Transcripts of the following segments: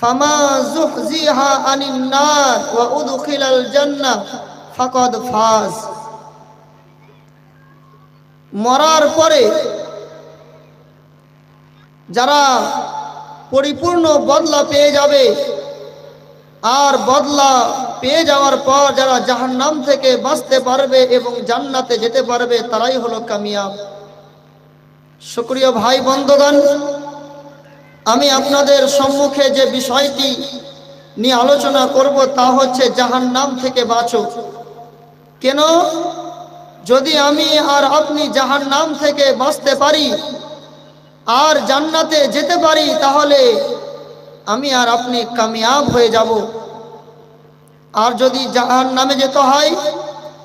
ফামা যুহজিহা আনিন নার ওয়া উদখিলাল জান্নাহ ফাকাদ ফাজ। মরার পরে যারা পরিপূর্ণ বদলা পেয়ে যাবে, আর বদলা পেয়ে যাওয়ার পর যারা জাহান্নাম থেকে বাঁচতে পারবে এবং জান্নাতে যেতে পারবে, তারাই হলো কামিয়াব। শুকরিয়া ভাই বন্ধুগণ, আমি আপনাদের সম্মুখে যে বিষয়টি নিয়ে আলোচনা করব তা হচ্ছে জাহান্নাম থেকে বাঁচো। কেন? যদি আমি আর আপনি জাহান্নাম থেকে বাঁচতে পারি আর জান্নাতে যেতে পারি, তাহলে আমি আর আপনি কামিয়াব হয়ে যাব। আর যদি জাহান্নামে যেতে হয়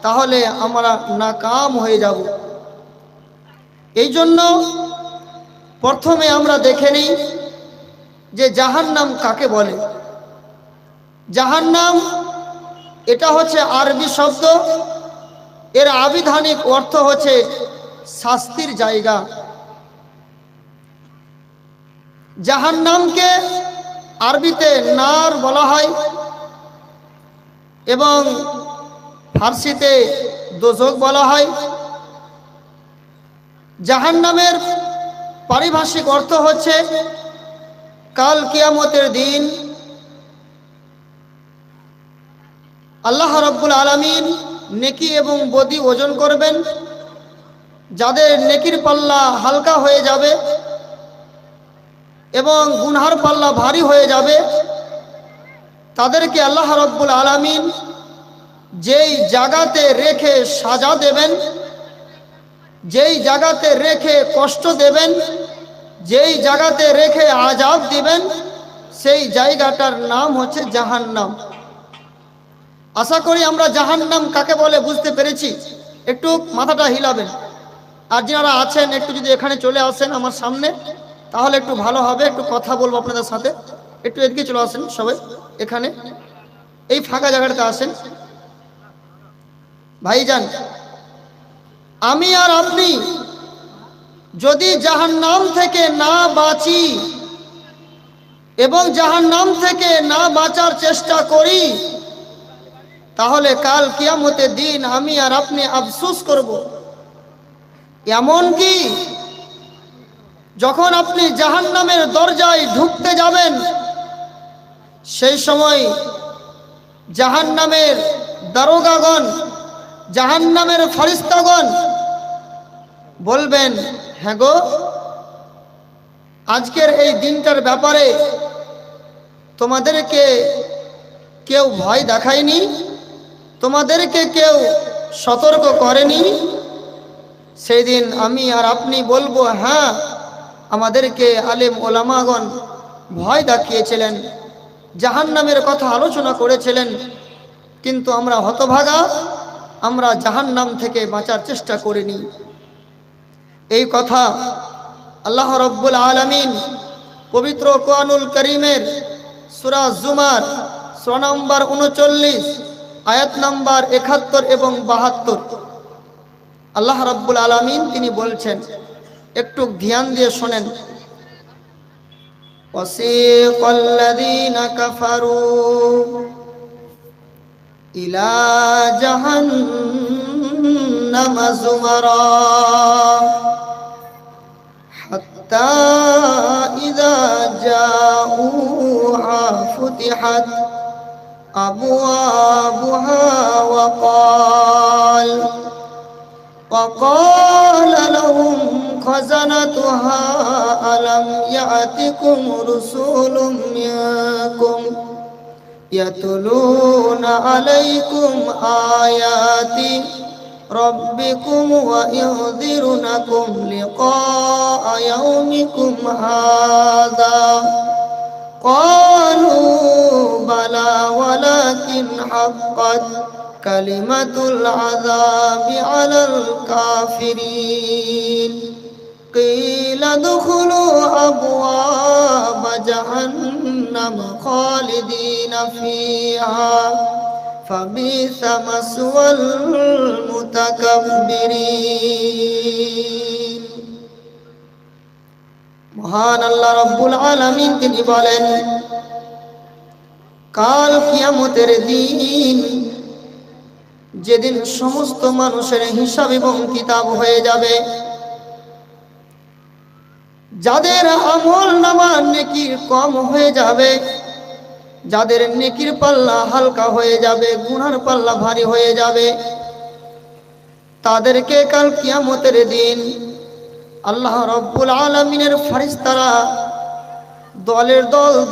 তাহলে আমরা নাকাম হয়ে যাব। এই জন্য প্রথমে আমরা দেখে নিই যে জাহান্নাম কাকে বলে। জাহান্নাম এটা হচ্ছে আরবি শব্দ, এর আবিধানিক অর্থ হচ্ছে শাস্তির জায়গা। জাহান্নামকে আরবিতে নার বলা হয় এবং ফার্সিতে দোজখ বলা হয়। জাহান্নামের পারিভাষিক অর্থ হচ্ছে কাল কিয়ামতের দিন আল্লাহ রাব্বুল আলামিন নেকি এবং বদি ওজন করবেন। যাদের নেকির পাল্লা হালকা হয়ে যাবে এবং গুনহার পাল্লা ভারী হয়ে যাবে, তাদেরকে আল্লাহ রাব্বুল আলামিন যেই জায়গাতে রেখে সাজা দেবেন, যেই জায়গাতে রেখে কষ্ট দেবেন, যেই জায়গাতে রেখে আযাব দিবেন, সেই জায়গাটার নাম হচ্ছে জাহান্নাম। আশা করি আমরা জাহান্নাম কাকে বলে বুঝতে পেরেছি। একটু মাথাটা হিলাবেন, আর যারা আছেন একটু যদি এখানে চলে আসেন আমার সামনে, তাহলে একটু ভালো হবে। একটু কথা বলবো আপনাদের সাথে। একটু এদিকে চলে আসেন সবাই, এখানে এই ফাঁকা জায়গাটাতে আসেন। ভাইজান, আমি আর আপনি যদি জাহান্নাম থেকে না বাঁচি এবং জাহান্নাম থেকে না বাঁচার চেষ্টা করি, তাহলে কাল কিয়ামতের দিন আমি আর আপনি আফসোস করব। এমন কি যখন আপনি জাহান্নামের দরজায় ঢুকতে যাবেন, সেই সময় জাহান্নামের দারোগাগণ, জাহান্নামের ফেরেশতাগণ বলবেন, হ্যাঁ গো, আজকের এই দিনটার ব্যাপারে তোমাদেরকে কেউ ভয় দেখায়নি, তোমাদেরকে কেউ সতর্ক করেনি। সেই দিন আমি আর আপনি বলবো, হ্যাঁ, আমাদেরকে আলেম ওলামাগণ ভয় দেখিয়েছিলেন, জাহান্নামের কথা আলোচনা করেছিলেন, কিন্তু আমরা হতভাগা, আমরা জাহান্নাম থেকে বাঁচার চেষ্টা করিনি। এই কথা আল্লাহ রাব্বুল আলামিন পবিত্র কোরআনুল কারীমের সূরা জুমার সূরা নম্বর 39 আয়াত নম্বর 71 এবং 72 আল্লাহ রাব্বুল আলামিন তিনি বলছেন, একটু ধ্যান দিয়ে শোনেন। ওয়াসিকাল্লাযীনা কাফারু ইলা জাহান্নামা যুমারা হাত্তা ইযা জাউহা ফুতিহাত আবওয়াবুহা وقال لهم خزنتها ألم يأتكم رسل منكم يتلون عليكم آيات ربكم وينذرونكم لقاء يومكم هذا قالوا بلى ولكن حقت كلمة العذاب على الكافرين قيل ادخلوا أبواب جهنم خالدين فيها فبئس مثوى المتكبرين। মহান আল্লাহ রাব্বুল আলামিন তিনি বলেন, কাল কিয়ামতের দিন, যেদিন সমস্ত মানুষের হিসাব এবং কিতাব হয়ে যাবে, যাদের আমল নামা নেকির কম হয়ে যাবে, যাদের নেকির পাল্লা হালকা হয়ে যাবে, গুনার পাল্লা ভারী হয়ে যাবে, তাদেরকে কাল কিয়ামতের দিন আল্লাহ রব্বুল আলামিনের ফেরেশতারা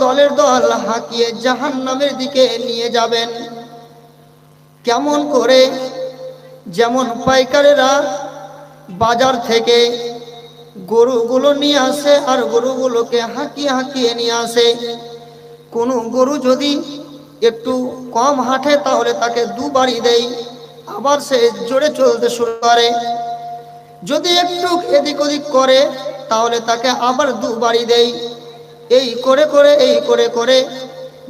দলের দল হাঁকিয়ে জাহান্নামের দিকে নিয়ে যাবেন। কেমন করে? যেমন পাইকারেরা বাজার থেকে গরুগুলো নিয়ে আসে আর গরুগুলোকে হাঁকিয়ে হাঁকিয়ে নিয়ে আসে। কোনো গরু যদি একটু কম হাঁটে তাহলে তাকে দুবারই দেয়, আবার সে জোরে চলতে শুরু করে। যদি একটু এদিক ওদিক করে তাহলে তাকে আবার দুবারই দেয়। এই করে করে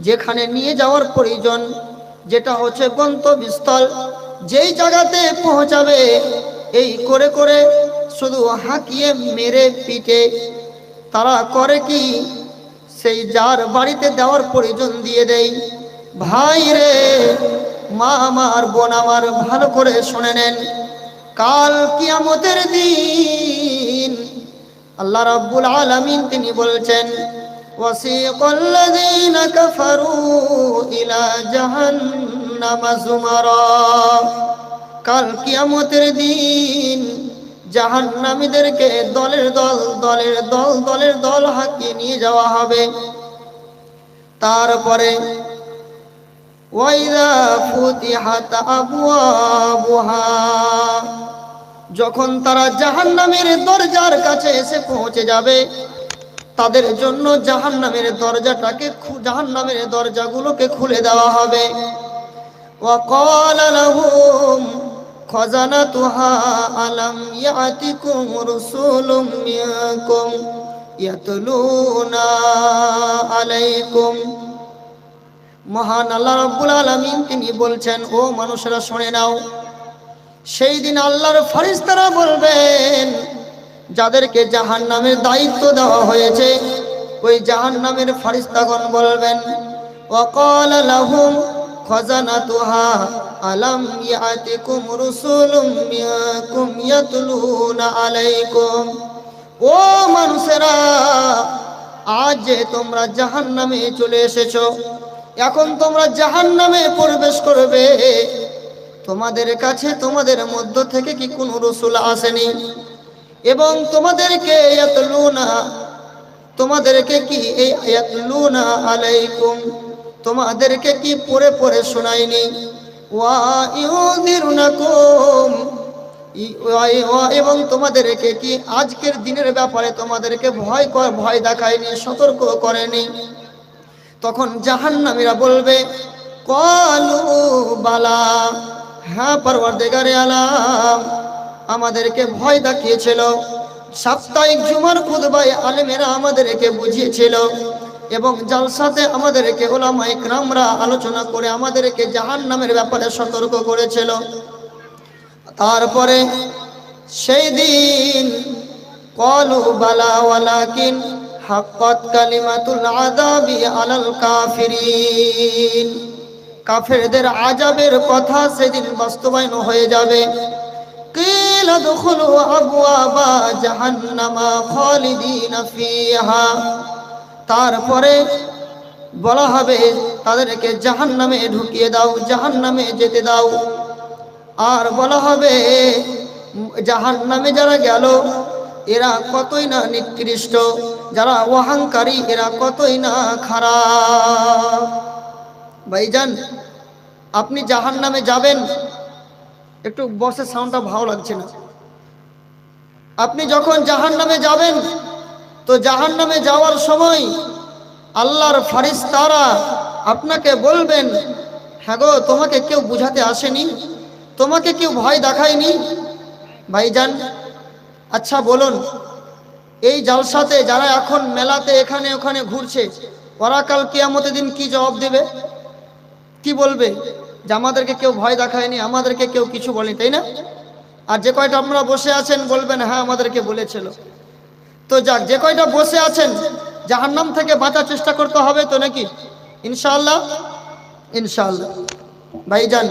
যেখানে নিয়ে যাওয়ার প্রয়োজন, যেটা হচ্ছে গন্তব্যস্থল, যেই জায়গাতে পৌঁছাবে, এই করে শুধু হাঁকিয়ে মেরে পিটে তারা করে কি, সেই যার বাড়িতে দেওয়ার প্রয়োজন দিয়ে দেয়। ভাই রে, মা আমার, বোন আমার, ভালো করে শুনে নেন, কাল কিয়ামতের দিন আল্লাহ রাব্বুল আলামিন তিনি বলছেন, ওয়াসিকাল্লাযীনা কাফারু ইলা জাহান্নামা যুমারা। কাল কিয়ামতের দিন জাহান্নামীদেরকে দলের দল হাঁকিয়ে নিয়ে যাওয়া হবে। তারপরে ওয়াইদা ফুতিহাত আবওয়াবুহা, যখন তারা জাহান্নামের দরজার কাছে এসে পৌঁছে যাবে, তাদের জন্য জাহান্নামের দরজাগুলোকে খুলে দেওয়া হবে। ওয়াকালা লাহুম খাযানাতুহা আলাম ইয়াতিকুম রাসূলুম মিনকুম ইয়াতলুনা আলাইকুম। মহান আল্লাহ রাব্বুল আলামিন তিনি বলছেন, ও মানুষেরা শুনে নাও, সেই দিন আল্লাহর ফেরেশতারা বলবেন, যাদেরকে জাহান্নামের দায়িত্ব দেওয়া হয়েছে, ওই জাহান্নামের ফেরেশতাগণ বলবেন, ওয়াকালা লাহুম খাযানাতুহা আলাম ইয়াতিকুম রাসূলুম মিনকুম ইয়াতলুনা আলাইকুম। ও মানুষেরা, আজ যে তোমরা জাহান্নামে চলে এসেছো, এখন তোমরা জাহান্নামে প্রবেশ করবে, তোমাদের কাছে তোমাদের মধ্য থেকে কি কোনো রাসূল আসেনি? এবং তোমাদেরকে ইয়াতলুনা আলাইকুম, তোমাদেরকে কি পড়ে পড়ে শোনায়নি? ওয়া ইউযিরুনাকুম, এবং তোমাদেরকে কি আজকের দিনের ব্যাপারে তোমাদেরকে ভয় দেখায়নি, সতর্ক করেনি? তখন জাহান্নামীরা বলবে, ক্বালু বালা, হ্যাঁ পরওয়ারদিগারে আলাম, আমাদেরকে ভয় দেখিয়েছিল, সাপ্তাহিক জুমার খুতবায় আলেমেরা আমাদেরকে বুঝিয়েছিল, এবং জালসাতে আমাদেরকে উলামা ইকরামরা আলোচনা করে আমাদেরকে জাহান্নামের ব্যাপারে সতর্ক করেছিল। তারপরে সেই দিন ক্বালু বালা ওয়ালাকিন হাক্কাত কালিমাতুল আযাবি আলাল কাফিরিন, কাফেরদের আযাবের কথা সেদিন বাস্তবায়ন হয়ে যাবে। কিলা দুখুলু আবওয়াবা জাহান্নামা খালিদিনা ফিহা, তারপরে বলা হবে তাদেরকে জাহান্নামে ঢুকিয়ে দাও, জাহান্নামে যেতে দাও। আর বলা হবে, জাহান্নামে যারা গেল এরা কতই না নিকৃষ্ট, যারা অহংকারী এরা কতই না খারাপ। ভাইজান, আপনি জাহান্নামে যাবেন, একটু বসে সাউন্ডটা ভালো লাগছে না। আপনি যখন জাহান্নামে যাবেন, তো জাহান্নামে যাওয়ার সময় আল্লাহর ফেরেশতারা আপনাকে বলবেন, হ্যাঁ গো, তোমাকে কেউ বুঝাতে আসেনি? তোমাকে কেউ ভয় দেখায়নি? ভাইজান, আচ্ছা বলুন, এই জালসাতে যারা এখন মেলাতে এখানে ওখানে ঘুরছে, ওরা কাল কিয়ামতের দিন কি জবাব দেবে? কি বলবে? যে আমাদেরকে কেউ ভয় দেখায়নি, আমাদেরকে কেউ কিছু বলেনি, তাই না? আর যে কয়টা আপনারা বসে আছেন বলবেন, হ্যাঁ আমাদেরকে বলেছিল। তো যাক, যে কয়টা বসে আছেন, জাহান্নাম থেকে বাঁচার চেষ্টা করতে হবে তো নাকি? ইনশাআল্লাহ ইনশাআল্লাহ। ভাইজান,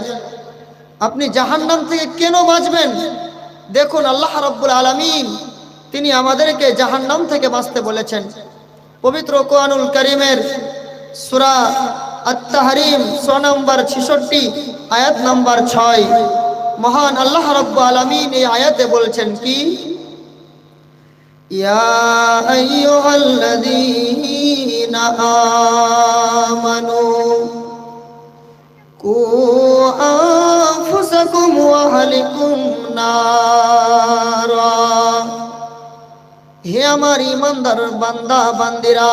আপনি জাহান্নাম থেকে কেন বাঁচবেন? দেখুন, আল্লাহ রাব্বুল আলামিন তিনি আমাদেরকে জাহান্নাম থেকে বাঁচতে বলেছেন। পবিত্র কোরআনুল কারীমের সূরা আত-তাহরিম 6 নম্বর 66 আয়াত নম্বর 6 মহান আল্লাহ রাব্বুল আলামিন এই আয়াতে বলছেন কি, ইয়া আইয়ুহাল্লাযীনা আমানু কু আনফুসাকুম ওয়া আহলিকুম নারা। হে আমার ঈমানদার বান্দা বান্দিরা,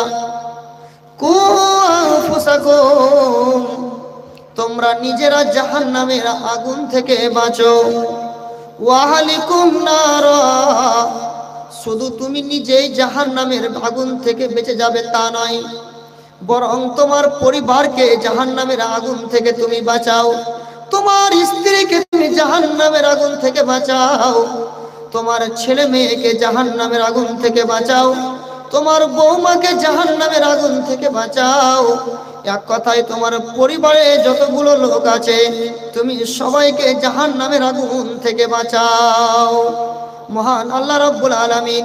কু আনফুসাকুম, তোমরা নিজেরা জাহান্নামের আগুন থেকে বাঁচো, ওয়া আহলিকুম নারা, শুধু তুমি নিজেই জাহান্নামের আগুন থেকে বেঁচে যাবে তা নয়, বরং তোমার পরিবারকে জাহান্নামের আগুন থেকে তুমি বাঁচাও, তোমার স্ত্রীকে তুমি জাহান্নামের আগুন থেকে বাঁচাও, তোমার ছেলে মেয়েকে জাহান্নামের আগুন থেকে বাঁচাও, তোমার বৌমাকে জাহান্নামের আগুন থেকে বাঁচাও। এক কথায় তোমার পরিবারে যতগুলো লোক আছে তুমি সবাইকে জাহান্নামের আগুন থেকে বাঁচাও। মহান আল্লাহ রাব্বুল আলামিন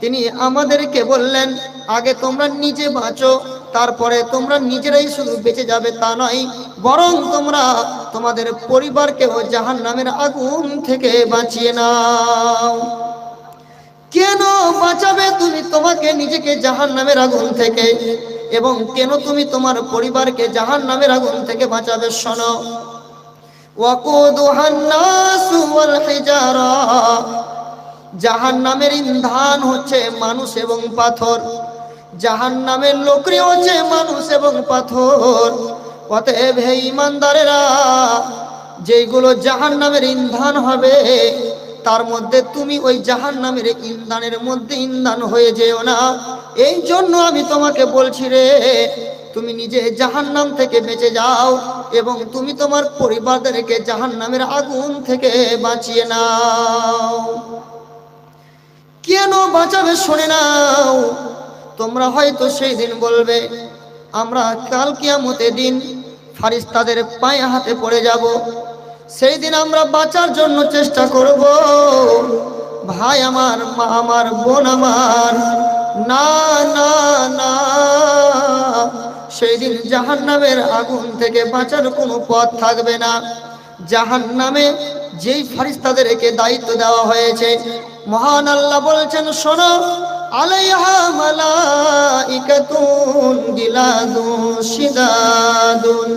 তিনি আমাদেরকে বললেন, আগে তোমরা নিজে বাঁচো, তারপরে তোমরা নিজেরাই শুধু বেঁচে যাবে তা নয়, বরং তোমরা তোমাদের পরিবারকেও জাহান্নামের আগুন থেকে বাঁচিয়ে নাও। কেন বাঁচাবে তুমি তোমাকে নিজেকে জাহান্নামের আগুন থেকে, এবং কেন তুমি তোমার পরিবারকে জাহান্নামের আগুন থেকে বাঁচাবে? শোনো, ওয়াকুদুহান নাসু ওয়াল হিজারা, জাহান্নামের ইন্ধন হচ্ছে মানুষ এবং পাথর, জাহান্নামের লোকরি হচ্ছে মানুষ এবং পাথর। অতএব হে ঈমানদারেরা, যেগুলো জাহান্নামের ইন্ধন হবে তার মধ্যে তুমি ওই জাহান্নামের ইন্ধনের মধ্যে ইন্ধন হয়ে যেও না। এই জন্য আমি তোমাকে বলছি রে, তুমি নিজে জাহান্নাম থেকে বেঁচে যাও এবং তুমি তোমার পরিবারদেরকে জাহান্নামের আগুন থেকে বাঁচিয়ে নাও। কেন বাঁচাবে শুনে নাও। তোমরা হয়তো সেই দিন বলবে, আমরা কাল কিয়ামতের দিন ফারিস্তাদের পায়ে হাতে পড়ে যাব, সেই দিন আমরা বাঁচার জন্য চেষ্টা করব। ভাই আমার, মা আমার, বোন আমার, না না না, সেই দিন জাহান্নামের আগুন থেকে বাঁচার কোনো পথ থাকবে না। জাহান্নামে যেই ফারিস্তাদেরকে দায়িত্ব দেওয়া হয়েছে, মহান আল্লাহ বলছেন, শোনো, আলাইহা মালাইকাতুন গিলাদুন শিদাদুন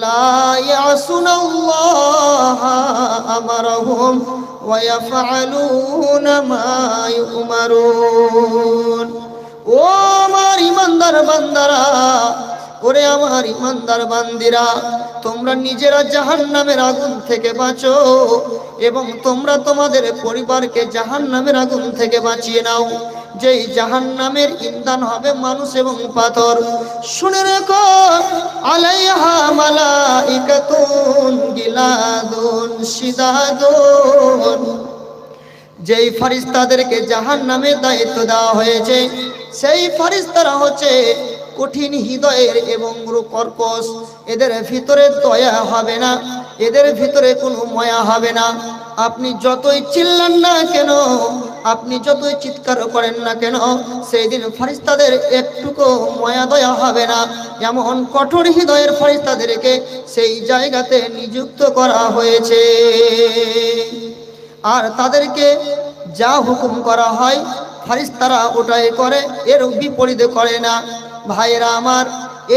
লা ইয়াসুনাল্লাহা আমারহুম ওয়া ইয়াফআলুনা মা ইউমারুন। ও আমার ঈমানদার বান্দারা, ওরে আমার ঈমানদার বান্দিরা, তোমরা নিজেরা জাহান্নামের আগুন থেকে বাঁচো এবং তোমরা তোমাদের পরিবারকে জাহান্নামের আগুন থেকে বাঁচিয়ে নাও, যেই জাহান্নামের ইন্ধন হবে মানুষ এবং পাথর। শুনে রেখো, আলাইহা মালাইকাতুন গিলাদুন শিদাদুন, যেই ফারিস্তাদেরকে জাহান্নামের দায়িত্ব দেওয়া হয়েছে সেই ফারিস্তারা হচ্ছে কঠিন হৃদয়ের এবং কর্কশ। এদের ভিতরে দয়া হবে না, এদের ভিতরে কোনো মায়া হবে না। আপনি যতই চিল্লান না কেন, আপনি যতই চিৎকার করেন না কেন, সেই দিন ফারিস্তাদের একটুকু মায়া দয়া হবে না। এমন কঠোর হৃদয়ের ফারিস্তাদেরকে সেই জায়গাতে নিযুক্ত করা হয়েছে, আর তাদেরকে যা হুকুম করা হয় ফারিস্তারা ওটাই করে, এর বিপরীতে করে না। ভাইরা আমার,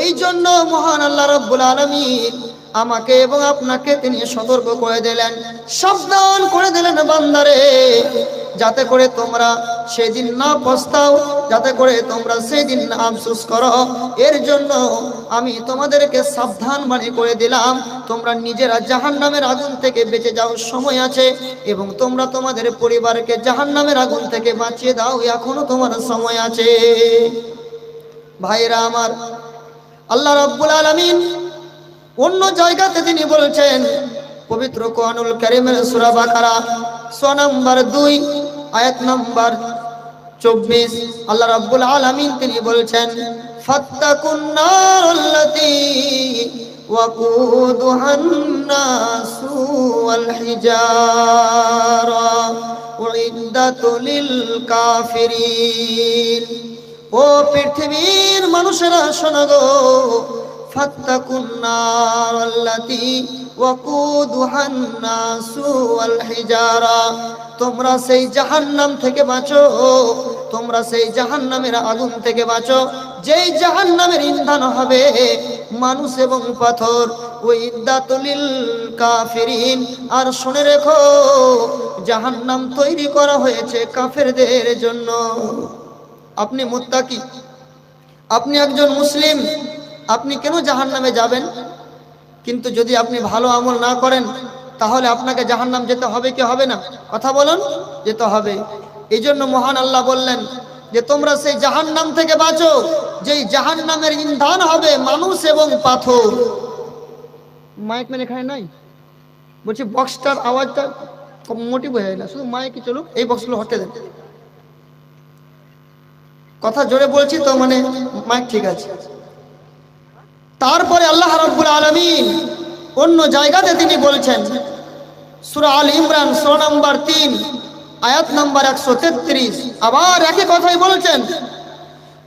এই জন্য মহান আল্লাহ রাব্বুল আলামিন আমাকে এবং আপনাকে তিনি সতর্ক করে দিলেন, সাবধান করে দিলেন, বান্দারে, যাতে করে তোমরা সেদিন না পস্তাও, যাতে করে তোমরা সেদিন না আফসোস করো। এর জন্য আমি তোমাদেরকে সাবধান বাণী করে দিলাম, তোমরা নিজেরা জাহান্নামের আগুন থেকে বেঁচে যাও, সময় আছে, এবং তোমরা তোমাদের পরিবারকে জাহান্নামের আগুন থেকে বাঁচিয়ে দাও, এখনো তোমার সময় আছে। ভাইরা আমার, আল্লাহ রাব্বুল আলামিন অন্য জায়গাতে তিনি বলছেন, পবিত্র কোরআনুল কারীমের সূরা বাকারা 6 নম্বর 2 আয়াত নম্বর 24 আল্লাহ রাব্বুল আলামিন তিনি বলছেন, ফাত্তাকুন নারাল্লাতী وقودها الناس والحجارة أعدت للكافرين ও পৃথিবীর মানুষেরা শোনো গো ফাত্তাকুন নার আল্লাতী ওয়াকুদুহান নাসু ওয়াল হিজারা তোমরা সেই জাহান্নাম থেকে বাঁচো তোমরা সেই জাহান্নামের আগুন থেকে বাঁচো যেই জাহান্নামের ইন্ধন হবে মানুষ এবং পাথর ওয়াইদাতুল কাফিরিন আর শুনে রেখো জাহান্নাম তৈরি করা হয়েছে কাফেরদের জন্য আপনি মুত্তাকি আপনি একজন মুসলিম আপনি কেন জাহান্নামে যাবেন কিন্তু যদি আপনি ভালো আমল না করেন তাহলে আপনাকে জাহান্নাম যেতে হবে কি হবে না কথা বলুন যেতে হবে এইজন্য মহান আল্লাহ বললেন যে তোমরা সেই জাহান্নাম থেকে বাঁচো যেই জাহান্নামের ইন্ধন হবে মানুষ এবং পাথর মাইক মানে এখানে নাই বলছি বক্সটার আওয়াজটা মোটিভ হয়ে যায় না শুধু মাইকই চলুক এই বক্সগুলো হটে দেন কথা জোরে বলছি তো মানে মাইক ঠিক আছে তারপরে আল্লাহ রাব্বুল আলামিন অন্য জায়গাতে তিনি বলছেন সূরা আল ইমরান সূরা নাম্বার 3 আয়াত নাম্বার 133 আবার একই কথাই বলছেন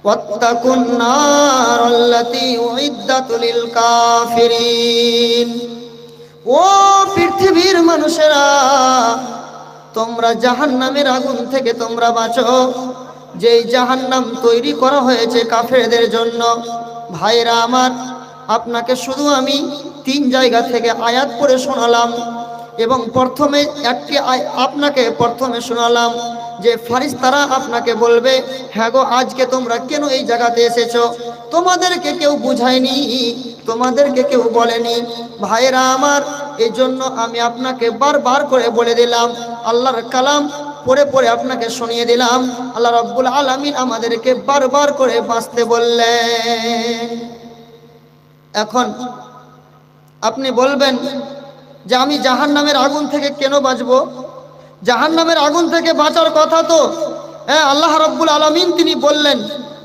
ওয়াত্তাকুন নার আল্লাতী উইদ্দাত লিল কাফিরিন ও পৃথিবীর মানুষেরা তোমরা জাহান্নামের আগুন থেকে তোমরা বাঁচো যেই জাহান্নাম তৈরি করা হয়েছে কাফেরদের জন্য ভাইরা আমার আপনাকে শুধু আমি 3 জায়গা থেকে আয়াত পড়ে শোনালাম এবং প্রথমে একটি আপনাকে প্রথমে শোনালাম যে ফেরেশতারা আপনাকে বলবে হ্যাঁ গো আজকে তোমরা কেন এই জায়গাতে এসেছো তোমাদেরকে কেউ বুঝায়নি তোমাদেরকে কেউ বলেনি ভাইরা আমার এই জন্য আমি আপনাকে বারবার করে বলে দিলাম আল্লাহর কালাম পড়ে পড়ে আপনাকে শুনিয়ে দিলাম আল্লাহ রাব্বুল আলামিন আমাদেরকে বারবার করে বাঁচতে বললেন এখন আপনি বলবেন যে আমি জাহান্নামের আগুন থেকে কেন বাঁচবো জাহান্নামের আগুন থেকে বাঁচার কথা তো হ্যাঁ আল্লাহ রাব্বুল আলামিন তিনি বললেন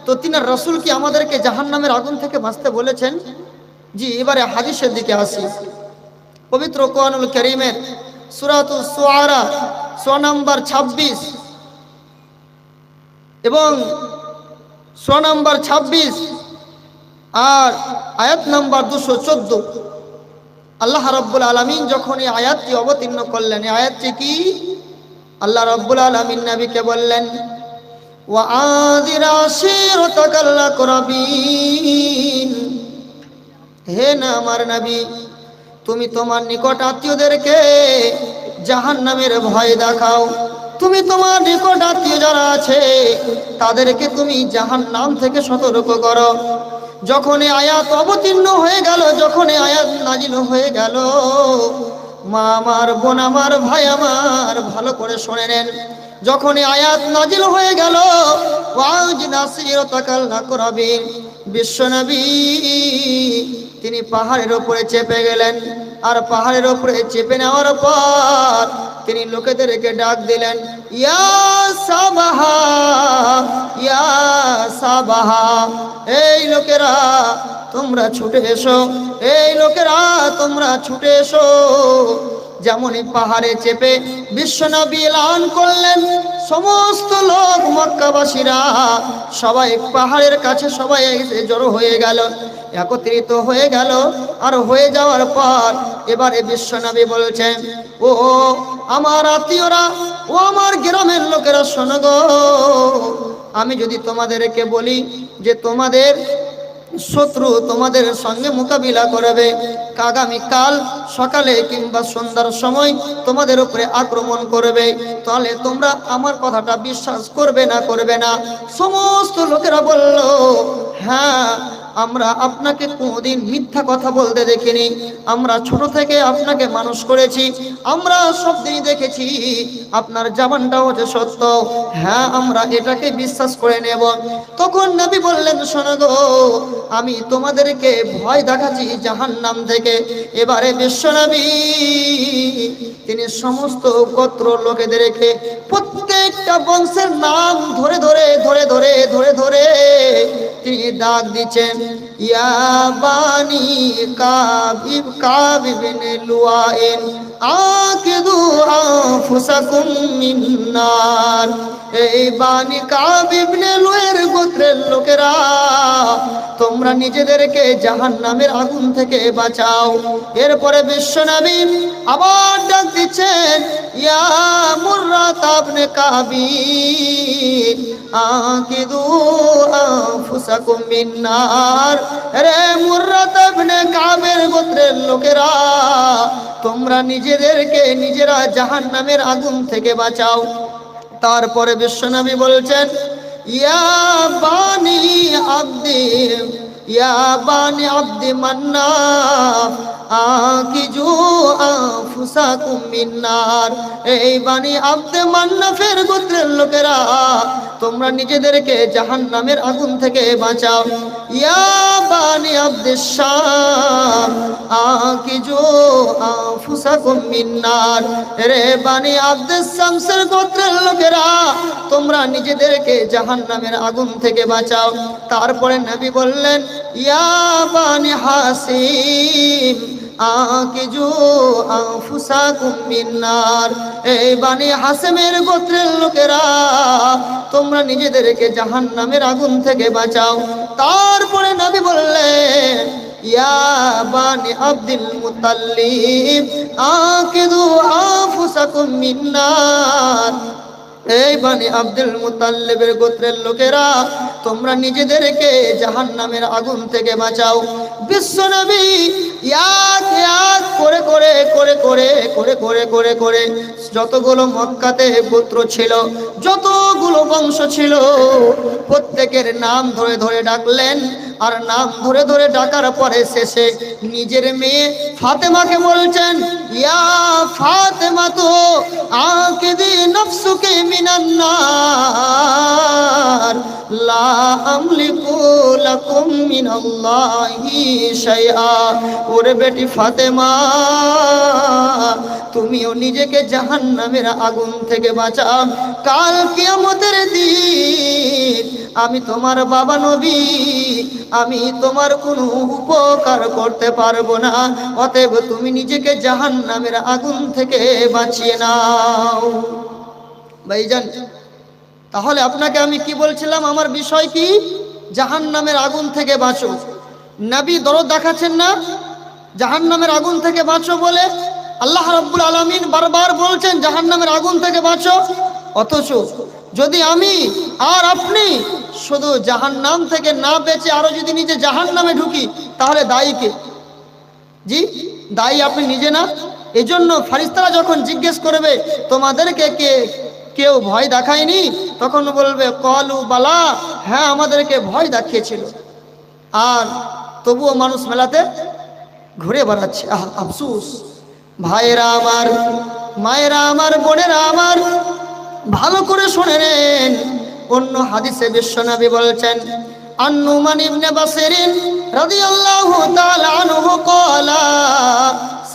তো তিনার রাসূল কি আমাদেরকে জাহান্নামের আগুন থেকে বাঁচতে বলেছেন জি এবারে হাদিসের দিকে আসি পবিত্র কোরআনুল কারীমের সূরাতুস শুআরা সূরা নাম্বার 26 এবং সূরা নাম্বার 26 আর আয়াত নাম্বার 214 আল্লাহ রাব্বুল আলামিন যখন এই আয়াতটি অবতীর্ণ করলেন এই আয়াতটি কি আল্লাহ রাব্বুল আলামিন নবীকে বললেন ওয়া আযির আশিরাতাকাল আকরাবিন হে না আমার নবী তুমি তোমার নিকট আত্মীয়দেরকে জাহান্নামের ভয় দেখাও তুমি তোমার নিকট আত্মীয় যারা আছে তাদেরকে তুমি জাহান্নাম থেকে সতর্ক করো যখন এই আয়াত অবতীর্ণ হয়ে গেল যখন এই আয়াত নাজিল হয়ে গেল মা আমার বোন আমার ভাই আমার ভালো করে শুনে নেন যখন এই আয়াত নাজিল হয়ে গেল বিশ্বনবী তিনি পাহাড়ের উপরে চেপে গেলেন আর পাহাড়ের উপরে চেপে নেওয়ার পর তিনি লোকেদেরকে ডাক দিলেন ইয়া সাবাহা ইয়া সাবাহা এই লোকেরা তোমরা ছুটে এসো এই লোকেরা তোমরা ছুটে এসো যেমনই পাহাড়ে চেপে বিশ্বনবী এলান করলেন সমস্ত লোক মক্কাবাসীরা সবাই পাহাড়ের কাছে সবাই এসে জড়ো হয়ে গেল একত্রিত হয়ে গেল আর হয়ে যাওয়ার পর এবারে বিশ্বনবী বলছেন ও আমার আত্মীয়রা ও আমার গ্রামের লোকেরা শোনো গো আমি যদি তোমাদেরকে বলি যে তোমাদের শত্রু তোমাদের সঙ্গে মোকাবিলা করবে আগামী কাল সকালে কিংবা সন্ধ্যার সময় তোমাদের উপরে আক্রমণ করবে তাহলে তোমরা আমার কথাটা বিশ্বাস করবে না সমস্ত লোকেরা বলল হ্যাঁ আমরা আপনাকে কোনোদিন মিথ্যা কথা বলতে দেখিনি আমরা ছোট থেকে আপনাকে মানুষ করেছি আমরা সব দিনই দেখেছি আপনার জবানটাও যে সত্য হ্যাঁ আমরা এটাকে বিশ্বাস করে নেব তখন নবী বললেন শোনো গো আমি তোমাদেরকে ভয় দেখাচ্ছি জাহান্নাম থেকে এবারে বিশ্বনবী তিনি সমস্ত গোত্র লোকেদেরকে প্রত্যেকটা বংশের নাম ধরে ধরে তিনি ডাক দিচ্ছেন ইয়া বানি কাব ইবনে লুআইন আকিদু আনফুসাকুম মিন নার। এই বানি কাব ইবনে লুআইনের গোত্রের লোকেরা, তোমরা নিজেদেরকে জাহান্নামের আগুন থেকে বাঁচাও। এরপরে বিশ্বনবী আবার ডাক দিচ্ছেন, ইয়া মুররা ইবনে কাবি আকিদু আনফুসাকুম মিন নার। রে মুররা ইবনে কাবের গোত্রের লোকেরা, তোমরা নিজেদেরকে নিজেরা জাহান্নামের আগুন থেকে বাঁচাও। তারপরে বিশ্বনবী বলছেন, ইয়া বানি আব্দি ইয়া বানি আব্দি মান্নাফ আকিজু আনফুসাকুম মিন নার। এই বানি আব্দে মান্নাফের গোত্রের লোকেরা, তোমরা নিজেদেরকে জাহান্নামের আগুন থেকে বাঁচাও। ইয়া বানি আব্দে শাম আকিজু আনফুসাকুম মিন নার। রে বানি আব্দে শামসের গোত্রের লোকেরা, তোমরা নিজেদেরকে জাহান্নামের আগুন থেকে বাঁচাও। তারপরে নবী বললেন, ইয়া বানি হাসিম আকিজু আনফুসাকুম মিন নার। এই বানি হাসিমের গোত্রের লোকেরা, তোমরা নিজেদেরকে জাহান্নামের আগুন থেকে বাঁচাও। তারপরে নবী বললেন, ইয়া বানি আব্দুল মুত্তালিব আকিদু আনফুসাকুম মিন নার। এই বানি আব্দুল মুত্তালিবের গোত্রের লোকেরা, তোমরা নিজেদেরকে জাহান্নামের আগুন থেকে বাঁচাও। বিশ্বনবী এক এক করে করে করে করে করে করে করে করে যতগুলো মক্কাতে গোত্র ছিল, যতগুলো বংশ ছিল, প্রত্যেকের নাম ধরে ধরে ডাকলেন। আর নাম ধরে ধরে ডাকার পরে শেষে নিজের মেয়ে ফাতেমাকে বলছেন, ইয়া ফাতেমা তো আকিদি নফসুকে মিনান নার লা আমলিকু লাকুম মিনাল্লাহি শাইআ। ওরে বেটি ফাতেমা, তুমিও নিজেকে জাহান্নামের আগুন থেকে বাঁচাও। কাল কিয়ামতের দিন আমি তোমার বাবা নবী, আমি তোমার কোনো উপকার করতে পারবো না। অতএব তুমি নিজেকে জাহান্নামের আগুন থেকে বাঁচিয়ে নাও। ভাইজান, তাহলে আপনাকে আমি কি বলছিলাম, আমার বিষয় কি? জাহান্নামের আগুন থেকে বাঁচো। নবী দরদ দেখাচ্ছেন না জাহান্নামের আগুন থেকে বাঁচো বলে? আল্লাহ রাব্বুল আলামিন বারবার বলছেন জাহান্নামের আগুন থেকে বাঁচো। অথচ যদি আমি আর আপনি শুধু জাহান্নাম থেকে না বেঁচে আরো যদি নিজে জাহান্নামে ঢুকি, তাহলে দায়ী কে? জি, দায়ী আপনি নিজে না? এজন্য ফারিস্তারা যখন জিজ্ঞেস করবে তোমাদেরকে কেউ ভয় দেখায়নি, তখন বলবে কলু বালা, হ্যাঁ আমাদেরকে ভয় দেখিয়েছিল। আর তবুও মানুষ মেলাতে ঘুরে বেড়াচ্ছে। আফসোস। ভাইয়েরা আমার, মায়েরা আমার, বোনেরা আমার, ভালো করে শুনে নেন। অন্য হাদিসে বিশ্বনবী বলছেন, আন নুমান ইবনে বাসির রাদিয়াল্লাহু তাআলা আনহু ক্বালা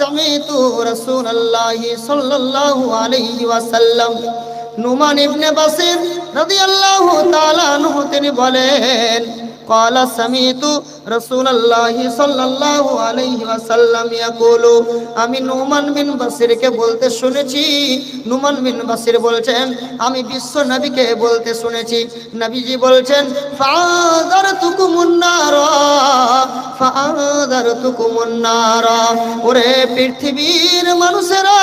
সামিতু রাসূলুল্লাহি সাল্লাল্লাহু আলাইহি ওয়াসাল্লাম। নুমান ইবনে বাসির রাদিয়াল্লাহু তাআলা আনহু তিনি বলেন, ক্বালা সামিতু রাসূলুল্লাহি সাল্লাল্লাহু আলাইহি ওয়াসাল্লাম ইয়াকুলু, আমি নুমান বিন বাসিরকে বলতে শুনেছি। নুমান বিন বাসির বলছেন, আমি বিশ্ব নবীকে বলতে শুনেছি। নবীজি বলছেন, ফাআযারতুকুমুন নারা ফাআযারতুকুমুন নারা। ওরে পৃথিবীর মানুষেরা,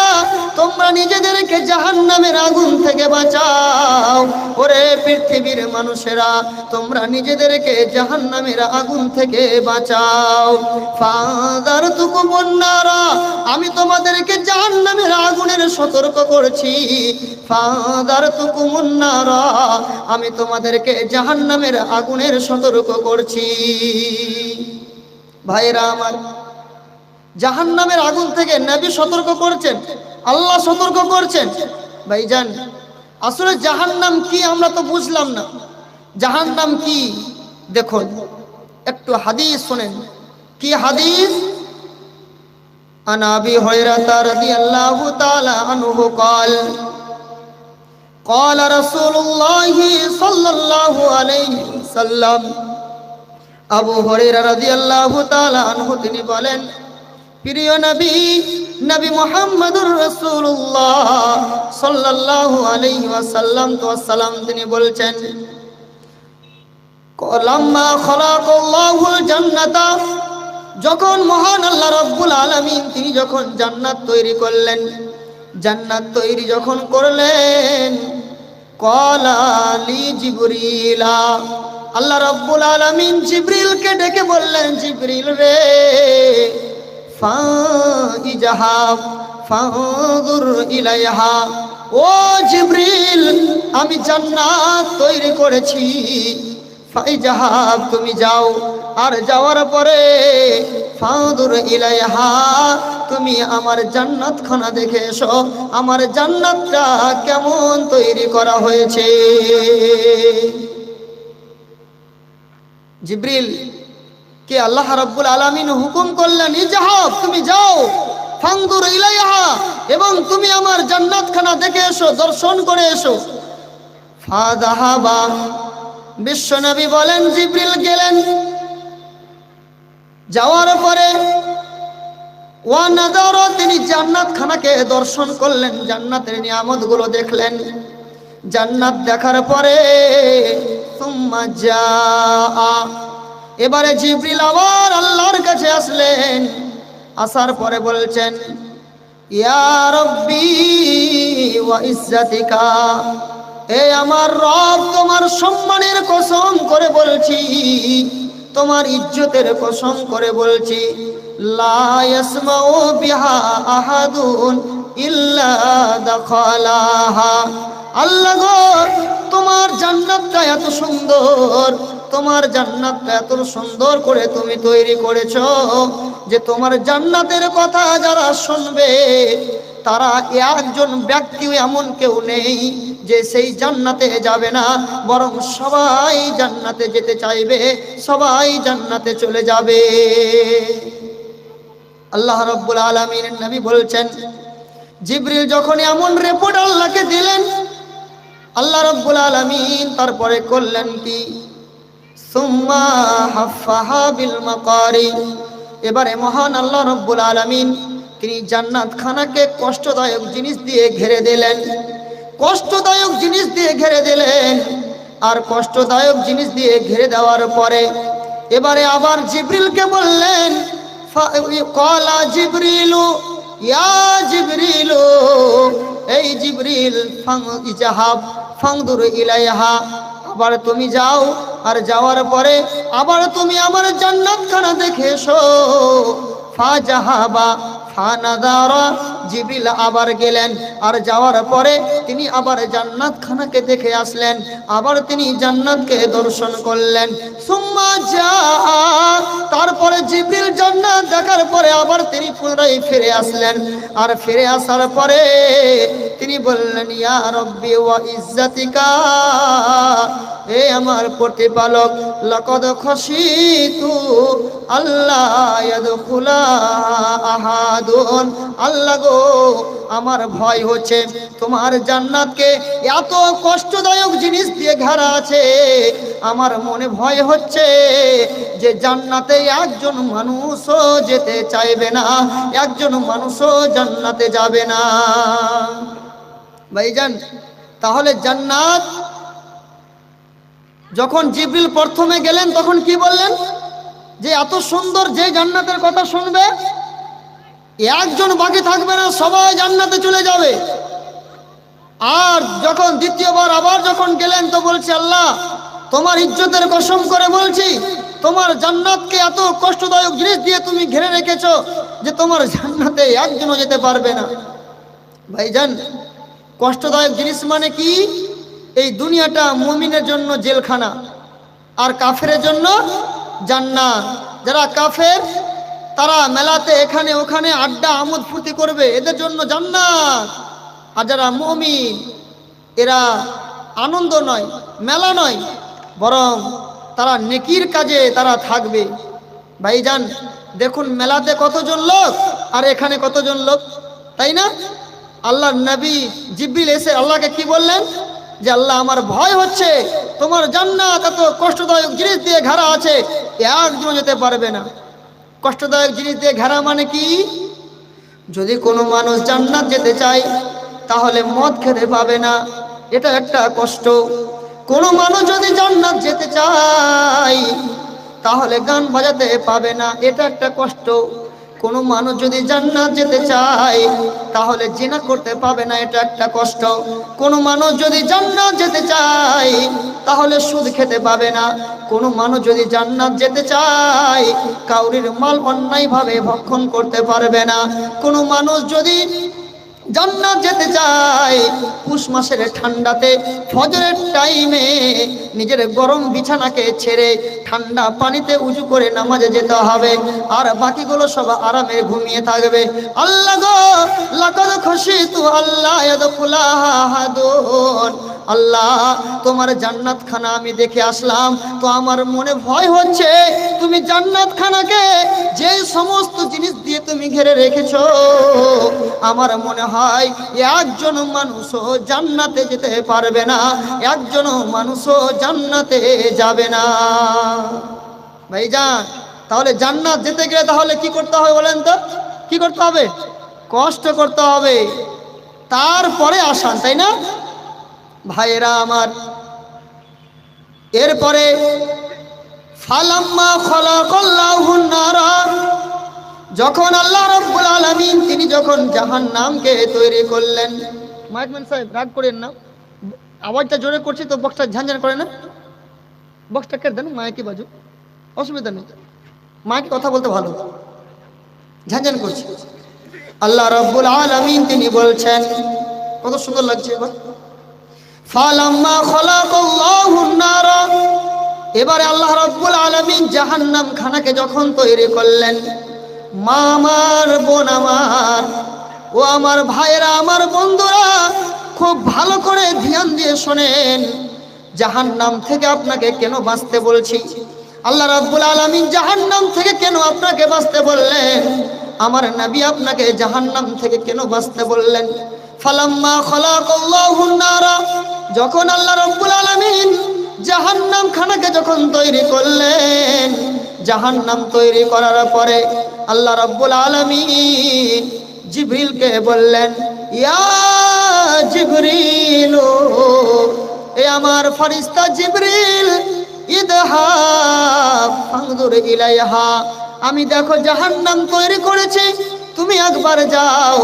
তোমরা নিজেদেরকে জাহান্নামের আগুন থেকে বাঁচাও। ওরে পৃথিবীর মানুষেরা, তোমরা নিজেদেরকে জাহান্নামের আগুন থেকে বাঁচাও। ফাআযারতুকুমুন নারা, আমি তোমাদেরকে জাহান্নামের আগুনের সতর্ক করছি। ফাআযারতুকুমুন নারা, আমি তোমাদেরকে জাহান্নামের আগুনের সতর্ক করছি। ভাইরা আমার, জাহান্নামের আগুন থেকে নবী সতর্ক করছেন, আল্লাহ সতর্ক করছেন। ভাইজান, আসলে জাহান্নাম কি আমরা তো বুঝলাম না। জাহান্নাম কি দেখুন, একটু হাদিস শুনেন। কি হাদিস? আন আবি হুরায়রা রাদিয়াল্লাহু তাআলা আনহু قال قال رسول الله صلى الله عليه وسلم আবু হুরায়রা রাদিয়াল্লাহু তাআলা আনহু তিনি বলেন, প্রিয় নবী নবী মুহাম্মদুর রাসূলুল্লাহ সাল্লাল্লাহু আলাইহি ওয়াসাল্লাম তিনি বলছেন, লাম্মা খালাকাল্লাহুল জান্নাতা, যখন মহান আল্লাহ রাব্বুল আলামিন তিনি যখন জান্নাত তৈরি করলেন, জান্নাত তৈরি যখন করলেন, ক্বালা লি জিবরিলা, আল্লাহ রাব্বুল আলামিন জিবরিলকে ডেকে বললেন, জিবরিল রে, ফাইজাহাব ফানজুর ইলাইহা, ও জিবরিল আমি জান্নাত তৈরি করেছি, ফাইজাহাব তুমি যাও, আর যাওয়ার পরে ফানজুর ইলাইহা তুমি আমার জান্নাতখানা দেখে এসো, আমার জান্নাতটা কেমন তৈরি করা হয়েছে। জিবরিল কে আল্লাহ রাব্বুল আলামিন হুকুম করলেন, ইজাহাব তুমি যাও, ফানজুর ইলাইহা এবং তুমি আমার জান্নাতখানা দেখে এসো, দর্শন করে এসো। ফাযাহাবা, বিশ্বনবী বলেন জিবরিল গেলেন, যাওয়ার পরে ওয়া নাযারা তিনি জান্নাতখানাকে দর্শন করলেন, জান্নাতের নিয়ামতগুলো দেখলেন। জান্নাত দেখার পরে সুম্মা জাআ, এবারে জিবরিল আবার আল্লাহর কাছে আসলেন, আসার পরে বলছেন, ইয়া রব্বি ওয়া ইজ্জাতিকা, এ আমার রব তোমার সম্মানের কসম করে বলছি, তোমার ইজ্জতের কসম করে বলছি, লা ইয়াসমাউ বিহা আহাদুন ইল্লা দাখালাহা, আল্লাহ গো তোমার জান্নাতটা এত সুন্দর, তোমার জান্নাতটা এত সুন্দর করে তুমি তৈরি করেছো যে তোমার জান্নাতের কথা যারা শুনবে তারা একজন ব্যক্তিও এমন কেউ নেই যে সেই জান্নাতে যাবে না, বরং সবাই জান্নাতে যেতে চাইবে, সবাই জান্নাতে চলে যাবে। আল্লাহ রাব্বুল আলামিনের নবী বলছেন, জিবরিল যখন এমন রিপোর্ট আল্লাহকে দিলেন, আল্লাহ রাব্বুল আলামিন তারপরে করলেন কি, সুম্মা হাফাহা বিল মাকারি, এবারে মহান আল্লাহ রাব্বুল আলামিন তিনি জান্নাত খানাকে কষ্টদায়ক জিনিস দিয়ে ঘিরে দিলেন, কষ্টদায়ক জিনিস দিয়ে ঘিরে দিলেন। আর কষ্টদায়ক জিনিস দিয়ে ঘিরে দেওয়ার পরে এবারে আবার জিবরিলকে বললেন, ক্বালা জিবরিলু ইয়া জিবরিলু, এই জিবরিল ফাইজাহাব ফানজুর ইলাইহা, আবার তুমি যাও, আর যাওয়ার পরে আবার তুমি আমার জান্নাতখানা দেখে এসো। ফাজাহাবা ফানাদারা, জিবরিল আবার গেলেন, আর যাওয়ার পরে তিনি আবার জান্নাতখানাকে দেখে আসলেন, আবার তিনি জান্নাতকে দর্শন করলেন। সুম্মা জাআ, তারপরে জিবরিল জান্নাত দেখার পরে আবার তিনি পুনরায় ফিরে আসলেন, আর ফিরে আসার পরে তিনি বললেন, ইয়া রব্বি ওয়া ইজ্জাতিকা, হে আমার প্রতিপালক, লাকাদ খাশিতু আল্লাহ ইয়াদখুলা আহাদুন, আল্লাহ গো আমার ভয় হচ্ছে তোমার জান্নাতকে এত কষ্টদায়ক জিনিস দিয়ে ঘেরা আছে, আমার মনে ভয় হচ্ছে যে জান্নাতে একজন মানুষও যেতে চাইবে না, একজন মানুষও জান্নাতে যাবে না। ভাইজান, তাহলে জান্নাত যখন জিবরিল প্রথমে গেলেন তখন কি বললেন, যে এত সুন্দর, যে জান্নাতের কথা শুনবে একজন বাকি থাকবে না, সবাই জান্নাতে চলে যাবে। আর যখন দ্বিতীয়বার আবার যখন গেলেন তো বলছে, আল্লাহ তোমার ইজ্জতের কসম করে বলছি, তোমার জান্নাতকে এত কষ্টদায়ক জিনিস দিয়ে তুমি ঘিরে রেখেছো যে তোমার জান্নাতে একজনও যেতে পারবে না। ভাইজান, কষ্টদায়ক জিনিস মানে কি, এই দুনিয়াটা মুমিনের জন্য জেলখানা আর কাফেরের জন্য জান্নাত। যারা কাফের তারা মেলাতে এখানে ওখানে আড্ডা আমোদ ফুর্তি করবে, এদের জন্য জান্নাত। আর যারা মুমিন এরা আনন্দ নয়, মেলা নয়, বরং তারা নেকির কাজে তারা থাকবে। ভাইজান দেখুন, মেলাতে কতজন লোক আর এখানে কতজন লোক, তাই না? আল্লাহর নবী জিবরিল এসে আল্লাহকে কি বললেন, যে আল্লাহ আমার ভয় হচ্ছে, তোমার জান্নাত এত কষ্টদায়ক জিনিস দিয়ে ঘেরা আছে, একজন যেতে পারবে না। কষ্টদায়ক জিনিস দিয়ে ঘেরা মানে কি? যদি কোনো মানুষ জান্নাত যেতে চায় তাহলে মদ খেতে পাবে না, এটা একটা কষ্ট। কোনো মানুষ যদি জান্নাত যেতে চায় তাহলে গান বাজাতে পাবে না, এটা একটা কষ্ট। কোনো মানুষ যদি জান্নাত যেতে চায় তাহলে জিনা করতে পাবে না, এটা একটা কষ্ট। কোনো মানুষ যদি জান্নাত যেতে চায় তাহলে সুদ খেতে পাবে না। কোনো মানুষ যদি জান্নাত যেতে চায় কাউরির মাল অন্যায়ভাবে ভক্ষণ করতে পারবে না। কোনো মানুষ যদি জান্নাত যেতে চায় পুষ মাসের ঠান্ডাতে ফজরের টাইমে নিজের গরম বিছানাকে ছেড়ে ঠান্ডা পানিতে উজু করে নামাজে যেতে হবে, আর বাকিগুলো সব আরামে ঘুমিয়ে থাকবে। আল্লাহ গো লাকাদ খাশিতু আল্লাহ ইয়াদখুলাহা আহাদুন, আল্লাহ তোমার জান্নাত খানা আমি দেখে আসলাম, তো আমার মনে ভয় হচ্ছে তুমি জান্নাত খানাকে যে সমস্ত জিনিস দিয়ে তুমি ঘিরে রেখেছো, আমার মনে হয় একজন মানুষও জান্নাতে যেতে পারবে না, একজন মানুষও জান্নাতে যাবে না। ভাইজান, তাহলে জান্নাত যেতে গেলে তাহলে কি করতে হবে বলেন তো? কি করতে হবে? কষ্ট করতে হবে, তারপরে আসান, তাই না ভাইরা আমার? এরপরে ফালাম্মা খলাকাল্লাহুন নারা, যখন আল্লাহ রাব্বুল আলামিন তিনি যখন জাহান্নামকে তৈরি করলেন। মাইকম্যান সাহেব রাগ করেন না, আওয়াজটা জোরে করছি তো বক্সটা ঝানঝান করে না, বক্সটা কেটে দেন, মাইকে বাজু, অসুবিধা নেই, মাইকে কথা বলতে ভালো, ঝানঝান করছি। আল্লাহ রাব্বুল আলামিন তিনি বলছেন, কত সুন্দর লাগছে এবার, ফালাম্মা খলাকাল্লাহুন নারা, এবারে আল্লাহ রাব্বুল আলামিন জাহান্নাম খানাকে যখন তৈরি করলেন, মা আমার, বোন আমার, ও আমার ভাইরা, আমার বন্ধুরা, খুব ভালো করে ধ্যান দিয়ে শোনেন। জাহান্নাম থেকে আপনাকে কেন বাঁচতে বলছি? আল্লাহ রাব্বুল আলামিন জাহান্নাম থেকে কেন আপনাকে বাঁচতে বললেন? আমার নবী আপনাকে জাহান্নাম থেকে কেন বাঁচতে বললেন? ফালাম্মা খলাকাল্লাহুন নারা, যখন আল্লাহ রাব্বুল আলামিন জাহান্নাম খানাকে যখন তৈরি করলেন, জাহান্নাম তৈরি করার পরে আল্লাহ রাব্বুল আলামিন জিবরিলকে বললেন, ইয়া জিবরিল, এ আমার ফেরেশতা জিবরিল, ইদহাব ফানজুর ইলাইহা, আমি দেখো জাহান্নাম তৈরি করেছি, তুমি একবার যাও,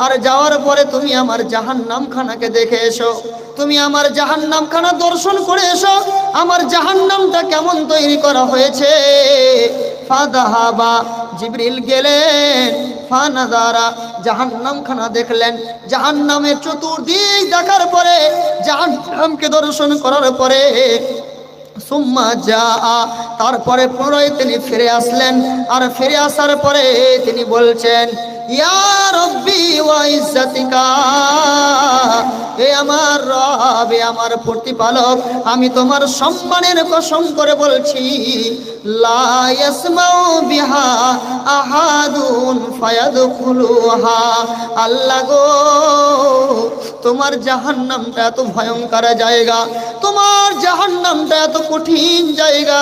আর যাওয়ার পরে তুমি আমার জাহান্নাম খানাকে দেখে এসো, তুমি আমার জাহান্নাম খানা দর্শন করে এসো, আমার জাহান্নামটা কেমন তৈরি করা হয়েছে। ফাদাহাবা, জিবরিল গেলেন, ফানাজারা, জাহান্নাম খানা দেখলেন। জাহান্নামের চতুর্দিক দেখার পরে, জাহান্নামকে দর্শন করার পরে, সুম্মা যা, তারপরে পুনরায় তিনি ফিরে আসলেন, আর ফিরে আসার পরে তিনি বলছেন, ইয়া রব্বি ওয়া ইজ্জাতিকা, হে আমার রব, হে আমার প্রতিপালক, আমি তোমার সম্মানের কসম করে বলছি, লা ইয়াসমাউ বিহা আহাদুন ফায়াদখুলুহা, আল্লাহ গো তোমার জাহান্নামটা এত ভয়ঙ্কর জায়গা, তোমার জাহান্নামটা এত কঠিন জায়গা,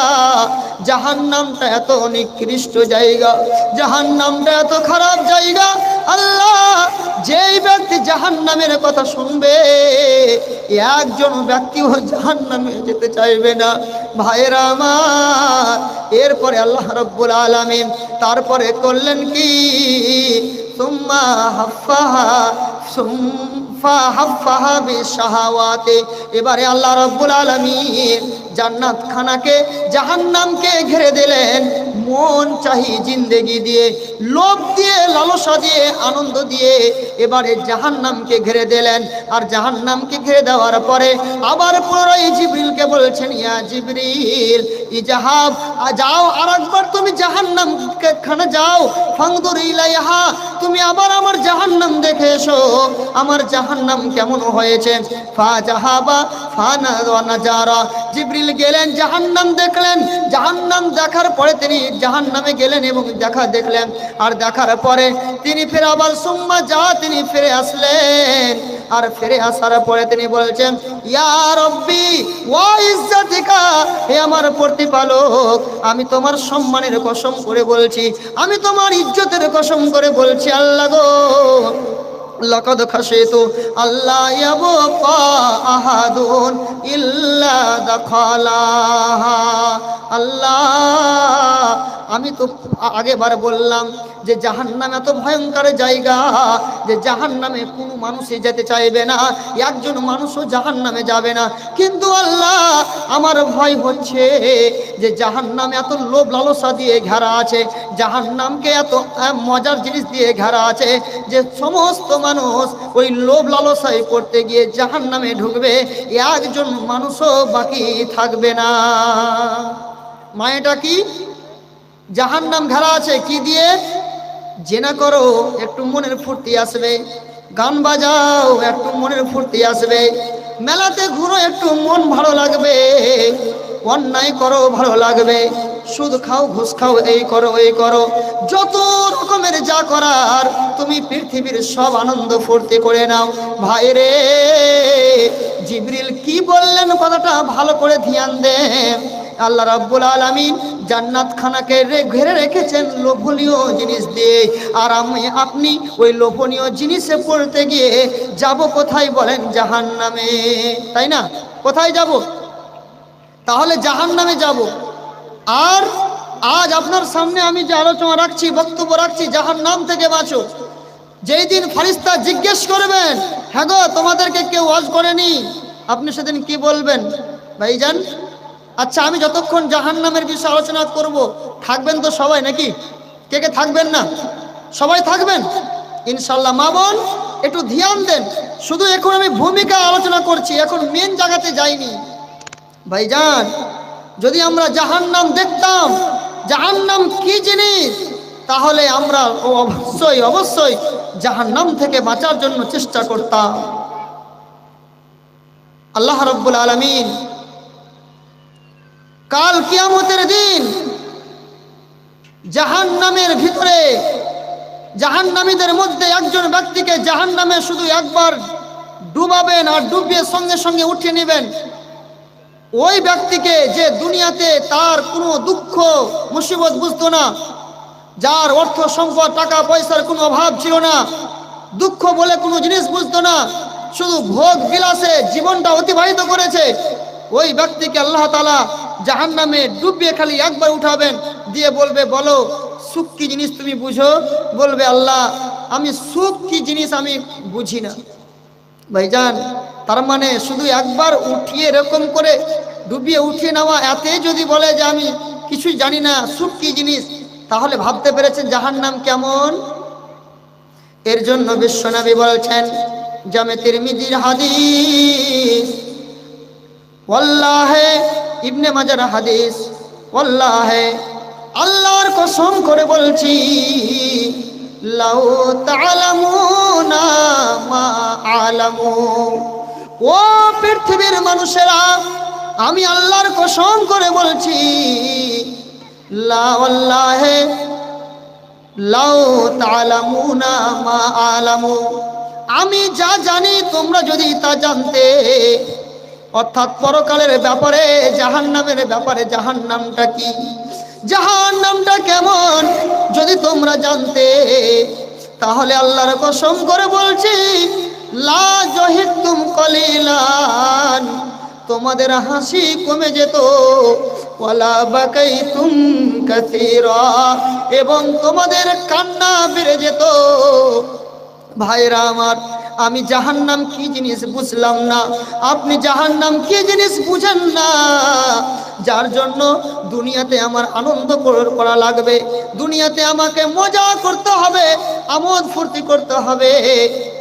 জাহান্নামটা এত নিকৃষ্ট জায়গা, জাহান্নামটা এত খারাপ জায়গা। আল্লাহ, যেই ব্যক্তি জাহান্নামের কথা শুনবে একজন ব্যক্তিও জাহান্নামে যেতে চাইবে না। ভাইরা আমার, এরপরে আল্লাহ রাব্বুল আলামিন তারপরে করলেন কি, সুম্মা হাফফাহা ফাহাফফাহা বিশাহাওয়াতি, এবারে আল্লাহ রাব্বুল আলামিন জান্নাত খানাকে জাহান্নামকে ঘিরে দিলেন মন চাহি জিন্দেগি দিয়ে, লোভ দিয়ে, লালসা দিয়ে, আনন্দ দিয়ে এবারে জাহান্নামকে ঘিরে দিলেন। আর জাহান্নামকে ঘিরে দেওয়ার পরে আবার পুনরায় জিবরিলকে বলছেন, ইয়া জিবরিল ইজাহাব, যাও আরেকবার তুমি জাহান্নাম খানা যাও, ফানজুর ইলাইহা, তুমি আবার আমার জাহান্নাম দেখে এসো, আমার জাহান্নাম কেমন হয়েছে। ফাজাহাবা ফানাজারা, জিবরিল গেলেন, জাহান্নাম দেখলেন, দেখলেন, জাহান্নাম দেখার পরে তিনি জাহান্নামে গেলেন এবং দেখলেন। আর দেখার পরে তিনি ফিরে আবার সুম্মা যা তিনি ফিরে আসলেন। আর ফিরে আসার পরে তিনি বলছেন, ইয়া রব্বি ওয়া ইজ্জাতিকা, হে আমার প্রতিপালক, আমি তোমার সম্মানের কসম করে বলছি, আমি তোমার ইজ্জতের কসম করে বলছি, আল্লাহ গো, লাকাদ খাশিতু আল্লা ইয়াবকা আহাদুন ইল্লা দাখালাহা। আল্লাহ, আমি তো আগেবার বললাম যে জাহান্নাম এত ভয়ঙ্কর জায়গা যে জাহান্নামে কোনো মানুষই যেতে চাইবে না, একজন মানুষও জাহান্নামে যাবে না। কিন্তু আল্লাহ, আমার ভয় হচ্ছে যে জাহান্নাম এত লোভ লালসা দিয়ে ঘেরা আছে, জাহান্নামকে এত মজার জিনিস দিয়ে ঘেরা আছে যে সমস্ত মানুষ ওই লোভ লালসায় করতে গিয়ে জাহান্নামে ঢুকবে, একজন মানুষও বাকি থাকবে না। মায়েটা কি? জাহান্নাম ঘেরা আছে কি দিয়ে? জেনা করো, একটু মনের ফুর্তি আসবে, গান বাজাও, একটু মনের ফুর্তি আসবে, মেলাতে ঘুরো, একটু মন ভালো লাগবে, অন্যায় করো, ভালো লাগবে, সুদ খাও, ঘুষ খাও, এই করো, এই করো, যত রকমের যা করার তুমি পৃথিবীর সব আনন্দ ফুর্তি করে নাও। ভাই রে, জিবরিল কি বললেন কথাটা ভালো করে ধ্যান দে। আল্লাহ রাব্বুল আলামিন জান্নাত খানাকে ঘিরে রেখেছেন লোভনীয় জিনিস দিয়ে, আর আপনি ওই লোভনীয় জিনিসে পড়তে গিয়ে যাব কোথায় বলেন? জাহান্নামে, তাই না? কোথায় যাব? তাহলে জাহান্নামে যাব। আর আজ আপনার সামনে আমি যে আলোচনা রাখছি, বক্তব্য রাখছি, জাহান্নাম থেকে বাঁচো। যেই দিন ফেরেশতা জিজ্ঞেস করবেন, হ্যাঁ গো, তোমাদেরকে কেউ ওয়াজ করেনি, আপনি সেদিন কি বলবেন ভাইজান? আচ্ছা, আমি যতক্ষণ জাহান্নামের বিষয়ে আলোচনা করব, থাকবেন তো সবাই নাকি? কে কে থাকবেন না? সবাই থাকবেন ইনশাল্লাহ। মা বোন একটু ধ্যান দেন, শুধু এখন আমি ভূমিকা আলোচনা করছি, এখন মেন জায়গাতে যাইনি। ভাইজান, যদি আমরা জাহান্নাম দেখতাম, জাহান্নাম কি জিনিস, তাহলে আমরা অবশ্যই অবশ্যই জাহান্নাম থেকে বাঁচার জন্য চেষ্টা করতাম। আল্লাহ রাব্বুল আলামিন কাল কিয়ামতের দিন জাহান্নামের ভিতরে, জাহান্নামীদের মধ্যে একজন ব্যক্তিকে জাহান্নামে শুধু একবার ডুবাবেন, আর ডুবিয়ে সঙ্গে সঙ্গে উঠিয়ে নেবেন। ওই ব্যক্তিকে, যে দুনিয়াতে তার কোনো দুঃখ মুসিবত বুঝতো না, যার অর্থ সম্পদ টাকা পয়সার কোনো অভাব ছিল না, দুঃখ বলে কোনো জিনিস বুঝতো না, শুধু ভোগ বিলাসে জীবনটা অতিবাহিত করেছে, ওই ব্যক্তিকে আল্লাহ তাআলা জাহান্নামে ডুবিয়ে খালি একবার উঠাবেন, দিয়ে বলবে, বলো সুখ কি জিনিস তুমি বুঝো? বলবে, আল্লাহ, আমি সুখ কি জিনিস আমি বুঝি না। ভাইজান, তার মানে শুধু একবার উঠিয়ে এরকম করে ডুবিয়ে উঠিয়ে নেওয়া, এতে যদি বলে যে আমি কিছুই জানি না সুখ কি জিনিস, তাহলে ভাবতে পেরেছেন জাহান্নাম কেমন। এর জন্য বিশ্বনবী বলছেন, জামে তিরমিজির হাদিস, ওয়াল্লাহে, ইবনে মাজার হাদিস, ওয়াল্লাহে, আল্লাহর কসম করে বলছি, লাউ তা'লামুনা মা আ'লামু, ও পৃথিবীর মানুষেরা, আমি আল্লাহর কসম করে বলছি, লা ওয়াল্লাহি লাউ তা'লামুনা মা আ'লামু, আমি যা জানি তোমরা যদি তা জানতে, অর্থাৎ পরকালের ব্যাপারে, জাহান্নামের ব্যাপারে, জাহান্নামটা কি, জাহান্নামটা কেমন যদি তোমরা জানতে, তাহলে আল্লাহর কসম করে বলছি, লা জাহিদতুম কলিলান, তোমাদের হাসি কমে যেত, ওয়ালা বাকাইতুম কাসীরা, এবং তোমাদের কান্না বেড়ে যেত। ভাইরা আমার, আমি জাহান্নাম কি জিনিস বুঝলাম না, আপনি জাহান্নাম কি জিনিস বুঝেন না, যার জন্য দুনিয়াতে আমার আনন্দ করা লাগবে, দুনিয়াতে আমাকে মজা করতে হবে, আমোদ ফুর্তি করতে হবে,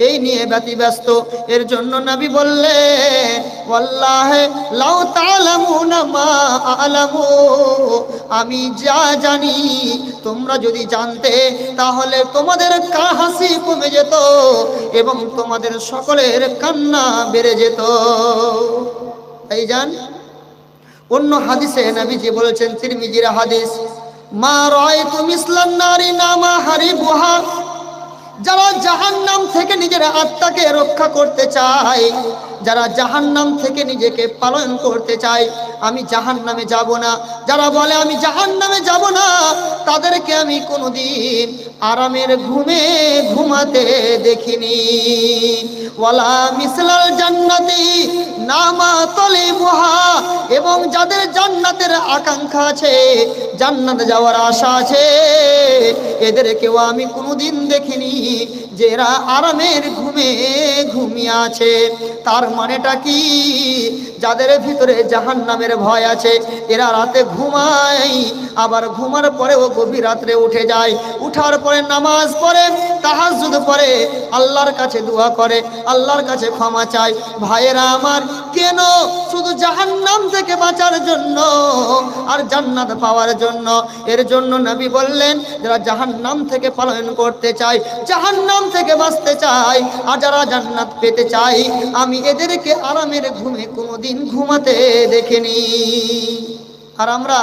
এই নিয়ে ব্যতিব্যস্ত। এর জন্য নবী বললেন, ওয়াল্লাহি লাউ তা'লামুনা মা আ'লামু, আমি যা জানি তোমরা যদি জানতে, তাহলে তোমাদের হাসি কমে যেত এবং তোমাদের সকলের কান্না বেড়ে যেত। এই জান, অন্য হাদিসে নবীজি বলেছেন, তিরমিজির হাদিস, মা রাআইতু মিসলান নারি নামা হারিবুহা, যারা জাহান্নাম থেকে নিজের আত্মাকে রক্ষা করতে চায়, যারা জাহান্নাম থেকে নিজেকে পালন করতে চায়, আমি জাহান্নামে যাব না, যারা বলে আমি জাহান্নামে যাব না, তাদেরকে আমি কোনোদিন আরামের ঘুমে ঘুমাতে দেখিনি। ওয়ালা মিসলাল জান্নাতি নামা তলিবুহা, এবং যাদের জান্নাতের আকাঙ্ক্ষা আছে, জান্নাতে যাওয়ার আশা আছে, এদেরকেও আমি কোনোদিন দেখিনি যে এরা আরামের ঘুমে ঘুমিয়ে আছে। তার মানেটা কি? যাদের ভিতরে জাহান্নামের ভয় আছে, এরা রাতে ঘুমায়, আবার ঘুমার পরেও গভীর রাত্রে উঠে যায়, উঠার পরে নামাজ পড়ে, তাহাজ্জুদ পড়ে, আল্লাহর কাছে দোয়া করে, আল্লাহর কাছে ক্ষমা চায়। ভাইয়েরা আমার, কেন? শুধু জাহান্নাম থেকে বাঁচার জন্য আর জান্নাত পাওয়ার জন্য। এর জন্য নবী বললেন, যারা জাহান্নাম থেকে পালন করতে চায়, জাহান্নাম থেকে বাঁচতে চায়, আর যারা জান্নাত পেতে চায়, আমি এদেরকে আরামের ঘুমে কোনোদিন ঘুমাতে দেখিনি। আর আমরা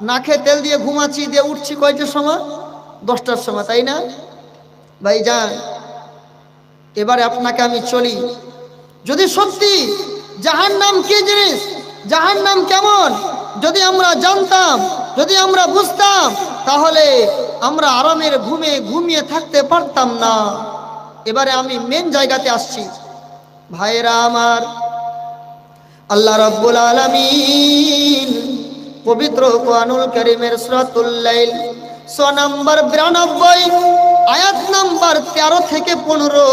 নাকে তেল দিয়ে ঘুমাচ্ছি, দিয়ে উঠছি কয়টার সময়? 10টার সময়, তাই না ভাইজান? এবারে আপনাকে আমি চলি, যদি সত্যি জাহান্নাম কি জিনিস, জাহান্নাম কেমন যদি আমরা জানতাম, যদি আমরা বুঝতাম, তাহলে আমরা আরামের ঘুমে ঘুমিয়ে থাকতে পারতাম না। এবারে আমি মেন জায়গাতে আসছি। ভাইরা আমার, আল্লাহ রাব্বুল আলামিন পবিত্র কোরআনুল কারীমের সূরাতুল লাইল 6 নম্বর 92 আয়াত নাম্বার 13 থেকে 15,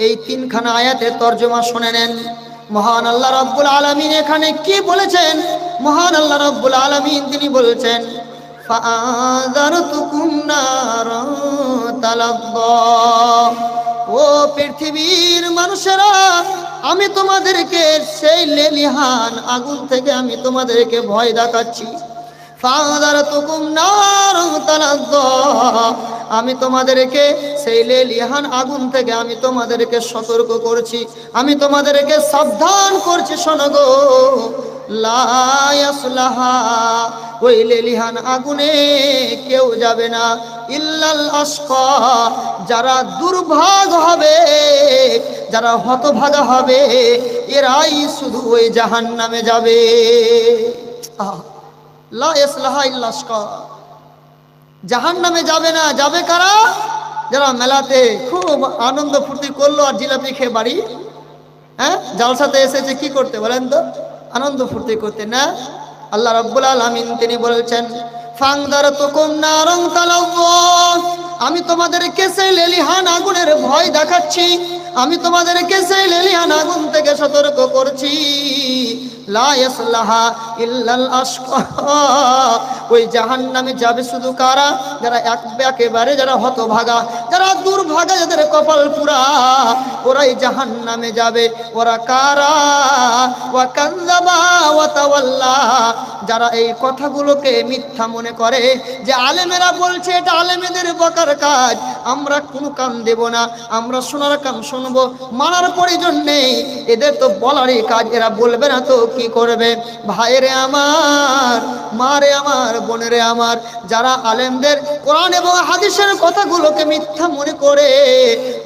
এই তিনখানা আয়াতের তরজমা শুনে নেন। মহান আল্লাহ রাব্বুল আলামিন এখানে কি বলেছেন? মহান আল্লাহ রাব্বুল আলামিন তিনি বলেছেন, ফাআযারতুকুম নারান তালাদ্দা, ও পৃথিবীর মানুষেরা, আমি তোমাদেরকে সেই লেলিহান আগুন থেকে আমি তোমাদেরকে ভয় দেখাচ্ছি। ফাআযারতুকুম নারান তালাদ্দা, আমি তোমাদেরকে সেই লেলিহান আগুন থেকে আমি তোমাদেরকে সতর্ক করছি, আমি তোমাদেরকে সাবধান করছি। শোনো গো, লা ইয়াসলাহা, ওই লেলিহান আগুনে কেউ যাবে না, ইল্লাল আশকা, যারা দুর্ভাগ হবে, যারা হতভাগা হবে, এরাই শুধু ওই জাহান্নামে যাবে। লা ইয়াসলাহা ইল্লাল আশকা, জাহান্নামে যাবে না। যাবে কারা? যারা মেলাতে খুব আনন্দ ফুর্তি করলো আর জিলাপি খেয়ে বাড়ি, হ্যাঁ, জালসাতে এসেছে কি করতে বলেন তো? আনন্দ ফুর্তি করতে না। আল্লাহ রাব্বুল আলামিন তিনি বলছেন, ফাআযারতুকুম নারান তালাযা, আমি তোমাদেরকে সেই লেলিহান আগুনের ভয় দেখাচ্ছি, আমি তোমাদেরকে সেই লেলিহান আগুন থেকে সতর্ক করছি। লা ইয়াসলাহা ইল্লাল আশকা, ওই জাহান্নামে যাবে শুধু কারা? যারা একেবারে যারা হতভাগা, যারা দুর্ভাগা, যাদের কপাল পুরা, ওরাই জাহান্নামে যাবে। ওরা কারা? ওয়া কাযযাবা ওয়া তাওয়াল্লা, যারা এই কথাগুলোকে মিথ্যা মনে করে, যে আলেমেরা বলছে এটা আলেমেদের বকার কাজ, আমরা কোনো কান দেব না, আমরা শোনার কান শুনবো, মানার প্রয়োজন নেই, এদের তো বলারই কাজ, এরা বলবে না তো কি করবে? ভাইরে আমার, মারে আমার, বোনেরে আমার, যারা আলেমদের কোরআন এবং হাদিসের কথাগুলোকে মিথ্যা মনে করে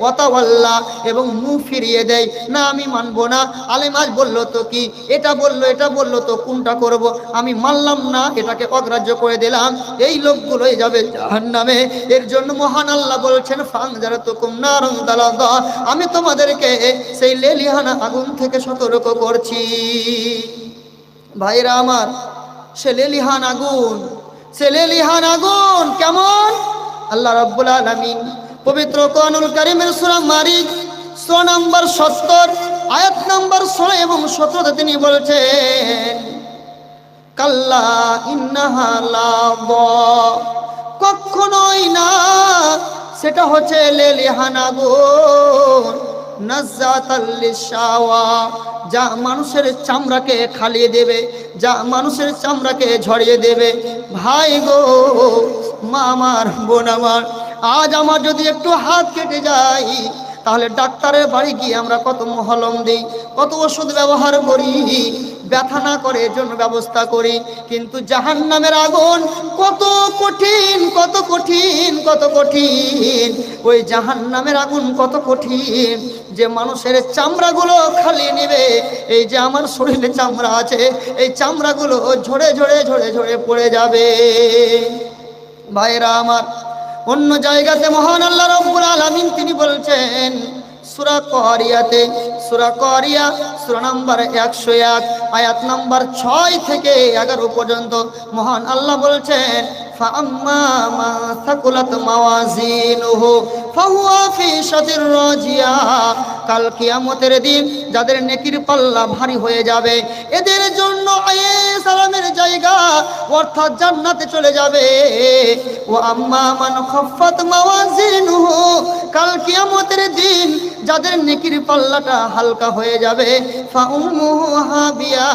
ওয়াতাওয়াল্লা এবং মুখ ফিরিয়ে দেয়, না আমি মানবো না, আলেম আজ বললো তো কি, এটা বললো তো কোনটা করব, আমি মানলাম না, এটাকে অগ্রাহ্য করে দিলাম, এই লোকগুলোই যাবে জাহান্নামে। এর জন্য মহান আল্লাহ বলছেন, ফাআযারতুকুম নারান তালাযা, আমি তোমাদেরকে সেই লেলিহান আগুন থেকে সতর্ক করছি। ভাইরা আমার, সে লেলিহান আগুন, সে লেলিহান আগুন কেমন? আল্লাহ রাব্বুল আলামিন পবিত্র কোরআনুল কারীমের সূরা মারিজ 6 নম্বর 70 আয়াত নম্বর 16 এবং 17 তিনি বলছেন, কাল্লা ইন্নাহা লাযা, কখনোই না, সেটা হচ্ছে লেলিহান আগুন, নাযাতাল লিশাওয়া, যা মানুষের চামড়াকে খালিয়ে দেবে, যা মানুষের চামড়াকে ঝরিয়ে দেবে। ভাই গো, মা আমার, বোন আমার, আজ আমার যদি একটু হাত কেটে যায়, তাহলে ডাক্তারের বাড়ি গিয়ে আমরা কত মহলম দিই, কত ওষুধ ব্যবহার করি, ব্যথা না করে এর জন্য ব্যবস্থা করি। কিন্তু জাহান্নামের আগুন কত কঠিন, কত কঠিন, কত কঠিন। ওই জাহান্নামের আগুন কত কঠিন যে মানুষের চামড়াগুলো খালিয়ে নেবে। এই যে আমার শরীরে চামড়া আছে, এই চামড়াগুলো ঝরে ঝরে ঝরে ঝরে পড়ে যাবে। ভাইরা আমার, অন্য জায়গাতে মহান আল্লাহ রাব্বুল আলামিন তিনি বলছেন সূরা কারিয়াতে, সূরা কারিয়া সূরা নাম্বার 101 আয়াত নাম্বার 6 থেকে 11 পর্যন্ত মহান আল্লাহ বলছেন ফাআম্মা মা সাকুলাত মাওয়াজিনুহু ফাহুয়া ফি শাতির রাজিয়া। কাল কিয়ামতের দিন যাদের নেকির পাল্লা ভারী হয়ে যাবে এদের জন্য সালামের জায়গা অর্থাৎ জান্নাতে চলে যাবে। ও আম্মা মান খাফফাত মাওয়াজিনুহু, কাল কিয়ামতের দিন যাদের নেকির পাল্লাটা হালকা হয়ে যাবে ফাউম্মুহু হাবিয়া,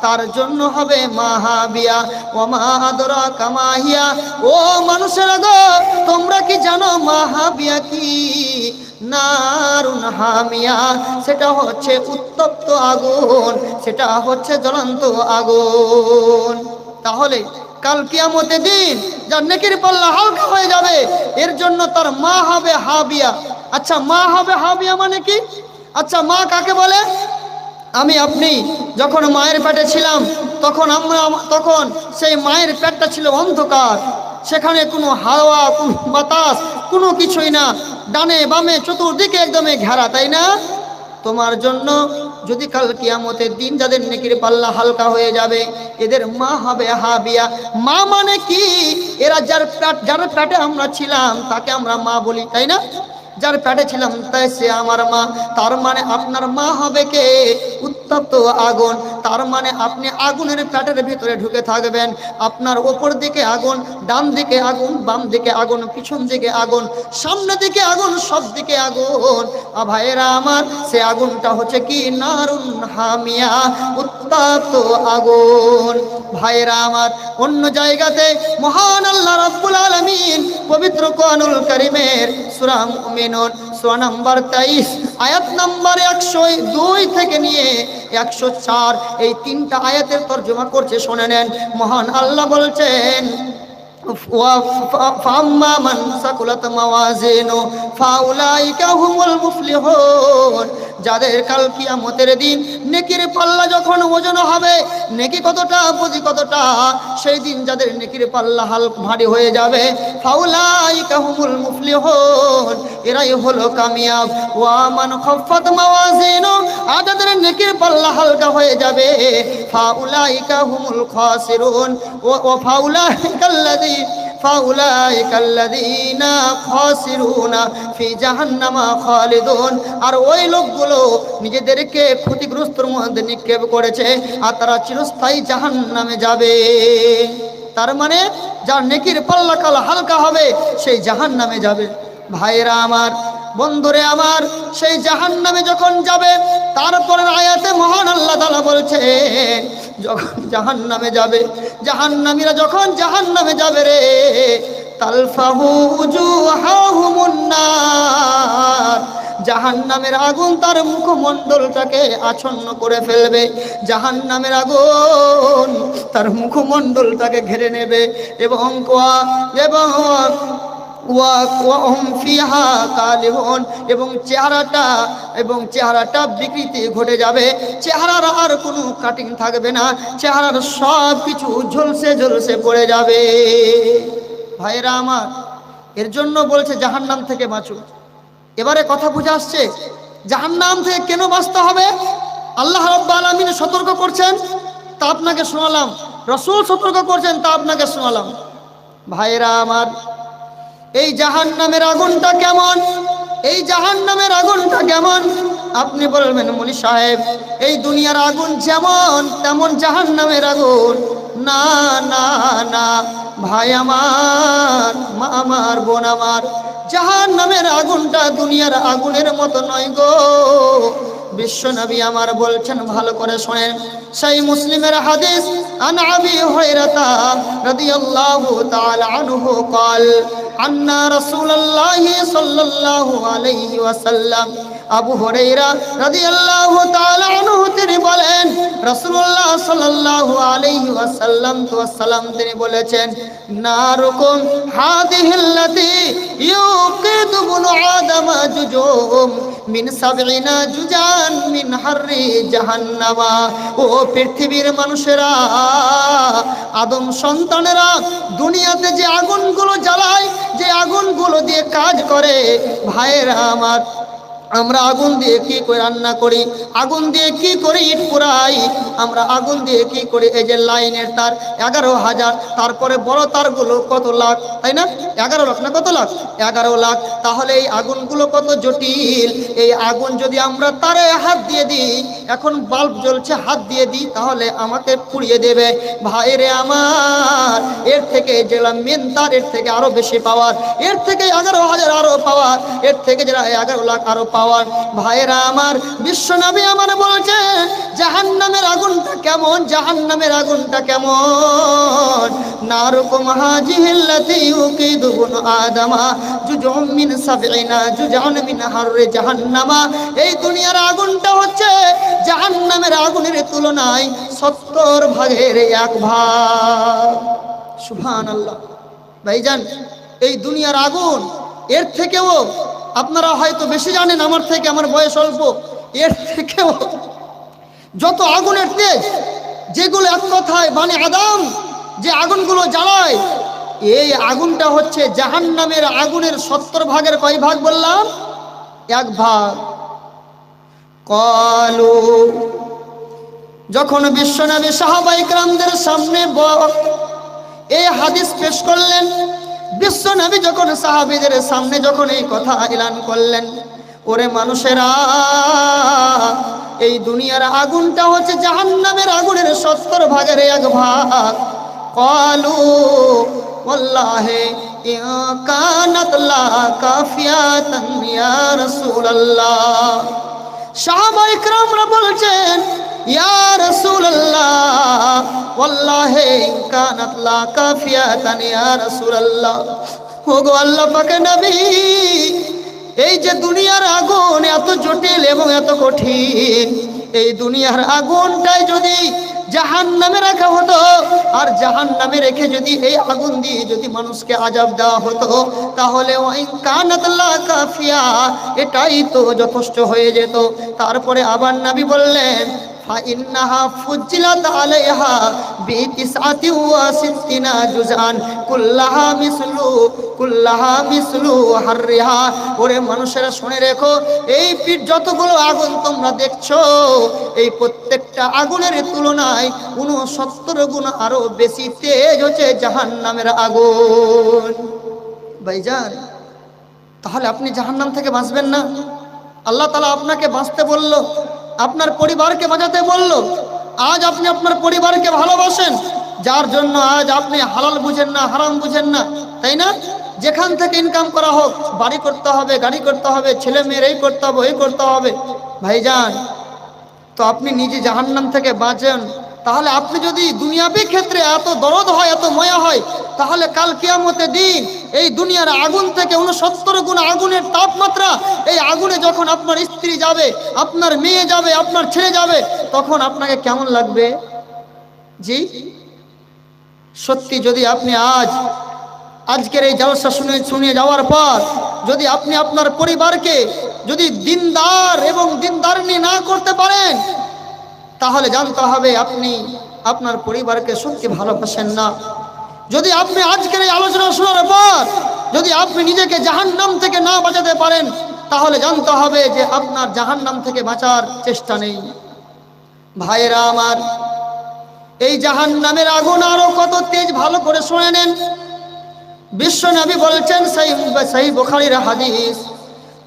তার জন্য হবে মাহাবিয়া। ওয়া মা আদরাকা মা হিয়া, ও মানুষেরা গো তোমরা কি জানো মাহাবিয়া কি? নারুন হামিয়া, সেটা হচ্ছে উত্তপ্ত আগুন, সেটা হচ্ছে জ্বলন্ত আগুন। তাহলে কাল কিয়ামতের দিন যার নেকির পাল্লা হালকা হয়ে যাবে এর জন্য তার মা হবে হাবিয়া। আচ্ছা, মা হবে হাবিয়া মানে কি? আচ্ছা, মা কাকে বলে? আমি আপনি যখন মায়ের পেটে ছিলাম তখন সেই মায়ের পেটটা ছিল অন্ধকার, সেখানে কোনো হাওয়া, কোনো বাতাস, কোনো কিছুই না, ডানে বামে চতুর্দিকে একদমই ঘেরা, তাই না? তোমার জন্য যদি কাল কিয়ামতের দিন যাদের নেকির পাল্লা হালকা হয়ে যাবে এদের মা হবে হাবিয়া। মা মানে কি? এরা যার পেটে আমরা ছিলাম তাকে আমরা মা বলি, তাই না? যার পেটে ছিলাম তাই সে আমার মা। তার মানে আপনার মা হবে কে? উত্তপ্ত আগুন। তার মানে আপনি আগুনের পেটের ভিতরে ঢুকে থাকবেন। আপনার ওপর দিকে আগুন, ডান দিকে আগুন, বাম দিকে আগুন, পিছন দিকে আগুন, সামনে দিকে আগুন, সব দিকে আগুন। ভাইয়েরা আমার, সে আগুনটা হচ্ছে কি? নারুন হামিয়া, উত্তপ্ত আগুন। ভাইয়েরা আমার, অন্য জায়গাতে মহান আল্লাহ রাব্বুল আলামিন পবিত্র কোরআনুল কারীমের সূরা মুমিনুন সূরা নাম্বার 23 আয়াত নাম্বার 102 থেকে নিয়ে 104 এই তিনটা আয়াতের তরজমা করছে, শুনে নেন। মহান আল্লাহ বলছেন ফাম্মা মান সাকুলাত মাওয়াজিনু ফাউলাইকা হুমুল মুফলিহুন। যাদের কাল কিয়ামতের দিন নেকির পাল্লা যখন ওজন হবে, নেকি কতটা পুঁজি কতটা, সেই দিন যাদের নেকির পাল্লা হালকা ভারী হয়ে যাবে ফাউলাইকা হুমুল মুফলিহুন, এরাই হলো কামিয়াব। ওয়া মান খাফফাত মাওয়াজিনু, আর যাদের নেকির পাল্লা হালকা হয়ে যাবে ফাউলাইকা হুমুল খাসিরুন। ও ফাউলাইকাল্লাযীনা খাসিরুনা ফি জাহান্নামা খালিদুন, আর ওই লোকগুলো নিজেদেরকে ক্ষতিগ্রস্তর মধ্যে নিক্ষেপ করেছে আর তারা চিরস্থায়ী জাহান্নামে যাবে। তার মানে যার নেকির পাল্লা কাল হালকা হবে সেই জাহান্নামে যাবে। ভাইরা আমার, বন্ধুরে আমার, সেই জাহান্নামে যখন যাবে তারপরের আয়াতে মহান আল্লাহ তাআলা বলছেন যখন জাহান্নামে যাবে, জাহান্নামীরা যখন জাহান্নামে যাবে রে তালফাহু উজুহাহুমুন নার, জাহান্নামের আগুন তার মুখমণ্ডলটাকে আচ্ছন্ন করে ফেলবে। জাহান্নামের আগুন তার মুখমণ্ডলটাকে ঘিরে নেবে এবং চেহারাটা বিকৃতি ঘটে যাবে। চেহারার আর কোনো কাটিং থাকবে না, চেহারার সব কিছু ঝলসে ঝলসে পড়ে যাবে। ভাইরা আমার, এর জন্য বলছে জাহান্নাম থেকে বাঁচো। এবারে কথা বুঝে আসছে জাহান্নাম থেকে কেন বাঁচতে হবে? আল্লাহ রাব্বুল আলামিন সতর্ক করছেন, তা আপনাকে শোনালাম। রাসূল সতর্ক করছেন, তা আপনাকে শোনালাম। ভাইরা আমার, এই জাহান্নামের আগুনটা কেমন? এই জাহান্নামের আগুনটা কেমন? আপনি বলবেন মুনি সাহেব এই দুনিয়ার আগুন যেমন তেমন জাহান্নামের আগুন। না না না ভাই আমার, মা আমার, বোন আমার, জাহান্নামের আগুনটা দুনিয়ার আগুনের মতো নয় গো। বিশ্ব নবী আমার বলছেন, ভালো করে শোনেন, সেই মুসলিমের হাদিস, আন আবি হুরায়রা রাদিয়াল্লাহু তাআলা আনহু قال আন্না রাসূলুল্লাহ সাল্লাল্লাহু আলাইহি ওয়াসাল্লাম আবু হুরায়রা রাদিয়াল্লাহু তাআলা আনহু তিনি বলেন, রাসূলুল্লাহ সাল্লাল্লাহু আলাইহি ওয়াসাল্লাম তিনি বলেছেন, নারুকুম হাদিহিল্লাতী ইউকিদু বুনু আদামা জুজুম মিন সাবঈনা জুজান মিন হাররি জাহান্নামা। ও পৃথিবীর মানুষেরা, আদম সন্তানেরা দুনিয়াতে যে আগুনগুলো জ্বালায়, যে আগুনগুলো দিয়ে কাজ করে, ভাইয়েরা আমার, আমরা আগুন দিয়ে কি করে রান্না করি, আগুন দিয়ে কি করে ইট পোড়াই, আমরা আগুন দিয়ে কি করি, এই যে লাইনের তার 11,000, তারপরে বড় তারগুলো কত লাখ, তাই না? 11 লাখ না কত লাখ? 11 লাখ। তাহলে এই আগুনগুলো কত জটিল। এই আগুন যদি আমরা তারে হাত দিয়ে দিই, এখন বাল্ব জ্বলছে, হাত দিয়ে দিই, তাহলে আমাকে পুড়িয়ে দেবে। ভাইরে আমার, এর থেকে যেটা মেন তার, এর থেকে আরো বেশি পাওয়ার, এর থেকে 11,000 আরো পাওয়ার, এর থেকে যেটা 11 লাখ আরো পাওয়ার। ভাইরা আমার, বিশ্বনবী আমার বলেছেন জাহান্নামের আগুনটা কেমন, জাহান্নামের আগুনটা কেমন। নারুকুম হাজিহিল্লাতী ইউকিদু বুনু আদামা জুজুম মিন সাবঈনা জুজান মিন হাররি জাহান্নামা। এই দুনিয়ার আগুনটা হচ্ছে জাহান্নামের আগুনের তুলনায় 70 ভাগের 1 ভাগ। সুবহানাল্লাহ। ভাইজান, এই দুনিয়ার আগুন, এর থেকেও আপনারা হয়তো বেশি জানেন আমার থেকে, আমার বয়স অল্প, এর থেকেও যত আগুনের তেজ, যেগুলো এক কথায় বানি আদম যে আগুনগুলো জ্বালায়, এই আগুনটা হচ্ছে জাহান্নামের আগুনের 70 ভাগের কয় ভাগ বললাম? 1 ভাগ। কলু, যখন বিশ্বনবী সাহাবায়ে কেরামদের সামনে এই হাদিস পেশ করলেন, বিশ্বনবী যখন সাহাবীদের সামনে যখন এই কথা এলান করলেন, ওরে মানুষেরা, এই দুনিয়ার আগুনটা হচ্ছে জাহান্নামের আগুনের 70 ভাগের 1 ভাগ। ক্বালু ওয়াল্লাহি ইয়া কানাত লা কাফিয়াতান ইয়া রাসূলুল্লাহ। সাহাবায়ে কেরামরা বলছেন, ইয়া রাসূলুল্লাহ, ওয়াল্লাহি কানাত লা কাফিয়াতান ইয়া রাসূলুল্লাহ। ওগো আল্লাহ পাকের নবী, এই যে দুনিয়ার আগুন এত জটিল এবং এত কঠিন, এই দুনিয়ার আগুনটাই যদি জাহান্নামে রাখা হতো, আর জাহান্নামে রেখে যদি এই আগুন দিয়ে যদি মানুষকে আযাব দেওয়া হতো, তাহলে ওয়াইন কানাত লা কাফিয়া, এটাই তো যথেষ্ট হয়ে যেত। তারপরে আবার নবী বললেন, فإنها فجلت عليها ب69 جزءا كلها مثل حرها। ওরে মানুষেরা শুনে রেখো, এই পীঠ যতগুলো আগুন তোমরা দেখছো, এই প্রত্যেকটা আগুনের তুলনায় 69 গুণ আরো বেশি তেজ হচ্ছে জাহান্নামের আগুন। ভাইজান, তাহলে আপনি জাহান্নাম থেকে বাঁচবেন না? আল্লাহ তাআলা আপনাকে বাঁচতে বলল, আপনার পরিবারকে বাঁচাতে বলল। আজ আপনি আপনার পরিবারকে ভালোবাসেন, যার জন্য আজ আপনি হালাল বুঝেন না, হারাম বুঝেন না, তাই না? যেখান থেকে ইনকাম করা হোক, বাড়ি করতে হবে, গাড়ি করতে হবে, ছেলে মেয়ের এই করতে হবে, এই করতে হবে। ভাইজান, তো আপনি নিজে জাহান্নাম থেকে বাঁচেন। তাহলে আপনি যদি দুনিয়াবি ক্ষেত্রে এত দরদ হয়, এত মায়া হয়, তাহলে কাল কিয়ামতের দিন এই দুনিয়ার আগুন থেকে 69 গুণ আগুনের তাপমাত্রা, এই আগুনে যখন আপনার স্ত্রী যাবে, আপনার মেয়ে যাবে, আপনার ছেলে যাবে, তখন আপনাকে কেমন লাগবে? জি, সত্যি যদি আপনি আজকের এই জলসা শুনে যাওয়ার পর যদি আপনি আপনার পরিবারকে যদি দিনদার এবং দিনদারনি না করতে পারেন, তাহলে জানতে হবে আপনি আপনার পরিবারকে সত্যি ভালোবাসেন না। যদি আপনি আজকের এই আলোচনা শোনার পর যদি আপনি নিজেকে জাহান্নাম থেকে না বাঁচাতে পারেন, তাহলে জানতে হবে যে আপনার জাহান্নাম থেকে বাঁচার চেষ্টা নেই। ভাইরা আমার, এই জাহান্নামের আগুন আরো কত তেজ, ভালো করে শুনে নেন। বিশ্ব নবী বলছেন, সহিহ বুখারীর হাদিস,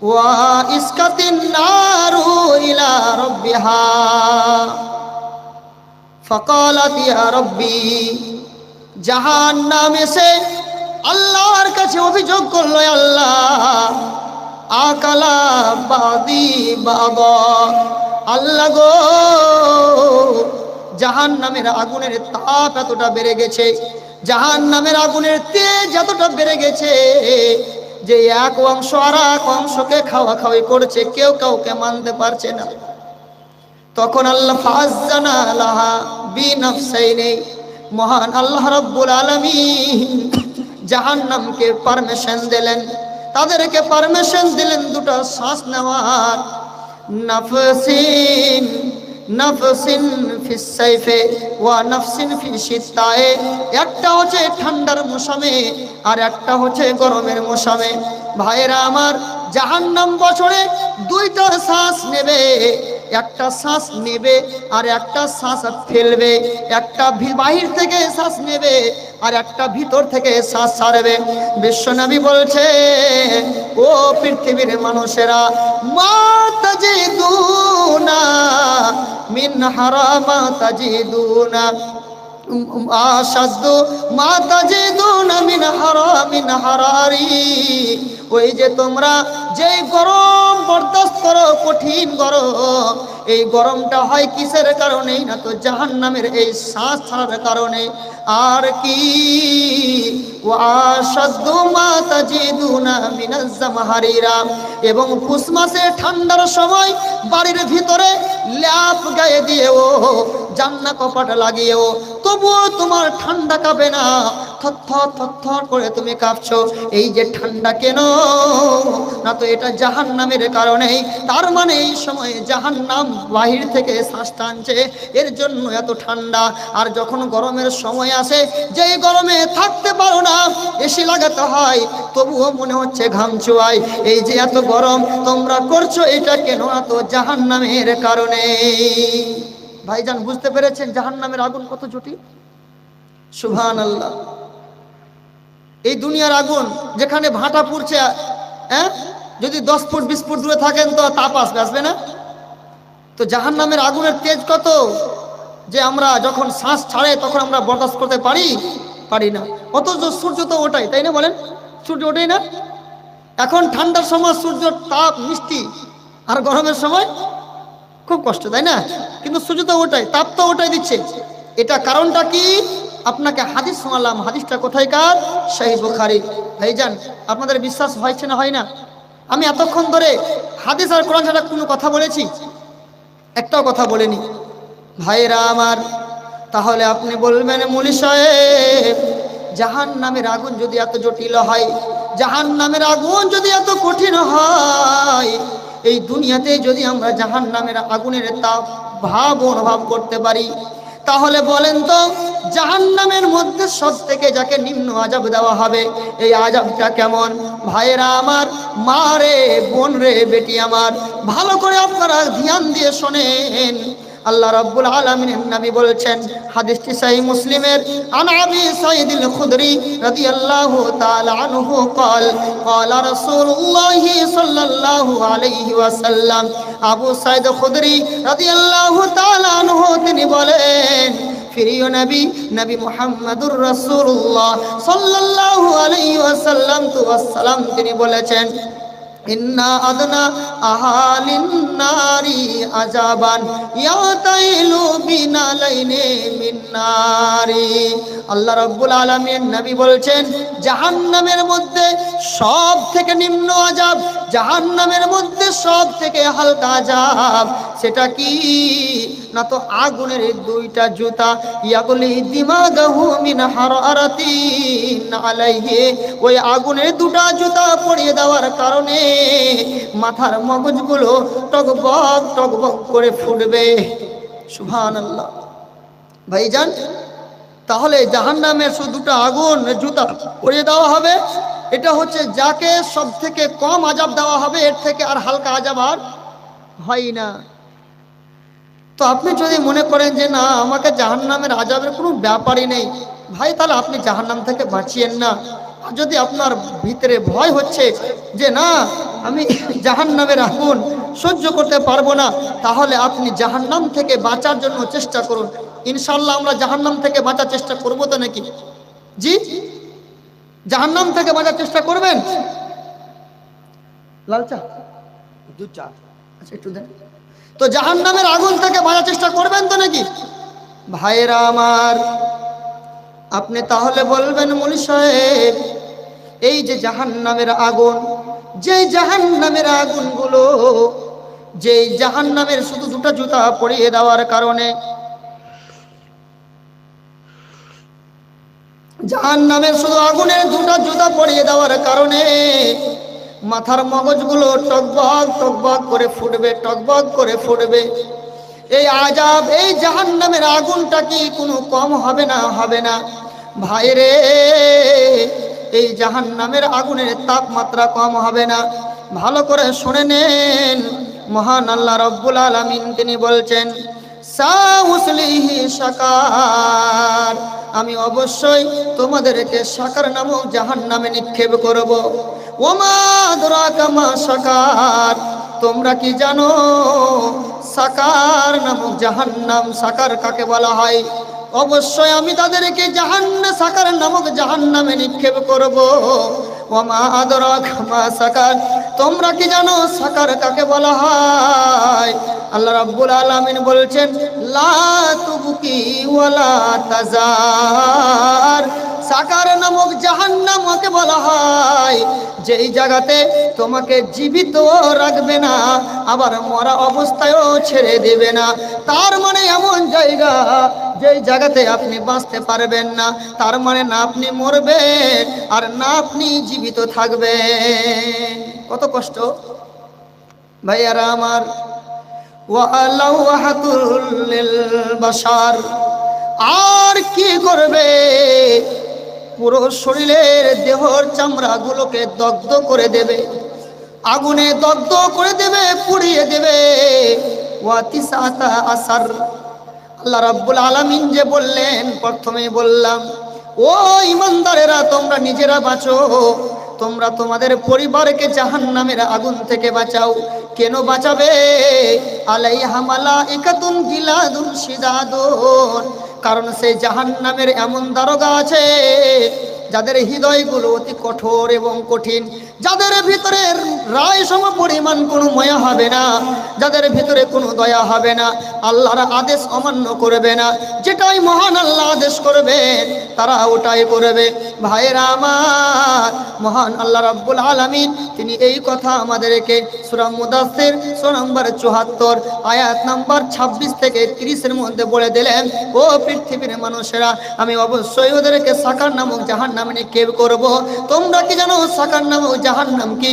ওয়া ইসকাতিন নারু ইলা রাব্বিহা ফাকালাত ইয়া রাব্বি। জাহান্নাম এসে আল্লাহর কাছে অভিযোগ করলো, আল্লাহ আকালা বাদি বাবা, আল্লাহ গো, জাহান্নামের আগুনের তাপ এতটা বেড়ে গেছে, জাহান্নামের আগুনের তেজ এতটা বেড়ে গেছে, যে এক অংশ আর এক অংশকে খাওয়া খাওয়ি করছে, কেউ কাউকে মানতে পারছে না। তখন আল্লাহ ফাজ্জানা লাহা বিনাফসাইনি, মহান আল্লাহ রাব্বুল আলামিন জাহান্নামকে পারমিশন দিলেন, তাদেরকে পারমিশন দিলেন দুটো শ্বাস নেওয়ার। নাফসিন নাফসিন ফিস সাইফে ওয়া নাফসিন ফি শিত্তায়ে, একটা হচ্ছে ঠান্ডার মৌসুমে আর একটা হচ্ছে গরমের মৌসুমে। ভাইরা আমার, জাহান্নাম বছরে দুইটা শ্বাস নেবে, একটা শ্বাস নেবে আর একটা শ্বাস ফেলবে, একটা বাহির থেকে শ্বাস নেবে আর একটা ভিতর থেকে শ্বাস ছাড়বে। বিশ্বনবী বলছে, ও পৃথিবীর মানুষেরা, মা তাজিদুনা মিন হারামা তাজিদুনা আশাদ্দু মা তাজিদুনা মিন হারামিন হারারি। ওই যে তোমরা যেই গরম বরদাস্ত করো, কঠিন গরম, এই গরমটা হয় কিসের কারণে? না তো জাহান্নামের এই শ্বাস ছাড়ার কারণে। আর কি ওয়াশাদ্দু মা তাজিদুনা মিনাজ জামহারিরা, এবং পুষ মাসে ঠান্ডার সময় বাড়ির ভিতরে ল্যাপ গায়ে দিয়েও, জান্না কপাট লাগিয়েও তবুও তোমার ঠান্ডা কাঁপে না, থরথর থরথর করে তুমি কাঁপছো। এই যে ঠান্ডা কেন? না তো এটা জাহান্নামের কারণেই। তার মানে এই সময় জাহান্নাম বাহির থেকে শ্বাস টানছে, এর জন্য এত ঠান্ডা। আর যখন গরমের সময় আসে, যেই গরমে থাকতে পারো না, এসি লাগাতে হয়, তবুও মনে হচ্ছে ঘাম চুয়ায়। এই যে এত গরম তোমরা করছো, এটা কেন? না তো জাহান্নামের কারণে। ভাইজান, বুঝতে পেরেছেন জাহান্নামের আগুন কত জটিল? সুবহানাল্লাহ। এই দুনিয়ার আগুন যেখানে ভাটা পুড়ছে, হ্যাঁ, যদি 10 ফুট 20 ফুট দূরে থাকেন তো তাপ আসবে না? তো জাহান্নামের আগুনের তেজ কত, যে আমরা যখন শ্বাস ছাড়ে তখন আমরা বরদাস্ত করতে পারি না। অথচ সূর্য তো ওটাই, তাই না? বলেন, সূর্য ওটাই না? এখন ঠান্ডার সময় সূর্যের তাপ মিষ্টি, আর গরমের সময় খুব কষ্ট, তাই না? কিন্তু সূর্য তো ওটাই, তাপ তো ওটাই দিচ্ছে। এটা কারণটা কি? আপনাকে হাদিস শোনালাম, হাদিসটা কোথায়কার? সহিহ বুখারী। ভাইজান, আপনাদের বিশ্বাস হয়েছে না হয় না? আমি এতক্ষণ ধরে হাদিস আর কোরআন ছাড়া কোনো কথা বলেছি? একটাও কথা বলিনি। ভাইরা আমার, তাহলে আপনি বলবেন, মুলি সাহেব, জাহান্নামের আগুন যদি এত জটিল হয়, জাহান্নামের আগুন যদি এত কঠিন হয়, এই দুনিয়াতে যদি আমরা জাহান্নামের আগুনের তাপ ভাব অনুভব করতে পারি, তাহলে বলেন তো জাহান্নামের মধ্যে সব থেকে যাকে নিম্ন আযাব দেওয়া হবে, এই আযাবটা কেমন? ভাইরা আমার, মা রে, বোন রে, বেটি আমার, ভালো করে আপনারা ধ্যান দিয়ে শোনেন। আল্লাহ রাব্বুল আলামিনের নবী বলছেন, হাদিসটি সহিহ মুসলিমের, আন আবি সাঈদুল খুদরি রাদিয়াল্লাহু তাআলা আনহু قال قال رسول الله সাল্লাল্লাহু আলাইহি ওয়াসাল্লাম। আবু সাঈদ খুদরি রাদিয়াল্লাহু তাআলা আনহু তিনি বলেন, প্রিয় নবী মুহাম্মদুর রাসূলুল্লাহ সাল্লাল্লাহু আলাইহি ওয়াসাল্লাম ওয়াসসালাম তিনি বলেছেন, ইন্না আদনা আহালিন নারি আযাবান ইয়াতাইলু বিনালাইনি মিন নারি। আল্লাহ রাব্বুল আলামিন নবী বলছেন, জাহান্নামের মধ্যে সব থেকে নিম্ন আযাব, জাহান্নামের মধ্যে সব থেকে হালকা আযাব, সেটা কি? না তো আগুনের দুইটা জুতা, ইয়াগুলি দিমাগাহু মিন হারারাতিন আলাইহি, ওই আগুনের দুটা জুতা পরিয়ে দেওয়ার কারণে মাথার মগজগুলো টকবক টকবক করে ফুটবে। সুবহানাল্লাহ। ভাইজান, তাহলে জাহান্নামের শুধু দুটো আগুন জুতা পরিয়ে দেওয়া হবে, এটা হচ্ছে যাকে সব থেকে কম আযাব দেওয়া হবে, এর থেকে আর হালকা আযাব আর হয় না। তো আপনি যদি মনে করেন যে না, আমাকে জাহান্নামের আযাবের কোনো ব্যাপারই নেই, ভাই, তাহলে আপনি জাহান্নাম থেকে বাঁচিয়েন না। আর যদি আপনার ভিতরে ভয় হচ্ছে যে না, আমি জাহান্নামের আগুন সহ্য করতে পারবো না, তাহলে আপনি জাহান্নাম থেকে বাঁচার জন্য চেষ্টা করুন। ইনশাআল্লাহ আমরা জাহান্নাম থেকে বাঁচার চেষ্টা করবো তো নাকি? জি, জাহান্নাম থেকে বাঁচার চেষ্টা করবেন? লাল চা, দুধ চা, আচ্ছা একটু দেন তো। জাহান্নামের আগুন থেকে বাঁচার চেষ্টা করবেন তো নাকি? ভাইরা আমার, আপনি তাহলে বলবেন, মুলি সাহেব, এই যে জাহান্নামের আগুন, যে জাহান্নামের আগুনগুলো, যে জাহান্নামের শুধু দুটো জুতা পরিয়ে দেওয়ার কারণে, জাহান্নামের শুধু আগুনের দুটো জুতা পরিয়ে দেওয়ার কারণে মাথার মগজগুলো টকবক টকবক করে ফুটবে, টকবক করে ফুটবে। এই আযাব, এই জাহান্নামের আগুনটা কি কোনো কম হবে না? হবে না ভাইরে। এই জাহান্নামের আগুনের তাপমাত্রা কম হবে না। ভালো করে শুনে নেন, মহান আল্লাহ রব্বুল আলামিন তিনি বলছেন, সাউসলিহি সাকার, আমি অবশ্যই তোমাদেরকে সাকার নামক জাহান্নামে নিক্ষেপ করব। ওমা আদরাকা মা সাকার, তোমরা কি জানো সাকার নামক জাহান্নাম? সাকার কাকে বলা হয়? অবশ্যই আমি তাদেরকে সাকার নামক জাহান্নামে নিক্ষেপ করব। ওমা আদরাকা মা সাকার, তোমরা কি জানো সাকার কাকে বলা হয়? আল্লাহ রাব্বুল আলামিন বলছেন, লা তুবকি ওয়ালা তাজার, সাকার নামক জাহান্নামকে বলা হয় যেই জায়গাতে তোমাকে জীবিত রাখবে না, আবার মরা অবস্থায়ও ছেড়ে দেবে না। তার মানে এমন জায়গা, যেই জায়গাতে আপনি বাঁচতে পারবেন না। তার মানে না আপনি মরবেন আর না আপনি জীবিত থাকবেন। কত কষ্ট ভাইয়ারা আমার। ওয়ালাওহাতুল লিল বাশার, আর কি করবে? পুরো শরীরের দেহর চামড়াগুলোকে দগ্ধ করে দেবে, আগুনে দগ্ধ করে দেবে, পুড়িয়ে দেবে। ওয়া তিসাতা আসার, আল্লাহ রাব্বুল আলামিন যে বললেন, প্রথমেই বললাম, ও ইমানদারেরা তোমরা নিজেরা বাঁচো, তোমরা তোমাদের পরিবারকে জাহান্নামের আগুন থেকে বাঁচাও। কেন বাঁচাবে? আলাইহা মালাইকাতুন গিলাদুন শিদাদুন, কারণ সেই জাহান্নামের এমন দারোগা আছে যাদের হৃদয়গুলো অতি কঠোর এবং কঠিন, যাদের ভিতরে রায় সম পরিমাণ কোনো মায়া হবে না, যাদের ভিতরে কোনো দয়া হবে না, আল্লাহর আদেশ অমান্য করবে না। যেটাই মহান আল্লাহ আদেশ করবেন তারা ওটাই করবে। ভাইরা আমার, মহান আল্লাহ রাব্বুল আলামিন তিনি এই কথা আমাদেরকে সূরা মুদাসসির সূরা নম্বর ৭৪ আয়াত নাম্বার ২৬ থেকে ৩০-এর মধ্যে বলে দিলেন, ও পৃথিবীর মানুষেরা, আমি অবশ্যই ওদেরকে সাকার নামক জাহান্নামে নিক্ষেপ করব। তোমরা কি জানো সাকার নামক জাহান্নাম কি?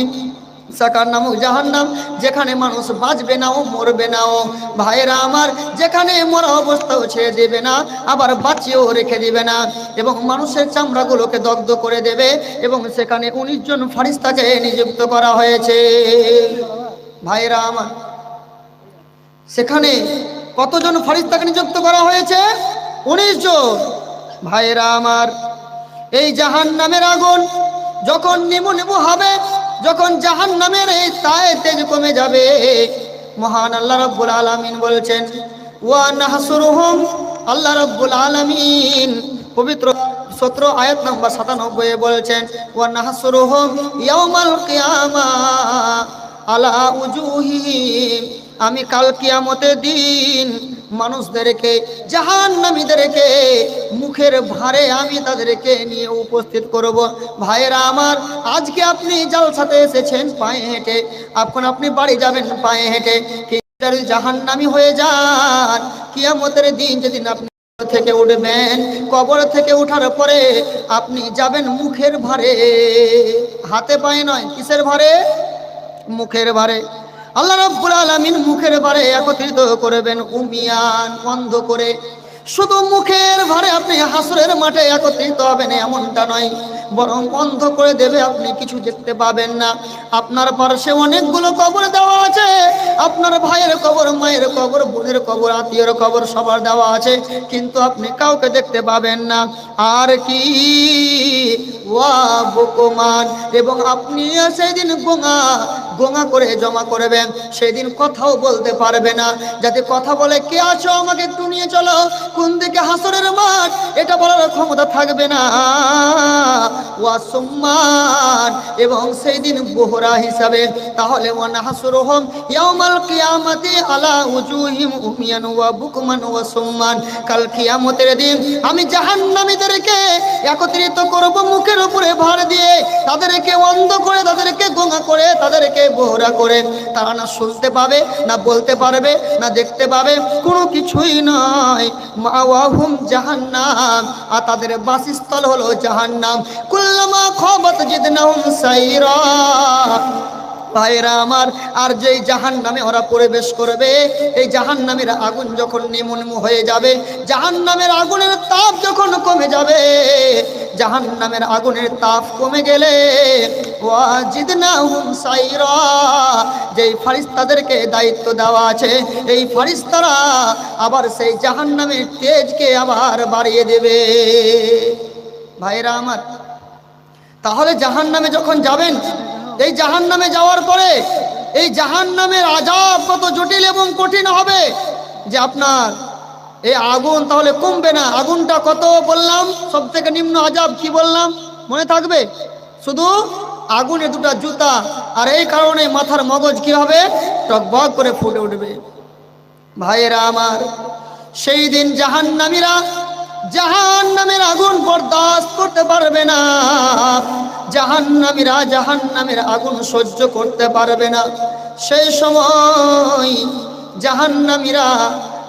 সাকার নামক জাহান্নাম যেখানে মানুষ বাঁচবে নাও মরবে নাও। ভাইরা আমার, যেখানে মরা অবস্থাও ছেড়ে দেবে না, আবার বাঁচিয়েও রেখে দিবে না, এবং মানুষের চামড়াগুলোকে দগ্ধ করে দেবে। এবং সেখানে ১৯ জন ফারিস্তাকে নিযুক্ত করা হয়েছে। ভাইরা আমার, সেখানে কতজন ফারিস্তাকে নিযুক্ত করা হয়েছে? ১৯ জন। ভাইরা আমার, এই জাহান্নামের আগুন যখন নিমু নিমু হবে, যখন জাহান্নামের এই তেজ কমে যাবে, মহান আল্লাহ রাব্বুল আলামিন বলছেন, ওয়া নাহসুরুহুম, আল্লাহ রাব্বুল আলামিন পবিত্র ১৭ আয়াত নাম্বার ৯৭ বলছেন, ওয়া নাহসুরুহুম ইয়াউমাল কিয়ামাহ আলা উজুহিহিম, আমি কাল কিয়ামতের দিন মানুষদেরকে, জাহান্নামীদেরকে মুখের ভারে আমি তাদেরকে নিয়ে উপস্থিত করব। ভাইরা আমার, আজকে আপনি জালসাতে এসেছেন পায়ে হেঁটে, এখন আপনি বাড়ি যাবেন পায়ে হেঁটে, কিন্তু জাহান্নামী হয়ে যান, কিয়ামতের দিন যেদিন আপনি থেকে উঠবেন, কবর থেকে উঠার পরে আপনি যাবেন মুখের ভারে, হাতে পায়ে নয়। কিসের ভারে? মুখের ভারে। আল্লাহ রাব্বুল আলামিন মুখের ভারে একত্রিত করবেন উমিয়ান, বন্ধ করে। শুধু মুখের ভারে আপনি হাসরের মাঠে একত্রিত হবেন এমনটা নয়, বরং বন্ধ করে দেবে, আপনি কিছু দেখতে পাবেন না। আপনার পাশে অনেকগুলো কবর দেওয়া আছে, আপনার ভাইয়ের কবর, মায়ের কবর, বোনের কবর, আত্মীয়ের কবর সবার দেওয়া আছে, কিন্তু আপনি কাউকে দেখতে পাবেন না। আর কি ওয়া বুকুমান, এবং আপনি সেদিন গোঙা করে জমা করবেন, সেদিন কথাও বলতে পারবে না। যাতে কথা বলে, কে আছো আমাকে একটু নিয়ে চলো, কোন দিকে হাসরের মাঠ, এটা বলার ক্ষমতা থাকবে না। ওয়া সুম্মান, এবং সেই দিন বোহরা হিসাবে। তাহলে ওয়া নাহসুরুহুম ইয়াউমাল কিয়ামাতি আলা উজুহিম উমিয়ান ওয়া বুকমান ওয়া সুম্মান, কাল কিয়ামতের দিন আমি জাহান্নামীদেরকে একত্রিত করব মুখের উপরে ভার দিয়ে, তাদেরকে অন্ধ করে, তাদেরকে গোঙা করে, তাদেরকে বোহরা করে। তারা না শুনতে পাবে, না বলতে পারবে, না দেখতে পাবে, কোনো কিছুই নয়। মাওয়াহুম জাহান্নাম, আর তাদের বাসস্থল হলো জাহান্নাম। কুল্লামা খাবাত জিদনাহুম সাইরা। ভাইরা আমার, আর যেই জাহান্নামে ওরা প্রবেশ করবে, এই জাহান্নামের আগুন যখন নিমুন্মু হয়ে যাবে, জাহান্নামের আগুনের তাপ যখন কমে যাবে, জাহান্নামের আগুনের তাপ কমে গেলে ওয়াজিদনাহুম সাইরা, যেই ফেরেশতাদেরকে দায়িত্ব দেওয়া আছে, এই ফেরেশতারা আবার সেই জাহান্নামের তেজকে আবার বাড়িয়ে দেবে। ভাইরা আমার, তাহলে জাহান্নামে যখন যাবেন, এই জাহান্নামে যাওয়ার পরে এই জাহান্নামের আযাব কত জটিল এবং কঠিন হবে যে আপনার এই আগুন তাহলে কমবে না। আগুনটা কত বললাম, সব থেকে নিম্ন আযাব কি বললাম মনে থাকবে? শুধু আগুনে দুটা জুতা, আর এই কারণে মাথার মগজ কি হবে? টকবক করে ফুটে উঠবে। ভাইয়েরা আমার, সেই দিন জাহান্নামীরা জাহান্নামের আগুন বরদাস্ত করতে পারবে না, জাহান্নামীরা জাহান্নামের আগুন সহ্য করতে পারবে না। সেই সময় জাহান্নামীরা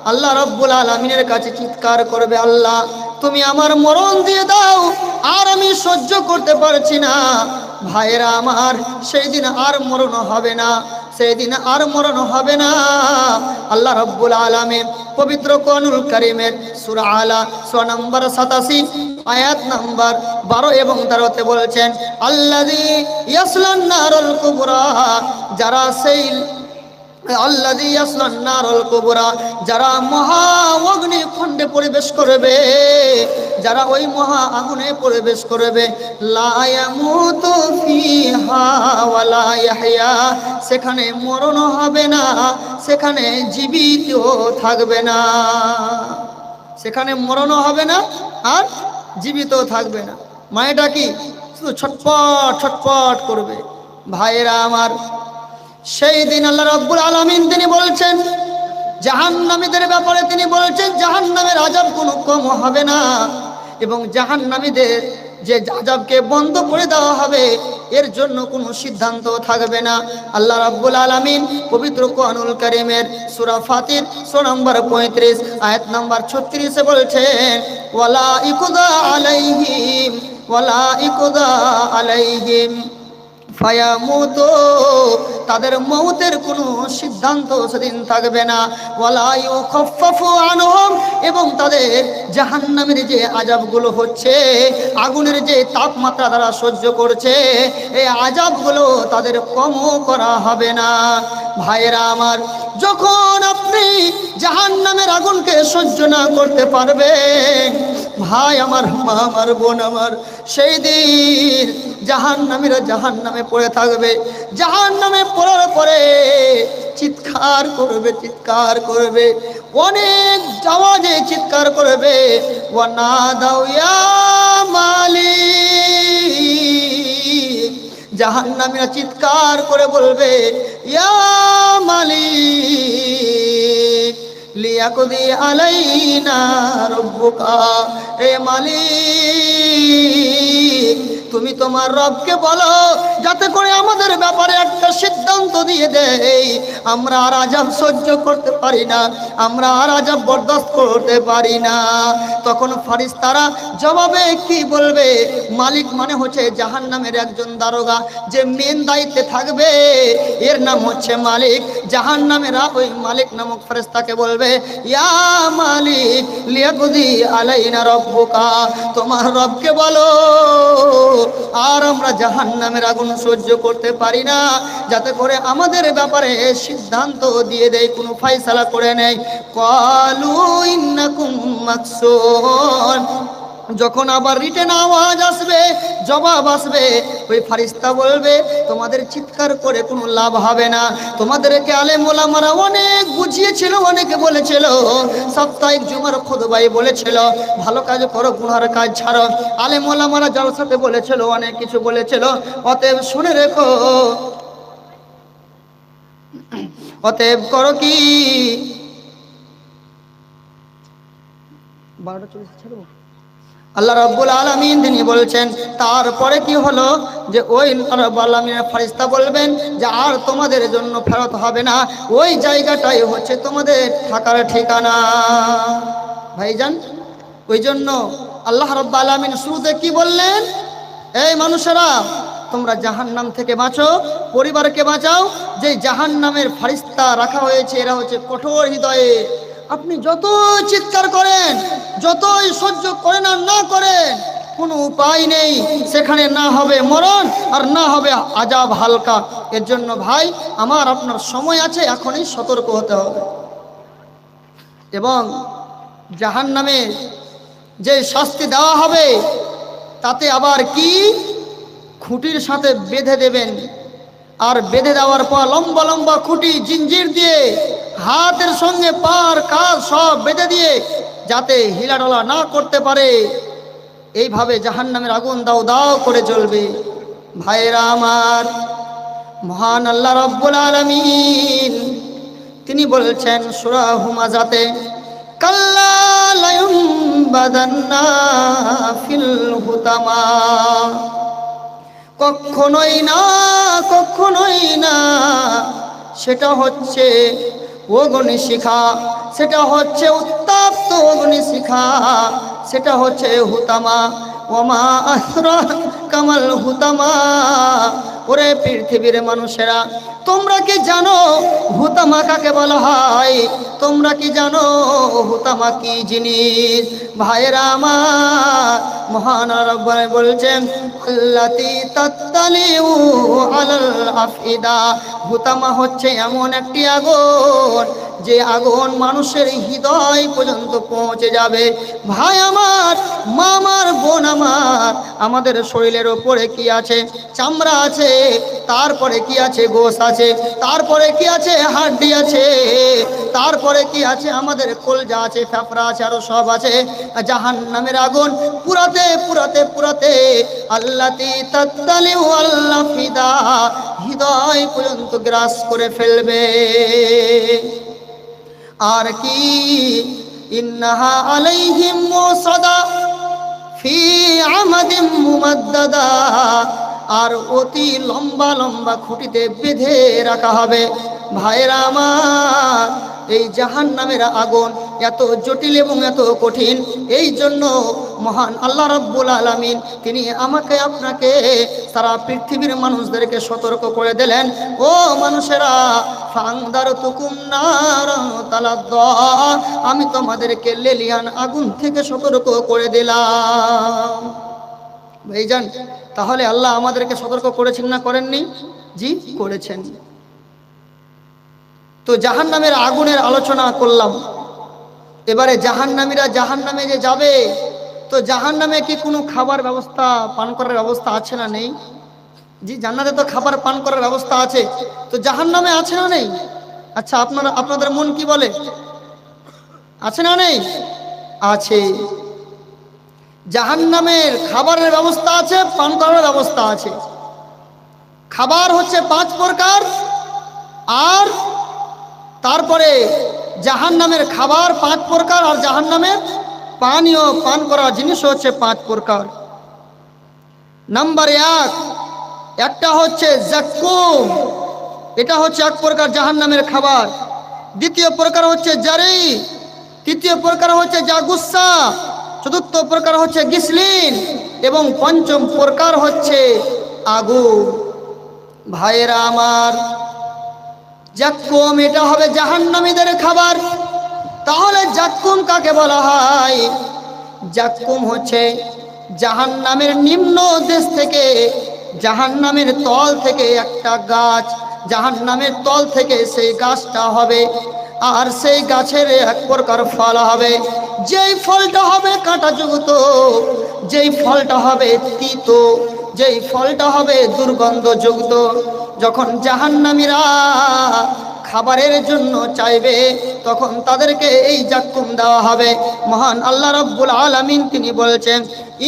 আল্লাহ রাব্বুল আলামিনের কাছে চিৎকার করবে, আল্লাহ তুমি আমার মরণ দিয়ে দাও, আর আমি সহ্য করতে পারছি না। ভাইরা আমার, সেই দিন আর মরণ হবে না, সেই দিন আর মরণ হবে না। আল্লাহ রাব্বুল আলামিন পবিত্র কোরআনুল কারীমের সূরা আলা সূরা নম্বর 87 আয়াত নম্বর 12 এবং 13 বলেছেন, আল্লাযী ইয়াসলান নারুল কুবরা, যারা সেই আল্লাযী ইয়াসলান নারুল কুবরা, যারা মহা অগ্নিকুণ্ডে প্রবেশ করবে, যারা ওই মহা আগুনে প্রবেশ করবে, লা ইয়ামুতু ফিহা ওয়ালা ইয়াহইয়া, সেখানে মরণ হবে না, সেখানে জীবিত থাকবে না, সেখানে মরণ হবে না আর জীবিত থাকবে না। মানেটা কি? শুধু ছটপট ছটপট করবে। ভাইয়েরা আমার, সেই দিন আল্লাহ রাব্বুল আলামিন তিনি বলছেন জাহান্নামীদের ব্যাপারে, তিনি বলছেন জাহান্নামের আযাব কোনো কম হবে না, এবং জাহান্নামীদের যে আযাবকে বন্ধ করে দেওয়া হবে এর জন্য কোনো সিদ্ধান্ত থাকবে না। আল্লাহ রাব্বুল আলামিন পবিত্র কোরআনুল কারীমের সূরা ফাতির সূরা নম্বর 35 আয়াত নম্বর 36 বলছেন, ওয়ালা ইকুদা আলাইহিম ওয়ালা ইকুদা আলাইহিম ফায়ামুতু, তাদের মৌতের কোনো সিদ্ধান্ত সেদিন থাকবে না। ওয়ালা ইউখাফফাফু আনহুম, এবং তাদের জাহান্নামের যে আযাবগুলো হচ্ছে, আগুনের যে তাপমাত্রা তারা সহ্য করছে, এই আযাবগুলো তাদের কমও করা হবে না। ভাইয়েরা আমার, যখন আপনি জাহান্নামের আগুনকে সহ্য না করতে পারবেন, ভাই আমার, মা আমার, বোন আমার, সেই দিন জাহান্নামীরা জাহান্নামে পড়ে থাকবে। জাহান্নামে পড়ার পরে চিৎকার করবে, চিৎকার করবে, অনেক আওয়াজে চিৎকার করবে, ওয়া নাদাউ ইয়া মালিক, জাহান্নামীরা চিৎকার করে বলবে, ইয়া মালিক লিয়াকদি আলাইনা রাব্বুকা, এ মালিক তুমি তোমার রবকে বলো যাতে করে আমাদের ব্যাপারে একটা সিদ্ধান্ত দিয়ে দেয়। আমরা আর আযাব সহ্য করতে পারি না, আমরা আর আযাব বরদাস্ত করতে পারি না। তখন ফেরেশতারা জবাবে কি বলবে? মালিক মানে হচ্ছে জাহান্নামের একজন দারোগা, যে মেন দায়িত্বে থাকবে, এর নাম হচ্ছে মালিক। জাহান্নামেরা ওই মালিক নামক ফেরেশতাকে বলবে, ইয়া মালিক লিয়াকদি আলাইনা রাব্বুকা, তোমার রবকে বলো আর আমরা জাহান্নামের আগুন সহ্য করতে পারি না, যাতে করে আমাদের ব্যাপারে সিদ্ধান্ত দিয়ে দেয়, কোনো ফয়সালা করে নেয়। ক্বালু ইন্নাকুম মাকসুন, যখন আবার রিটেন আওয়াজ আসবে, জবাব আসবে, ওই ফারিস্তা বলবে তোমাদের চিৎকার করে কোনো লাভ হবে না। তোমাদেরকে আলেম ওলামারা অনেক বুঝিয়েছিল, অনেকে বলেছিল, সাপ্তাহিক জুমার খুতবায় বলেছিল ভালো কাজ করো, গুনার কাজ ছাড়ো। আলেম ওলামারা জলসাতে বলেছিল, অনেক কিছু বলেছিল। অতএব শুনে রেখো, অতএব করো কি, 12:40 ছাড়বো। আল্লাহ রাব্বুল আলামিন তিনি বলছেন, তারপরে কি হলো যে ওই রাব্বুল আলামিনের ফেরেশতা বলবেন যে আর তোমাদের জন্য ফেরত হবে না, ওই জায়গাটাই হচ্ছে তোমাদের থাকার ঠিকানা। ভাইজান, ওই জন্য আল্লাহ রাব্বুল আলামিন শুরুতে কি বললেন? এই মানুষেরা, তোমরা জাহান্নাম থেকে বাঁচো, পরিবারকে বাঁচাও। যে জাহান্নামের ফেরেশতা রাখা হয়েছে এরা হচ্ছে কঠোর হৃদয়ে। আপনি যতই চিৎকার করেন, যতই সহ্য করেন আর না করেন, কোনো উপায় নেই, সেখানে না হবে মরণ আর না হবে আযাব হালকা। এর জন্য ভাই আমার, আপনার সময় আছে, এখনই সতর্ক হতে হবে। এবং জাহান্নামে যে শাস্তি দেওয়া হবে তাতে আবার কি, খুঁটির সাথে বেঁধে দেবেন। আর বেঁধে দেওয়ার পর লম্বা লম্বা খুঁটি জিঞ্জির দিয়ে হাতের সঙ্গে পার কাজ সব বেঁধে দিয়ে যাতে হিলাডলা না করতে পারে, এইভাবে জাহান্নামের আগুন দাও দাও করে জ্বলবে। ভাইরা আমার, মহান আল্লাহ রাব্বুল আলামিন তিনি বলছেন সূরা হুমাযাতে, কাল্লা লায়ুমবাদান্না ফিল হুতামা, কখনোই না, কখনোই না, সেটা হচ্ছে অগ্নিশিখা, সেটা হচ্ছে উত্তপ্ত অগ্নিশিখা, সেটা হচ্ছে হুতামা। ওমা আসরা কামাল হুতামা, ওরে পৃথিবীর মানুষেরা, তোমরা কি জানো হুতামা কাকে বলা হয়? তোমরা কি জানো হুতামা কি জিনিস? ভাইরা আমার, মহান রব্বুল বলছেন, আল্লাতী তাত্তালিউ আলাল আফইদা, হুতামা হচ্ছে এমন একটি আগুন যে আগুন মানুষের হৃদয় পর্যন্ত পৌঁছে যাবে। ভাই আমার, মা আমার, বোন আমার, আমাদের শরীরের ওপরে কি আছে? চামড়া আছে, তারপরে কি আছে? গোশ আছে, তারপরে কি আছে? হাড্ডি আছে, তারপরে কি আছে? আমাদের কলজা আছে, ফেফড়া আছে, আরো সব আছে। জাহান্নামের আগুন পুরাতে পুরাতে পুরাতে আল্লাতী তাত্তালিউ আল আফইদা, হৃদয় পর্যন্ত গ্রাস করে ফেলবে। আর কি, ইন্নাহা আলাইহিম মুসাদা ফি আমাদিম মুমাদ্দাদা, আর অতি লম্বা লম্বা খুঁটিতে বেঁধে রাখা হবে। ভাইরা আমার, এই জাহান্নামের আগুন এত জটিল এবং এত কঠিন, এই জন্য মহান আল্লাহ রাব্বুল আলামিন তিনি আমাকে আপনাকে সারা পৃথিবীর মানুষদেরকে সতর্ক করে দিলেন, ও মানুষেরা, ফাংদারতুকুম নারান তালাদ্দা, আমি তোমাদেরকে লেলিয়ান আগুন থেকে সতর্ক করে দিলাম। ভাইজান, তাহলে আল্লাহ আমাদেরকে সতর্ক করেছেন না করেননি? জি, করেছেন। তো জাহান্নামের আগুনের আলোচনা করলাম। এবারে জাহান্নামীরা জাহান্নামে যে যাবে, তো জাহান্নামে কি কোনো খাবার ব্যবস্থা, পান করার ব্যবস্থা আছে না নেই? জি, জান্নাতে তো খাবার পান করার ব্যবস্থা আছে, তো জাহান্নামে আছে না নেই? আচ্ছা, আপনাদের মন কি বলে? আছে না নেই? আছে। জাহান্নামের খাবারের ব্যবস্থা আছে, পান করার ব্যবস্থা আছে। খাবার হচ্ছে 5 প্রকার, আর তারপরে জাহান্নামের খাবার 5 প্রকার, আর জাহান্নামের পানীয় পান করা জিনিস হচ্ছে 5 প্রকার। নাম্বার 1, একটা হচ্ছে জাক্কুম, এটা হচ্ছে 1 প্রকার জাহান্নামের খাবার। দ্বিতীয় প্রকার হচ্ছে জারি, তৃতীয় প্রকার হচ্ছে জাগুসা, চতুর্থ প্রকার হচ্ছে গিসলিন, এবং পঞ্চম প্রকার হচ্ছে আগুন। ভাইয়েরা আমার, জাক্কুম এটা হবে জাহান্নামীদের খাবার। তাহলে জাক্কুম কাকে বলা হয়? জাক্কুম হচ্ছে জাহান্নামের নিম্ন দেশ থেকে, জাহান্নামের তল থেকে একটা গাছ, জাহান্নামের তল থেকে সেই গাছটা হবে। আর সেই গাছের এক প্রকার ফল হবে, যেই ফলটা হবে কাঁটাযুক্ত, যেই ফলটা হবে তিতো, যেই ফলটা হবে দুর্গন্ধযুক্ত। যখন জাহান্নামীরা খাবারের জন্য চাইবে তখন তাদেরকে এই জাক্কুম দেওয়া হবে। মহান আল্লাহ রাব্বুল আলামিন তিনি বলেছেন,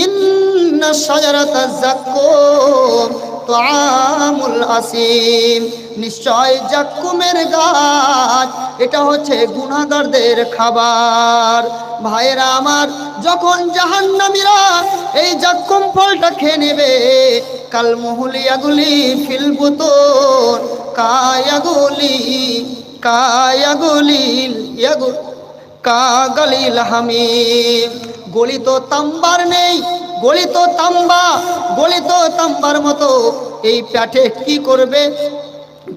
ইন্না শাজারাতাজ জাক্কুম তুআমুল আসিম, নিশ্চয় জাক্কুমের গাছ এটা হচ্ছে গুনাহগারদের খাবার। ভাইরা আমার, যখন জাহান্নামীরা এই জাক্কুম ফলটা খেয়ে নেবে, কাল মুহলিয়াগুলি ফিল বুতুন কায়াগুলি কায়াগুলিল ইয়াগুল কাগালিল হামিম, গলিত তাম্বার নেই, গলিত তাম্বার মতো এই পেটে কি করবে,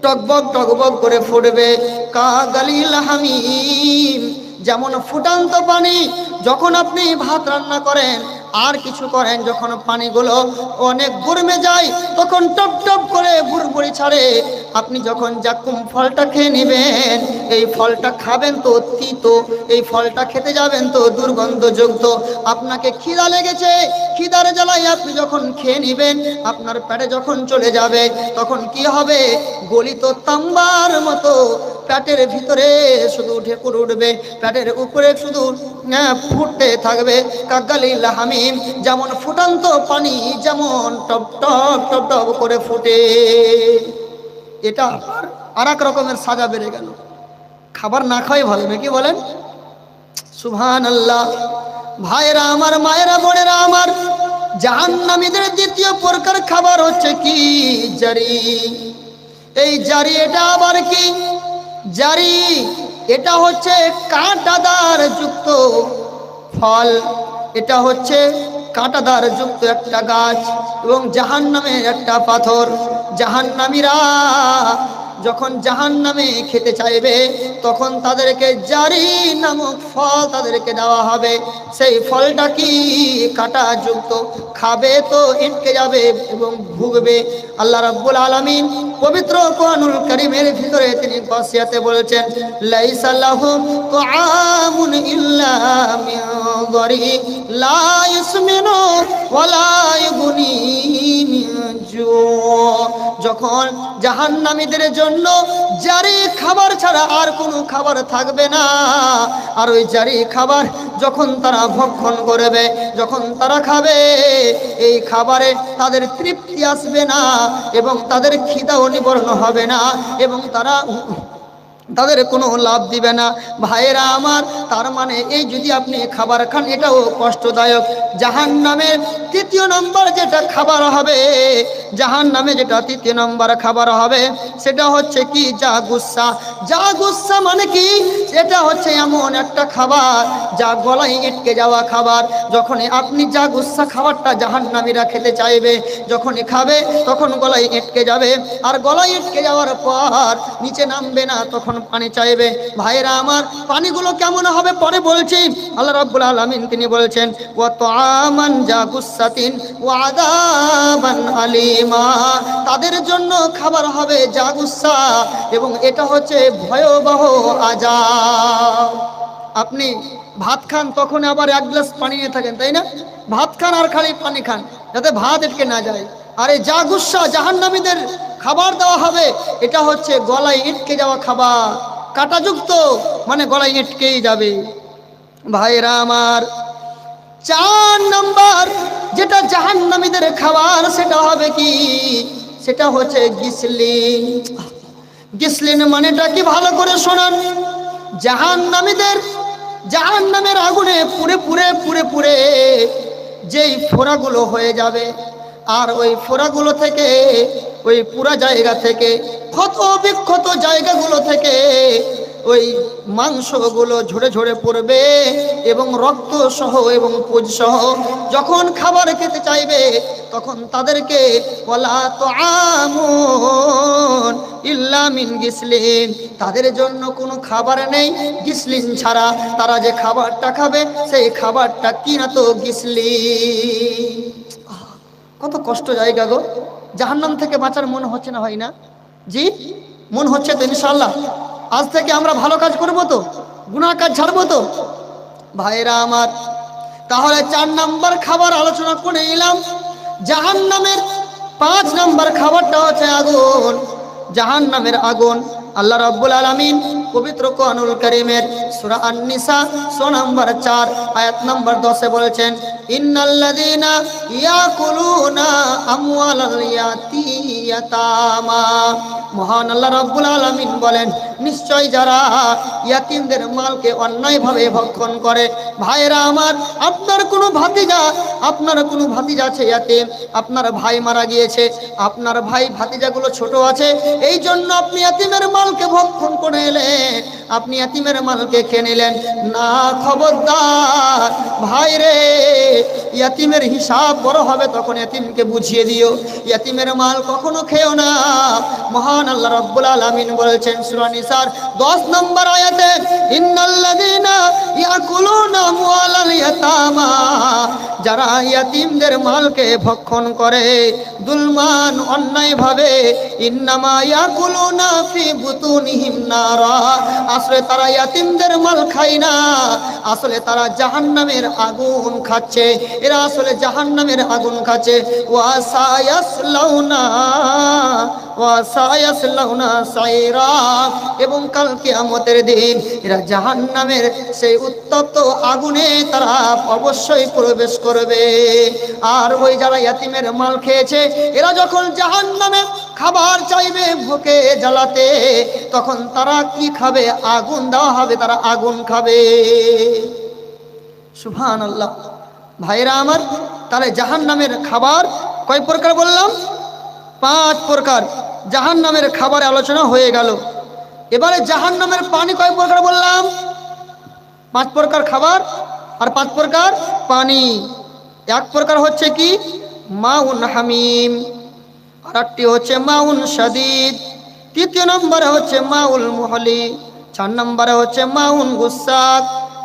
টকবক টকবক করে ফুটবে। কাগালিল হামিম, যেমন ফুটান্ত পানি, যখন আপনি ভাত রান্না করেন আর কিছু করেন, যখন পানিগুলো অনেক গরমে যায় তখন টপ টপ করে বুড়বুড়ি ছাড়ে। আপনি যখন জাক্কুম ফলটা খেয়ে নেবেন, এই ফলটা খাবেন তো তিতো, এই ফলটা খেতে যাবেন তো দুর্গন্ধযুক্ত। আপনাকে খিদা লেগেছে, খিদার জ্বালায় আপনি যখন খেয়ে নেবেন, আপনার পেটে যখন চলে যাবে তখন কি হবে, গলিত তাম্বার মতো পেটের ভিতরে শুধু উঠবে, পেটের উপরে শুধু ফুটতে থাকবে। কাগালিল হামিম, যেমন ফুটান্ত পানি যেমন টপ টপ টপ টপ করে ফুটে। এটা আর এক রকমের সাজা বেড়ে গেল। খাবার না খাওয়াই ভালো, নাকি বলেন? সুবহানাল্লাহ। ভাইরা আমার, মায়েরা, বোনেরা আমার, জাহান্নামীদের দ্বিতীয় প্রকার খাবার হচ্ছে কি, জারি। এই জারি এটা আবার কি? জারি এটা হচ্ছে কাঁটাদার যুক্ত ফল, এটা হচ্ছে কাঁটাদার যুক্ত একটা গাছ এবং জাহান্নামের একটা পাথর। জাহান্নামীরা যখন জাহান্নামে খেতে চাইবে তখন তাদেরকে জারি নামক ফল তাদেরকে দেওয়া হবে। সেই ফলটা কি, কাঁটাযুক্ত, খাবে তো ইটকে যাবে এবং ভুগবে। আল্লাহ রাব্বুল আলামিন পবিত্র কোরআনুল কারীমের ভিতরে তিনি ওয়াসিয়াতে বলেছেন, লাইসা লাহুম তুআমুন ইল্লা মিন যারি লা ইসমিনু ওয়ালা ইগুনি মিন জু। যখন জাহান্নামীদের জন্য জারি খাবার ছাড়া আর কোনো খাবার থাকবে না, আর ওই জারি খাবার যখন তারা ভক্ষণ করবে, যখন তারা খাবে, এই খাবারে তাদের তৃপ্তি আসবে না এবং তাদের খিদাও নিবারণ হবে না এবং তাদের কোনো লাভ দিবে না। ভাইয়েরা আমার, তার মানে এই যদি আপনি খাবার খান এটাও কষ্টদায়ক। জাহান্নামের তৃতীয় নম্বর যেটা খাবার হবে, জাহান্নামে যেটা তৃতীয় নম্বর খাবার হবে সেটা হচ্ছে কি, যা গুসা। যা গুসা মানে কি, এটা হচ্ছে এমন একটা খাবার যা গলায় আটকে যাওয়া খাবার। যখনই আপনি যা গুসা খাবারটা জাহান্নামীরা খেতে চাইবে, যখনই খাবে তখন গলায় আটকে যাবে, আর গলায় আটকে যাওয়ার পর নিচে নামবে না, তখন পানি চাইবে। ভাইরা আমার, পানিগুলো কেমন হবে পরে বলছি। আল্লাহ রাব্বুল আলামিন তিনি বলছেন, ওয়া তুআমান যা গুসাতিন ওয়া আযাবান আলিমা, তাদের জন্য খাবার হবে যা গুসা এবং এটা হচ্ছে ভয়াবহ আযাব। আপনি ভাত খান তখন আবার এক গ্লাস পানি নিয়ে থাকেন, তাই না? ভাত খান আর খালি পানি খান যাতে ভাত আটকে না যায়। আরে যা গুসা জাহান্নামীদের খাবার দেওয়া হবে, এটা হচ্ছে গলায় আটকে যাওয়া খাবার, কাঁটাযুক্ত, মানে গলায় আটকেই যাবে। ভাইরা আমার, 4 নম্বর যেটা জাহান্নামীদের খাবার সেটা হবে কি, সেটা হচ্ছে গিসলিন। গিসলিন মানেটা কি ভালো করে শোনান। জাহান্নামের আগুনে পুড়ে পুড়ে পুড়ে পুড়ে যেই ফোড়াগুলো হয়ে যাবে, আর ওই ফোড়াগুলো থেকে, ওই পুরা জায়গা থেকে, ক্ষত বিক্ষত জায়গাগুলো থেকে ওই মাংসগুলো ঝরে ঝরে পড়বে এবং রক্ত সহ এবং পুজ সহ যখন খাবার খেতে চাইবে তখন তাদেরকে ওয়ালা তুআমুন ইল্লা মিন গিসলিন, তাদের জন্য কোনো খাবার নেই গিসলিন ছাড়া। তারা যে খাবারটা খাবে সেই খাবারটা কি না তো গিসলিন। কত কষ্ট জায়গা গো। জাহান্নাম থেকে বাঁচার মন হচ্ছে না, হয় না? জি, মন হচ্ছে তো ইনশাআল্লাহ। আজ থেকে আমরা ভালো কাজ করব তো, গুনাহ কাজ ছাড়বো তো? ভাইরা আমার, তাহলে 4 নাম্বার খাবার আলোচনা করে নিলাম। জাহান্নামের 5 নাম্বার খাবারটা হচ্ছে আগুন, জাহান্নামের আগুন। আল্লাহ রাব্বুল আলামিন পবিত্র কোরআনুল কারীমের সূরা আন-নিসা সূরা নাম্বার 4 আয়াত নাম্বার 10 এ বলেছেন, ইন্নাল্লাযীনা ইয়াকুলুনা আমওয়ালাল ইয়াতামা। মহান আল্লাহ রাব্বুল আলামিন বলেন, নিশ্চয় যারা ইয়াতীমদের মালকে অন্যায়ভাবে ভক্ষণ করে। ভাইরা আমার, আপনার কোনো ভাতিজা আছে ইয়াতীম, আপনার ভাই মারা গিয়েছে, আপনার ভাই ভাতিজাগুলো ছোট আছে, এই জন্য আপনি ইয়াতীমের মালকে ভক্ষণ করে এলেন, আপনি ইয়াতীমের মালকে খেয়ে নিলেন না। খবরদার ভাই রে, ইয়াতীমের হিসাব বড় হবে তখন ইয়াতীমকে বুঝিয়ে দিও, ইয়াতীমের মাল কখনো খেও না। মহান আল্লাহ রাব্বুল আলামিন বলেছেন সূরা নিসার 10 নম্বর আয়াতে, ইন্নাল্লাযীনা ইয়াকুলুনা আমওয়ালাল ইয়াতামা, যারা ইয়াতীমদের মালকে ভক্ষণ করে দুলমান অন্যায়ভাবে, ইন্নামা ইয়াকুলুনা ফি বুতুনিহিম নারা, আসলে তারা ইয়াতীমদের মাল খায় না, আসলে তারা জাহান্নামের আগুন খাচ্ছে, এরা আসলে জাহান্নামের আগুন খাচ্ছে। ওয়া সায়াসলাউনা সাইরা, এবং কাল কিয়ামতের দিন এরা জাহান্নামের সেই উত্তপ্ত আগুনে তারা অবশ্যই প্রবেশ করবে। আর ওই যারা ইয়াতীমের মাল খেয়েছে, এরা যখন জাহান্নামে খাবার চাইবে ভুকে জ্বালাতে, তখন তারা কি খাবে? আগুন দেওয়া হবে, তারা আগুন খাবে। সুবহানাল্লাহ। ভাইরা আমার, তাহলে জাহান্নামের খাবার কয় প্রকার বললাম? 5 প্রকার জাহান্নামের খাবার আলোচনা হয়ে গেল। এবারে জাহান্নামের পানি কয় প্রকার বললাম? 5 প্রকার খাবার আর 5 প্রকার পানি। 1 প্রকার হচ্ছে কি? মাউন হামিম, আর একটি হচ্ছে মাউন শাদীদ, 3 নম্বরে হচ্ছে মাউল মুহলি, 4 নম্বরে হচ্ছে মাউন গুসাক,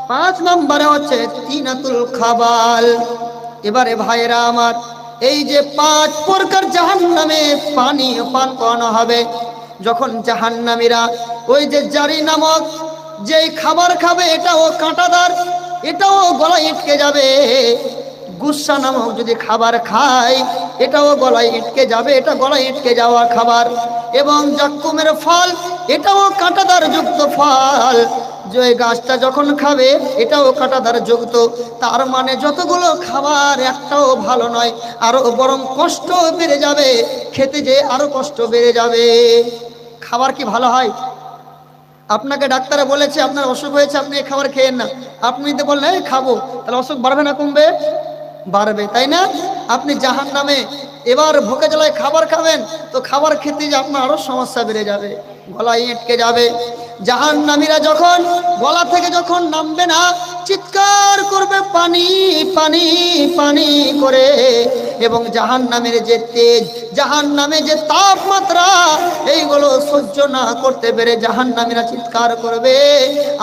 5 নম্বরে হচ্ছে তিনাতুল খাবাল। এবারে ভাইরা আমার, এই যে 5 প্রকার জাহান্নামে পানি পান করানো হবে, যখন জাহান্নামীরা ওই যে জারি নামক যেই খাবার খাবে, এটাও কাঁটাদার, এটাও গলায় আটকে যাবে। গুসা নামক যদি খাবার খায়, এটাও গলায় আটকে যাবে, এটা গলায় আটকে যাওয়া খাবার। এবং জাক্কুমের ফল, এটাও কাঁটাদার যুক্ত ফল, যে গাছটা যখন খাবে এটাও কাঁটাদার যুক্ত। তার মানে যতগুলো খাবার একটাও ভালো নয়, আরো বরং কষ্ট বেড়ে যাবে, খেতে যে আরো কষ্ট বেড়ে যাবে। খাবার কি ভালো হয়? আপনাকে ডাক্তারে বলেছে আপনার অসুখ হয়েছে, আপনি এই খাবার খেয়েন না, আপনি তো বললেন খাবো, তাহলে অসুখ বাড়বে না কমবে? বাড়বে, তাই না? আপনি জাহান্নামে এবার ভোকে জ্বালায় খাবার খাবেন, তো খাবার খেতে যে আপনার আরো সমস্যা বেড়ে যাবে, গলায় আটকে যাবে। জাহান্নামীরা যখন গলা থেকে যখন নামবে না, চিৎকার করবে পানি পানি পানি করে। এবং জাহান্নামের যে তেজ, জাহান্নামে যে তাপমাত্রা, এইগুলো সহ্য না করতে পেরে জাহান্নামীরা চিৎকার করবে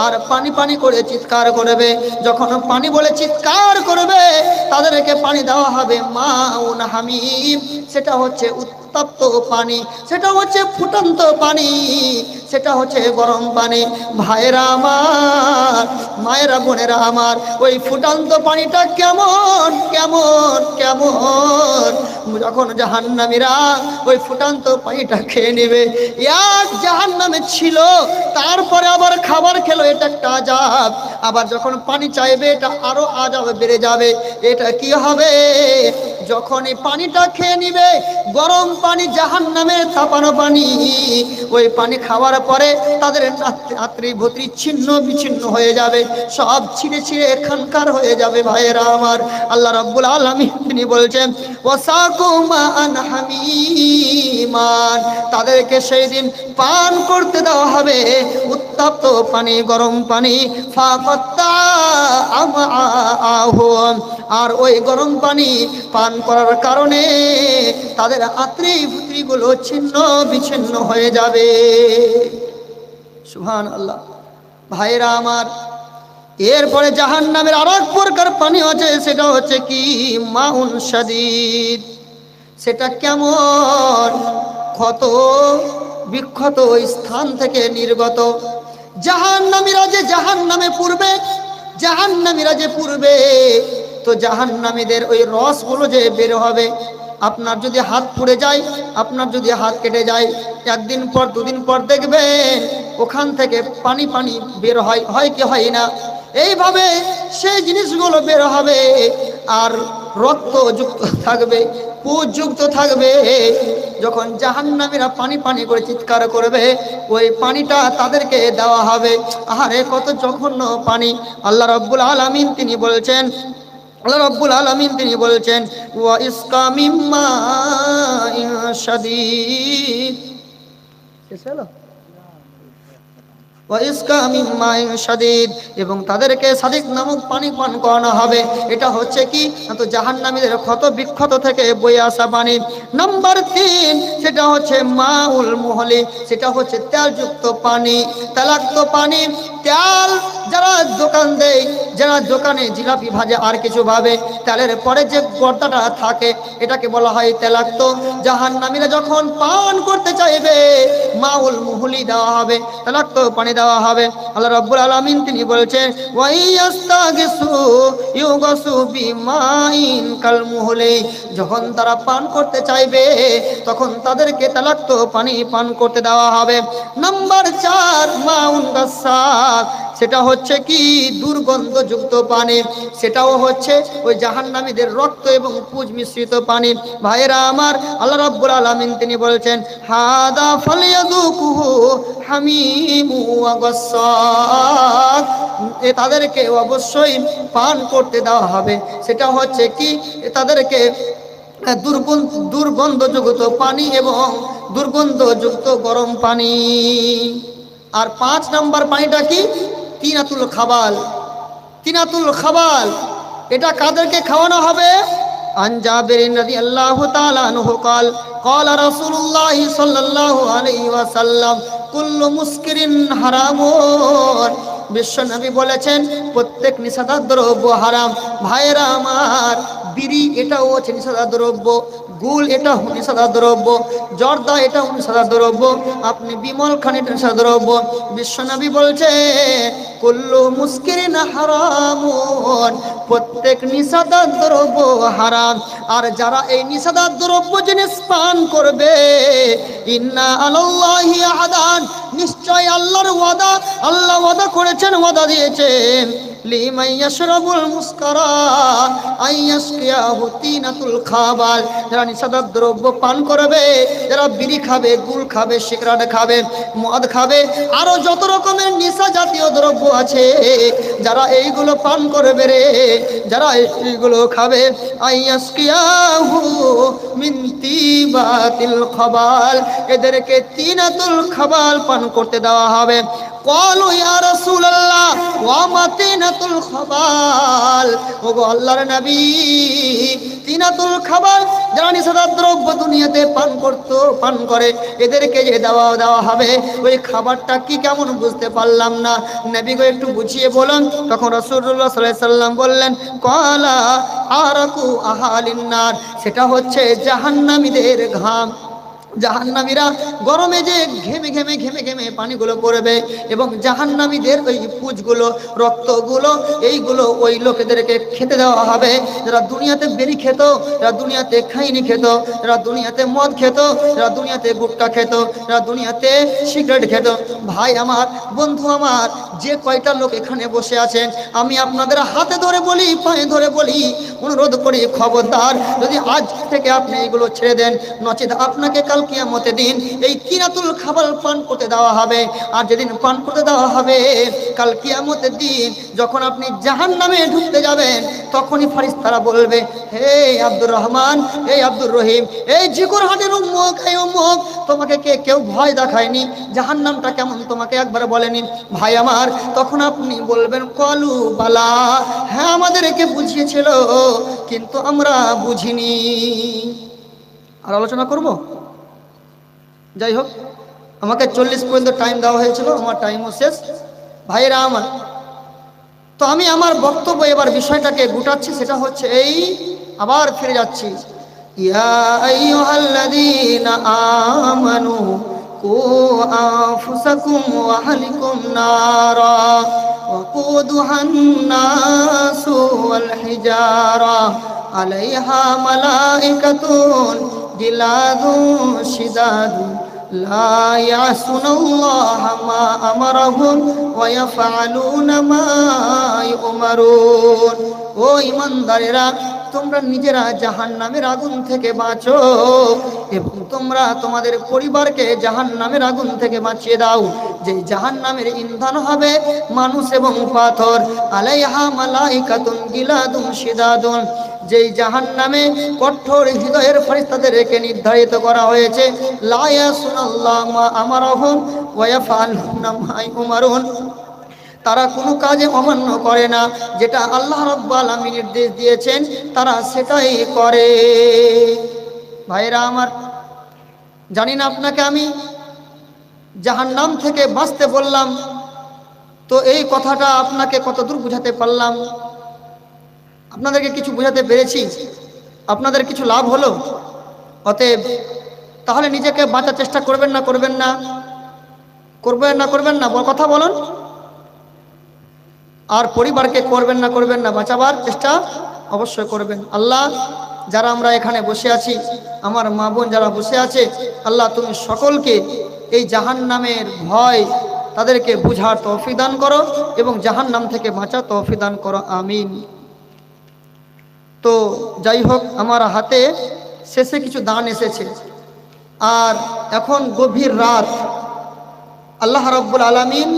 আর পানি পানি করে চিৎকার করবে। যখন পানি বলে চিৎকার করবে, তাদেরকে পানি দেওয়া হবে মাউন হামিম, সেটা হচ্ছে উত্তপ্ত পানি, সেটা হচ্ছে ফুটন্ত পানি, সেটা হচ্ছে গরম পানি। ভাইরা আমার, মায়েরা বোনেরা আমার, ওই ফুটন্ত পানিটা কেমন কেমন কেমন, যখন জাহান্নামীরা ওই ফুটন্ত পানিটা খেয়ে নেবে। এক জাহান্নামে ছিল, তারপরে আবার খাবার খেলো, এটা একটা আযাব। আবার যখন পানি চাইবে, এটা আরো আযাব বেড়ে যাবে। এটা কি হবে? যখন এই পানিটা খেয়ে নিবে, গরম পানি, জাহান্নামের তাপানো পানি, ওই পানি খাওয়ার পরে তাদের আত্রি ভত্রি ছিন্ন বিচ্ছিন্ন হয়ে যাবে, সব ছিঁড়ে ছিঁড়ে এখানকার হয়ে যাবে। ভাইয়েরা আমার, আল্লাহ রাব্বুল আলামিন তিনি বলছেন, ওয়াসাকু মাআন হামিমান, তাদেরকে সেই দিন পান করতে দেওয়া হবে উত্তপ্ত পানি, গরম পানি। ফাকাত্তা আমাআহুম, আর ওই গরম পানি পান করার কারণে তাদের আত্রি ভুত্রিগুলো ছিন্ন বিচ্ছিন্ন হয়ে যাবে। সুবহানাল্লাহ। ভাইরা আমার, এরপরে জাহান্নামের আর এক প্রকার পানি আছে, সেটা হচ্ছে কি? মাউন শাদীদ। সেটা কেমন? কত বিখ্যাত ওই স্থান থেকে নির্গত। জাহান্নামীরা যে জাহান্নামে পূর্বে, জাহান্নামীরা যে পূর্বে, তো জাহান্নামীদের ওই রসগুলো যে বের হবে। আপনার যদি হাত পুড়ে যায়, আপনার যদি হাত কেটে যায়, একদিন পর দুদিন পর দেখবেন ওখান থেকে পানি পানি বের হয়, হয় কি হয় না? এইভাবে সেই জিনিসগুলো বের হবে আর রক্ত যুক্ত থাকবে, পুজ যুক্ত থাকবে। যখন জাহান্নামীরা পানি পানি করে চিৎকার করবে, ওই পানিটা তাদেরকে দেওয়া হবে। আহারে কত জঘন্য পানি! আল্লাহ রাব্বুল আলামিন তিনি বলছেন, আল্লাহ রাব্বুল আলামিন তিনি বলছেন ওয়া ইসকা মিম্মা শাদীদ। শেষ হলো? এবং তাদেরকে সাদিক নামক পানি পান করানো হবে। এটা হচ্ছে কি? তো জাহান্নামীদের ক্ষত বিক্ষত থেকে বয়ে আসা পানি। নাম্বার 3, সেটা হচ্ছে মাউল মুহলি, সেটা হচ্ছে তেলযুক্ত পানি, তেলাক্ত পানি। তেল যারা দোকান দেয়, যারা দোকানে জিলাপি ভাজে আর কিছু ভাবে, তেলের পরে যে গর্দাটা থাকে এটাকে বলা হয় তেলাক্ত। জাহান্নামীরা যখন পান করতে চাইবে, মাউল মুহলি দেওয়া হবে, তেলাক্ত পানি দেওয়া হবে। আল্লাহ রাব্বুল আলামিন তিনি বলছেন ওয়াইয়াস্তাগিসু ইউগাসু বিমাইন কাল মুহলি, যখন তারা পান করতে চাইবে তখন তাদেরকে তেলাক্ত পানি পান করতে দেওয়া হবে। নাম্বার 4, মাউন গাসাক, সেটা হচ্ছে কি? দুর্গন্ধযুক্ত পানি। সেটাও হচ্ছে ওই জাহান্নামীদের রক্ত এবং পুজ মিশ্রিত পানি। ভাইরা আমার, আল্লাহ রাব্বুল আলামিন তিনি বলছেন হাদা ফালিয়াযুকুহু হামিমু ওয়া গাসাক, তাদেরকে অবশ্যই পান করতে দেওয়া হবে। সেটা হচ্ছে কি? তাদেরকে দুর্গন্ধযুক্ত পানি এবং দুর্গন্ধযুক্ত গরম পানি। আর 5 নম্বর পানিটা কি? তিনাতুল খাবাল। তিনাতুল খাবাল এটা কাদেরকে খাওয়ানো হবে? আন জাবির রাদিয়াল্লাহু তাআলা আনহু قال قال رسول الله صلى الله عليه وسلم কুল্লু মুসকিরিন হারামুন। বিশ্বনবী বলেছেন প্রত্যেক নিষেধাজ্ঞ দ্রব্য হারাম। ভাইরা আমার, বিড়ি এটাও হচ্ছে নিষেধাজ্ঞ দ্রব্য, গুল এটা নিষেধাজ্ঞ দ্রব্য, জর্দা এটা নিষেধাজ্ঞ দ্রব্য, আপনি বিমল খান এটা নিষেধাজ্ঞ দ্রব্য। বিশ্বনবী বলছে কুল্লু মুসকিরিন হারামুন, প্রত্যেক নিষেধাজ্ঞ দ্রব্য হারাম। আর যারা এই নিষেধাজ্ঞ দ্রব্য জিনিস পান করবে, ইন্না আলাল্লাহি আহাদান, নিশ্চয় আল্লাহর ওয়াদা, আল্লাহ ওয়াদা করেছেন, ওয়াদা দিয়েছেন লিমান ইয়াশরাবুল মুসকারা আইয়াসকিয়াহু তিনাতুল খাবাল, যারা নিষেধাজ্ঞ দ্রব্য পান করবে, যারা বিড়ি খাবে, গুল খাবে, সিগারেট খাবে, মদ খাবে, আরো যত রকমের নেশা জাতীয় দ্রব্য আছে, যারা এইগুলো পান করবে রে, যারা এইগুলো খাবে, আইয়াসকিয়াহু মিন তিবাতিল খাবাল, এদেরকে তিনাতুল খাবাল পান করতে দেওয়া হবে। ক্বালু ইয়া রাসূলুল্লাহ ওয়া মা তিনাতুল খাবাল, ওগো আল্লাহর নবী, তিনাতুল খাবাল যারা নিষেধাজ্ঞ দ্রব্য দুনিয়াতে পান করে, এদেরকে যে দেওয়া হবে, ওই খাবারটা কি কেমন বুঝতে পারলাম না, নবী গো একটু বুঝিয়ে বলুন। তখন রাসূলুল্লাহ সাল্লাল্লাহু আলাইহি সাল্লাম বললেন ক্বালা আরাকু আহালিন নার, সেটা হচ্ছে জাহান্নামীদের ঘাম। জাহান্নামীরা গরমে যে ঘেমে ঘেমে ঘেমে ঘেমে পানিগুলো পড়বে, এবং জাহান্নামীদের ওই পুজগুলো, রক্তগুলো, এইগুলো ওই লোকেদেরকে খেতে দেওয়া হবে যারা দুনিয়াতে বেরি খেত, যারা দুনিয়াতে খাইনি খেত, যারা দুনিয়াতে মদ খেত, যারা দুনিয়াতে গুটকা খেত, যারা দুনিয়াতে সিগারেট খেত। ভাই আমার, বন্ধু আমার, যে কয়টা লোক এখানে বসে আছেন, আমি আপনাদের হাতে ধরে বলি, পায়ে ধরে বলি, অনুরোধ করি, খবরদার, যদি আজ থেকে আপনি এইগুলো ছেড়ে দেন, নচেত আপনাকে কাল কিয়ামতের দিন এই তিনাতুল খাবার পান করতে দেওয়া হবে। আর যেদিন পান করতে দেওয়া হবে, কাল কিয়ামতের দিন যখন আপনি জাহান্নামে ঢুকতে যাবেন, তখনই ফেরেশতারা বলবে, হে আব্দুর রহমান, হে আব্দুর রহিম, এই জিগরহাটের উম্মক, এই উম্মক, তোমাকে কেউ ভয় দেখায়নি? জাহান্নামটা কেমন তোমাকে একবার বলেনি? ভাই আমার, তখন আপনি বলবেন কলু বালা, হ্যাঁ আমাদেরকে বুঝিয়েছিল, কিন্তু আমরা বুঝিনি। আর আলোচনা করব? যাই হোক, আমাকে 40 পর্যন্ত টাইম দেওয়া হয়েছিল, আমার টাইমও শেষ। ভাইরা আমার, তো আমি আমার বক্তব্য এবার বিষয়টাকে গুটাচ্ছি, সেটা হচ্ছে এই, আবার ফিরে যাচ্ছি, ইয়া আইয়ুহাল্লাযীনা আমানু কু আনফুসাকুম ওয়া আহলিকুম নারা وقودها الناس والحجارة عليها ملائكة غلاظ شداد لا يعصون الله ما أمرهم ويفعلون ما يؤمرون ও ঈমানদারেরা তোমরা নিজেরা জাহান্নামের আগুন থেকে বাঁচো এবং তোমরা তোমাদের পরিবারকে জাহান্নামের আগুন থেকে বাঁচিয়ে দাও। যে জাহান্নামের ইন্ধন হবে মানুষ এবং পাথর। আলাইহা মালাইকাতুন গিলাদুন শিদাদুন, যেই জাহান্নামে কঠোর হৃদয়ের ফেরেশতাদেরকে নির্ধারিত করা হয়েছে। লা ইয়াসুনাল্লাহ মা আমারহুম ওয়া ইয়াফআলুনা মা ইউমারুন, তারা কোনো কাজে অমান্য করে না, যেটা আল্লাহ রাব্বুল আলামিন নির্দেশ দিয়েছেন তারা সেটাই করে। ভাইরা আমার, জানি না আপনাকে আমি জাহান্নাম থেকে বাঁচতে বললাম, তো এই কথাটা আপনাকে কতদূর বুঝাতে পারলাম? আপনাদেরকে কিছু বুঝাতে পেরেছি? আপনাদের কিছু লাভ হলো? অতএব তাহলে নিজেকে বাঁচার চেষ্টা করবেন না করবেন না করবেন না করবেন না কথা বলুন। আর পরিবারকে করবেন না করবেন না বাঁচাবার চেষ্টা অবশ্যই করবেন। আল্লাহ, যারা আমরা এখানে বসে আছি, আমার মা বোন যারা বসে আছে, আল্লাহ তুমি সকলকে এই জাহান্নামের ভয় তাদেরকে বুঝার তৌফিক দান করো এবং জাহান্নাম থেকে বাঁচার তৌফিক দান করো, আমিন। তো যাই হোক, আমার হাতে শেষে কিছু দান এসেছে, আর এখন গভীর রাত। আল্লাহ রাব্বুল আলামিন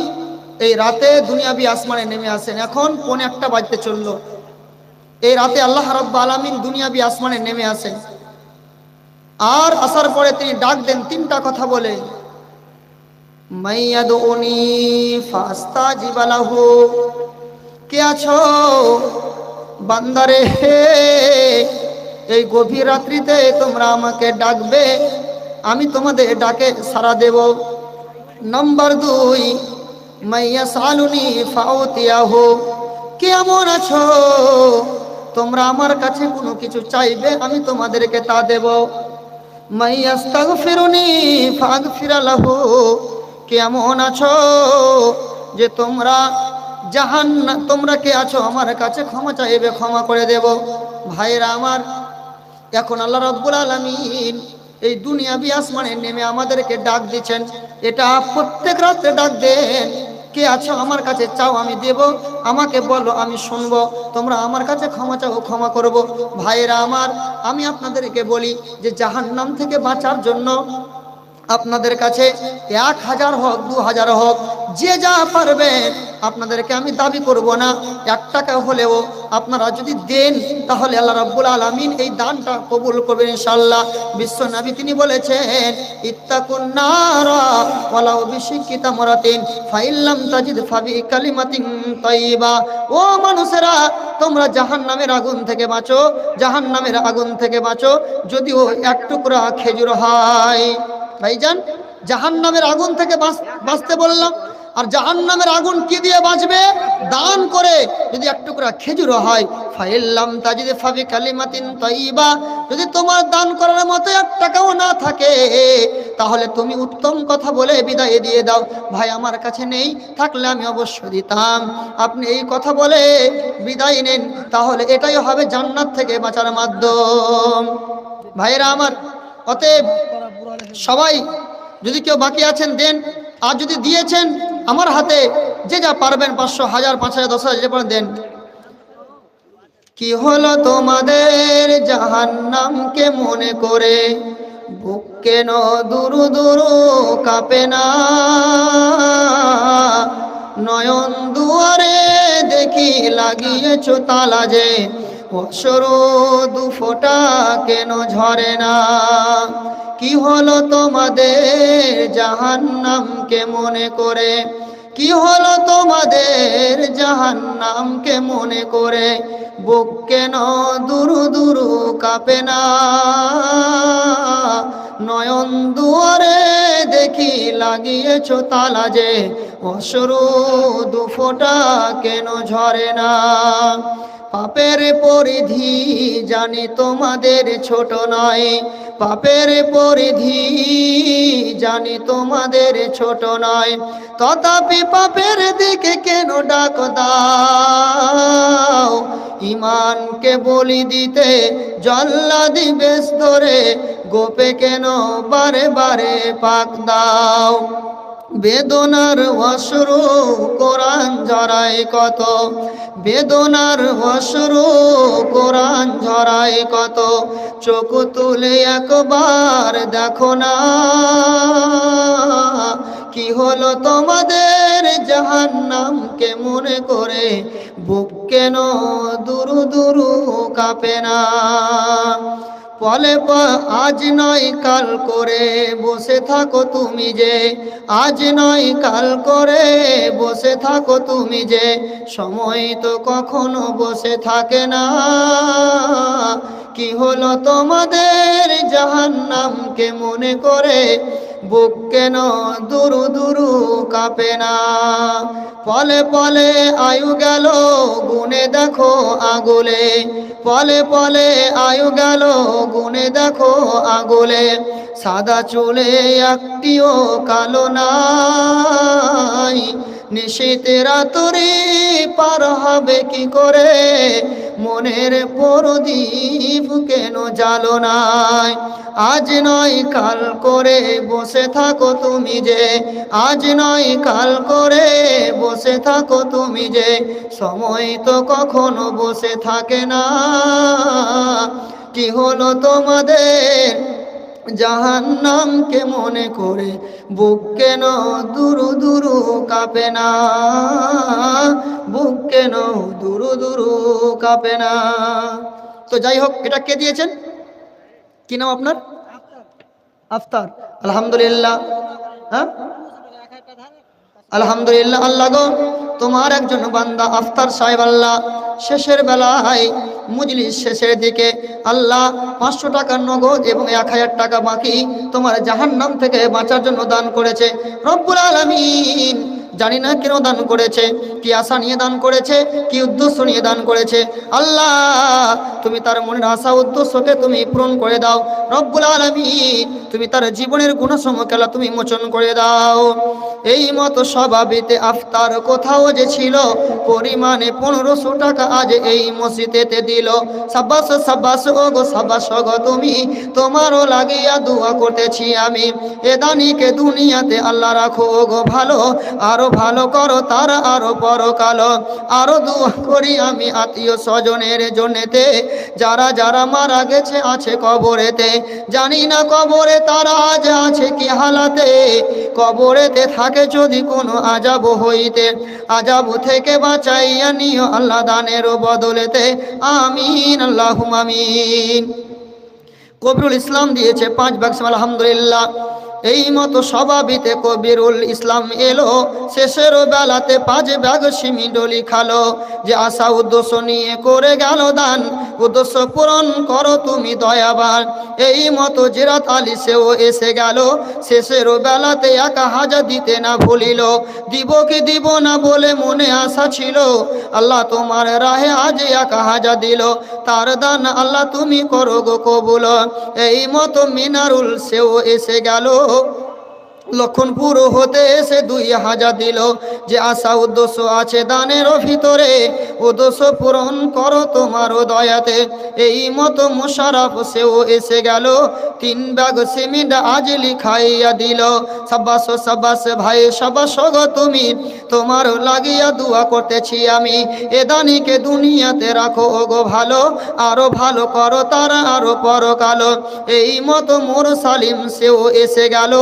এই রাতে দুনিয়াবি আসমানে নেমে আসেন। এখন 1:45 বাজতে চললো। এই রাতে আল্লাহ রাব্বুল আলামিন দুনিয়াবি আসমানে নেমে আসেন, আর আসার পরে তিনি ডাক দেন 3টা কথা বলে, মাইয়াদউনি ফাস্তাজিব লাহু, কে আছো বান্দারে, এই গভীর রাত্রিতে তোমরা আমাকে ডাকবে, আমি তোমাদের ডাকে সাড়া দেব। নাম্বার 2, মাইয়াসালুনি ফাউতিয়াহু, কেমন আছো তোমরা আমার কাছে কোনো কিছু চাইবে, আমি তোমাদেরকে তা দেব। মাইয়াস্তাগফিরুনি ফাগফির লাহু, কেমন আছো যে তোমরা কে আছো আমার কাছে ক্ষমা চাইবে, ক্ষমা করে দেব। ভাইরা আমার, এখন আল্লাহ রাব্বুল আলামিন এই দুনিয়াবি আসমানে নেমে আমাদেরকে ডাক দিচ্ছেন। এটা প্রত্যেক রাতে ডাক দেন, কে আছো আমার কাছে চাও আমি দেব, আমাকে বলো আমি শুনবো, তোমরা আমার কাছে ক্ষমা চাও ক্ষমা করব। ভাইরা আমার, আমি আপনাদেরকে বলি যে জাহান্নাম থেকে বাঁচার জন্য আপনাদের কাছে 1000 হোক 2000 হোক, যে যা পারবেন, আপনাদেরকে আমি দাবি করব না, 1 টাকা হলেও আপনারা যদি দেন তাহলে আল্লাহ রাব্বুল আলামিন এই দানটা কবুল করবেন ইনশাআল্লাহ। বিশ্ব নবী তিনি বলেছেন, ইত্তাকুন নারা ওয়ালাউ বিশিক্কি তামরাতিন ফাইল্লাম তাজিদ ফাবি কালিমাতিন তাইয়্যিবা। ও মানুষেরা, তোমরা জাহান্নামের আগুন থেকে বাঁচো, জাহান্নামের আগুন থেকে বাঁচো যদিও 1 টুকরা খেজুর হয়। ভাইজান, জাহান্নামের আগুন থেকে বাঁচতে বললাম, আর জাহান্নামের আগুন কি দিয়ে বাঁচবে? দান করে, যদি 1 টুকরা খেজুর হয়। ফাইল্লাম তাজিদ ফাবি কালিমাতিন তাইয়্যিবা, যদি তোমার দান করার মতো 1 টাকাও না থাকে তাহলে তুমি উত্তম কথা বলে বিদায় দিয়ে দাও। ভাই, আমার কাছে নেই, থাকলে আমি অবশ্যই দিতাম। আপনি এই কথা বলে বিদায় নেন, তাহলে এটাই হবে জান্নাত থেকে বাঁচার মাধ্যম। ভাইরা আমার, অতএব সবাই যদি কেউ বাকি আছেন দেন, আর যদি দিয়েছেন আমার হাতে যে যা পারবেন, 500, 1000, 5000, 10,000 যে পারেন দেন। কি হলো তোমাদের জাহান্নামকে মনে করে, বুক কেন দুরু দুরু কাঁপে না, নয়ন দুয়ারে দেখি লাগিয়েছো তালা যে, অশ্রু 2 ফোঁটা কেন ঝরে না। কি হলো তোমাদের জাহান্নামকে মনে করে, কি হলো তোমাদের জাহান্নামকে মনে করে, বুক কেন দুরু দুরু কাঁপে না, নয়ন দুয়ারে দেখি লাগিয়েছো তালা যে, অশ্রু 2 ফোঁটা কেন ঝরে না। পাপের পরিধি জানি তোমাদের ছোট নয়, পাপের পরিধি জানি তোমাদের ছোট নয়, তথাপি পাপের দিকে কেন ডাক দাও? ইমানকে বলি দিতে জল্লাদি বেশ ধরে, গোপে কেন বারে বারে পাক দাও? বেদনার অশ্রু কোরআন ঝরায় কত, বেদনার অশ্রু কোরআন ঝরায় কত, চোখ তুলে একবার দেখো না, কি হলো তোমাদের জাহান্নামকে মনে করে বুক কেন দুরু দুরু কাঁপে না? বলে আজ নয় কাল করে বসে থাকো তুমি যে, আজ নয় কাল করে বসে থাকো তুমি যে, সময় তো কখনো বসে থাকে না। কি হলো তোমাদের জাহান্নামকে মনে করে বুক কেন দুরু দুরু কাঁপে না? পলে পলে আয়ু গেল গুনে দেখো আগুলে, পলে পলে আয়ু গেল গুনে দেখো আগুলে, সাদা চুলে একটিও কালো নাই, নিশীতে রাতুরি পার হবে কি করে, মনের প্রদীপ কেন জ্বালো নাই? আজ নয় কাল করে বসে থাকো তুমি যে, আজ নয় কাল করে বসে থাকো তুমি যে, সময় তো কখনো বসে থাকে না। কি হলো তোমাদের জাহান্নামকে মনে করে বুক কেন দুরু দুরু কাঁপে না? বুক কেন দুরু দুরু কাঁপে না? তো যাই হোক, এটা কে দিয়েছেন? কি নাম আপনার? আফতার। আলহামদুলিল্লাহ। হ্যাঁ, আলহামদুলিল্লাহ। আল্লাহ গো, তোমার একজন বান্দা আফতার সাহেব আল্লাহ শেষের বেলায় মজলিস শেষের দিকে আল্লাহ 500 টাকা নগদ এবং 1000 টাকা বাকি তোমার জাহান্নাম থেকে বাঁচার জন্য দান করেছে। রব্বুল আলামিন জানি না কেন দান করেছে, কি আশা নিয়ে দান করেছে, কি উদ্দেশ্য নিয়ে দান করেছে। আল্লাহ তুমি তার মনের আশা উদ্দেশ্যকে তুমি পূরণ করে দাও। রব্বুল আলামিন তুমি তার জীবনের গুণসমূহ খেলা তুমি মোচন করে দাও। এই মতো স্বভাবেতে আফতার কোথাও যে ছিল পরিমাণে 1500 টাকা আজ এই মসজিদেতে দিল। সাব্বাস সাব্বাস ও গো সাব্বাস গো, তুমি তোমারও লাগিয়া দোয়া করতেছি আমি। এ দানিকে দুনিয়াতে আল্লাহ রাখো গো ভালো, আরো ভালো করো তার আরো পরকাল। আরো দোয়া করি আমি আত্মীয় স্বজনের জন্যেতে, যারা যারা মারা গেছে আছে কবরেতে, জানি না কবরে তারা আজ আছে কি হালাতে। কবরেতে থাকে যদি কোনো আজাব হইতে, আজাব থেকে বাঁচাইয়া নিও আল্লাহ দানের বদলেতে। আমিন আল্লাহুম্মা আমিন। কবিরুল ইসলাম দিয়েছে 5 বাক্স। আলহামদুলিল্লাহ। এই মতো স্বভাবিতে কবিরুল ইসলাম এলো শেষের বেলাতে 5 ব্যাগ সিমিডলি খালো, যে আশা উদ্দেশ্য নিয়ে করে গেল দান, উদ্দেশ্য পূরণ করো তুমি দয়াবান। এই মতো জিরাত আলী সেও এসে গেল শেষের বেলাতে 1000 দিতে না ভুলিল, দিব কি দিব না বলে মনে আশা ছিল, আল্লাহ তোমার রাহে আজ 1000 দিল, তার দান আল্লাহ তুমি করো গো কবুল। এই মতো মিনারুল সেও এসে গেল লক্ষণপুর হতে এসে 2000 দিল, যে আশা উদ্দেশ্য আছে দানের ভিতরে, উদ্দেশ্য পূরণ করো তোমার দয়াতে। এই মতো মোশারফ সেও এসে গেল 3 ব্যাগ সিমেন্ট আজ লিখাইয়া দিল। সাব্বাস সাব্বাস ভাই সাব্বাস গো, তুমি তোমার লাগিয়া দোয়া করতেছি আমি। এ দানিকে দুনিয়াতে রাখো গো ভালো, আরো ভালো করো তার আরো পরকাল। এই মতো মোর সালিম সেও এসে গেল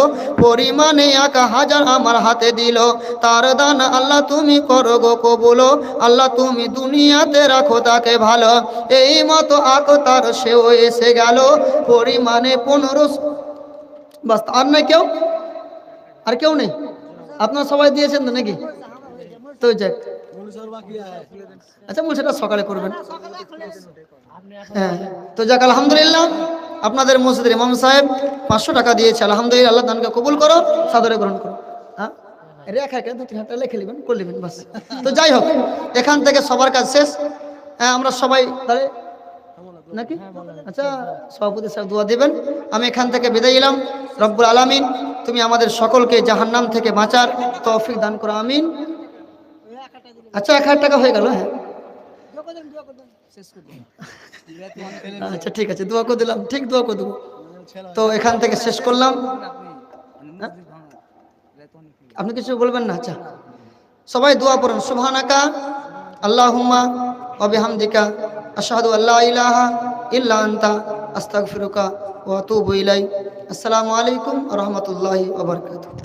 পরিমাণে 1000 আমার হাতে দিল, তার দান আল্লাহ তুমি করো গো কবুল, আল্লাহ তুমি দুনিয়াতে রাখো তাকে ভালো। এই মতো আকতার সেও এসে গেল পরিমাণে 15। বাস, আর নাই কেউ? আর কেউ নেই? আপনারা সবাই দিয়েছেন তো নাকি? তো যাক, আচ্ছা সেটা সকালে করবেন। হ্যাঁ, তো যাক আলহামদুলিল্লাহ। আপনাদের মসজিদের ইমাম সাহেব 500 টাকা দিয়েছে। আলহামদুলিল্লাহ, আল্লাহ দানকে কবুল করো, সাদরে গ্রহণ করো। হ্যাঁ, রেখা 2-3 হাজার লিখে নেবেন, করে নেবেন বাস। তো যাই হোক, এখান থেকে সবার কাজ শেষ। হ্যাঁ আমরা সবাই তাহলে নাকি আচ্ছা সভাপতি সাহেব দোয়া দিবেন। আমি এখান থেকে বিদায় নিলাম। রব্বুল আলামিন তুমি আমাদের সকলকে জাহান্নাম থেকে বাঁচার তৌফিক দান করো, আমিন। আচ্ছা 1000 টাকা হয়ে গেল। হ্যাঁ আচ্ছা ঠিক আছে, দোয়া করে দিলাম, ঠিক দোয়া করে দেবো। তো এখান থেকে শেষ করলাম। হ্যাঁ? আপনি কিছু বলবেন না? আচ্ছা সবাই দোয়া পড়ুন। সুবহানাকা আল্লাহুম্মা ওয়া বিহামদিকা আশহাদু আল্লা ইলাহা ইল্লা আনতা আস্তাগফিরুকা ওয়া আতুবু ইলাইক। আসসালামু আলাইকুম ওয়া রাহমাতুল্লাহি ওয়া বারাকাতুহু।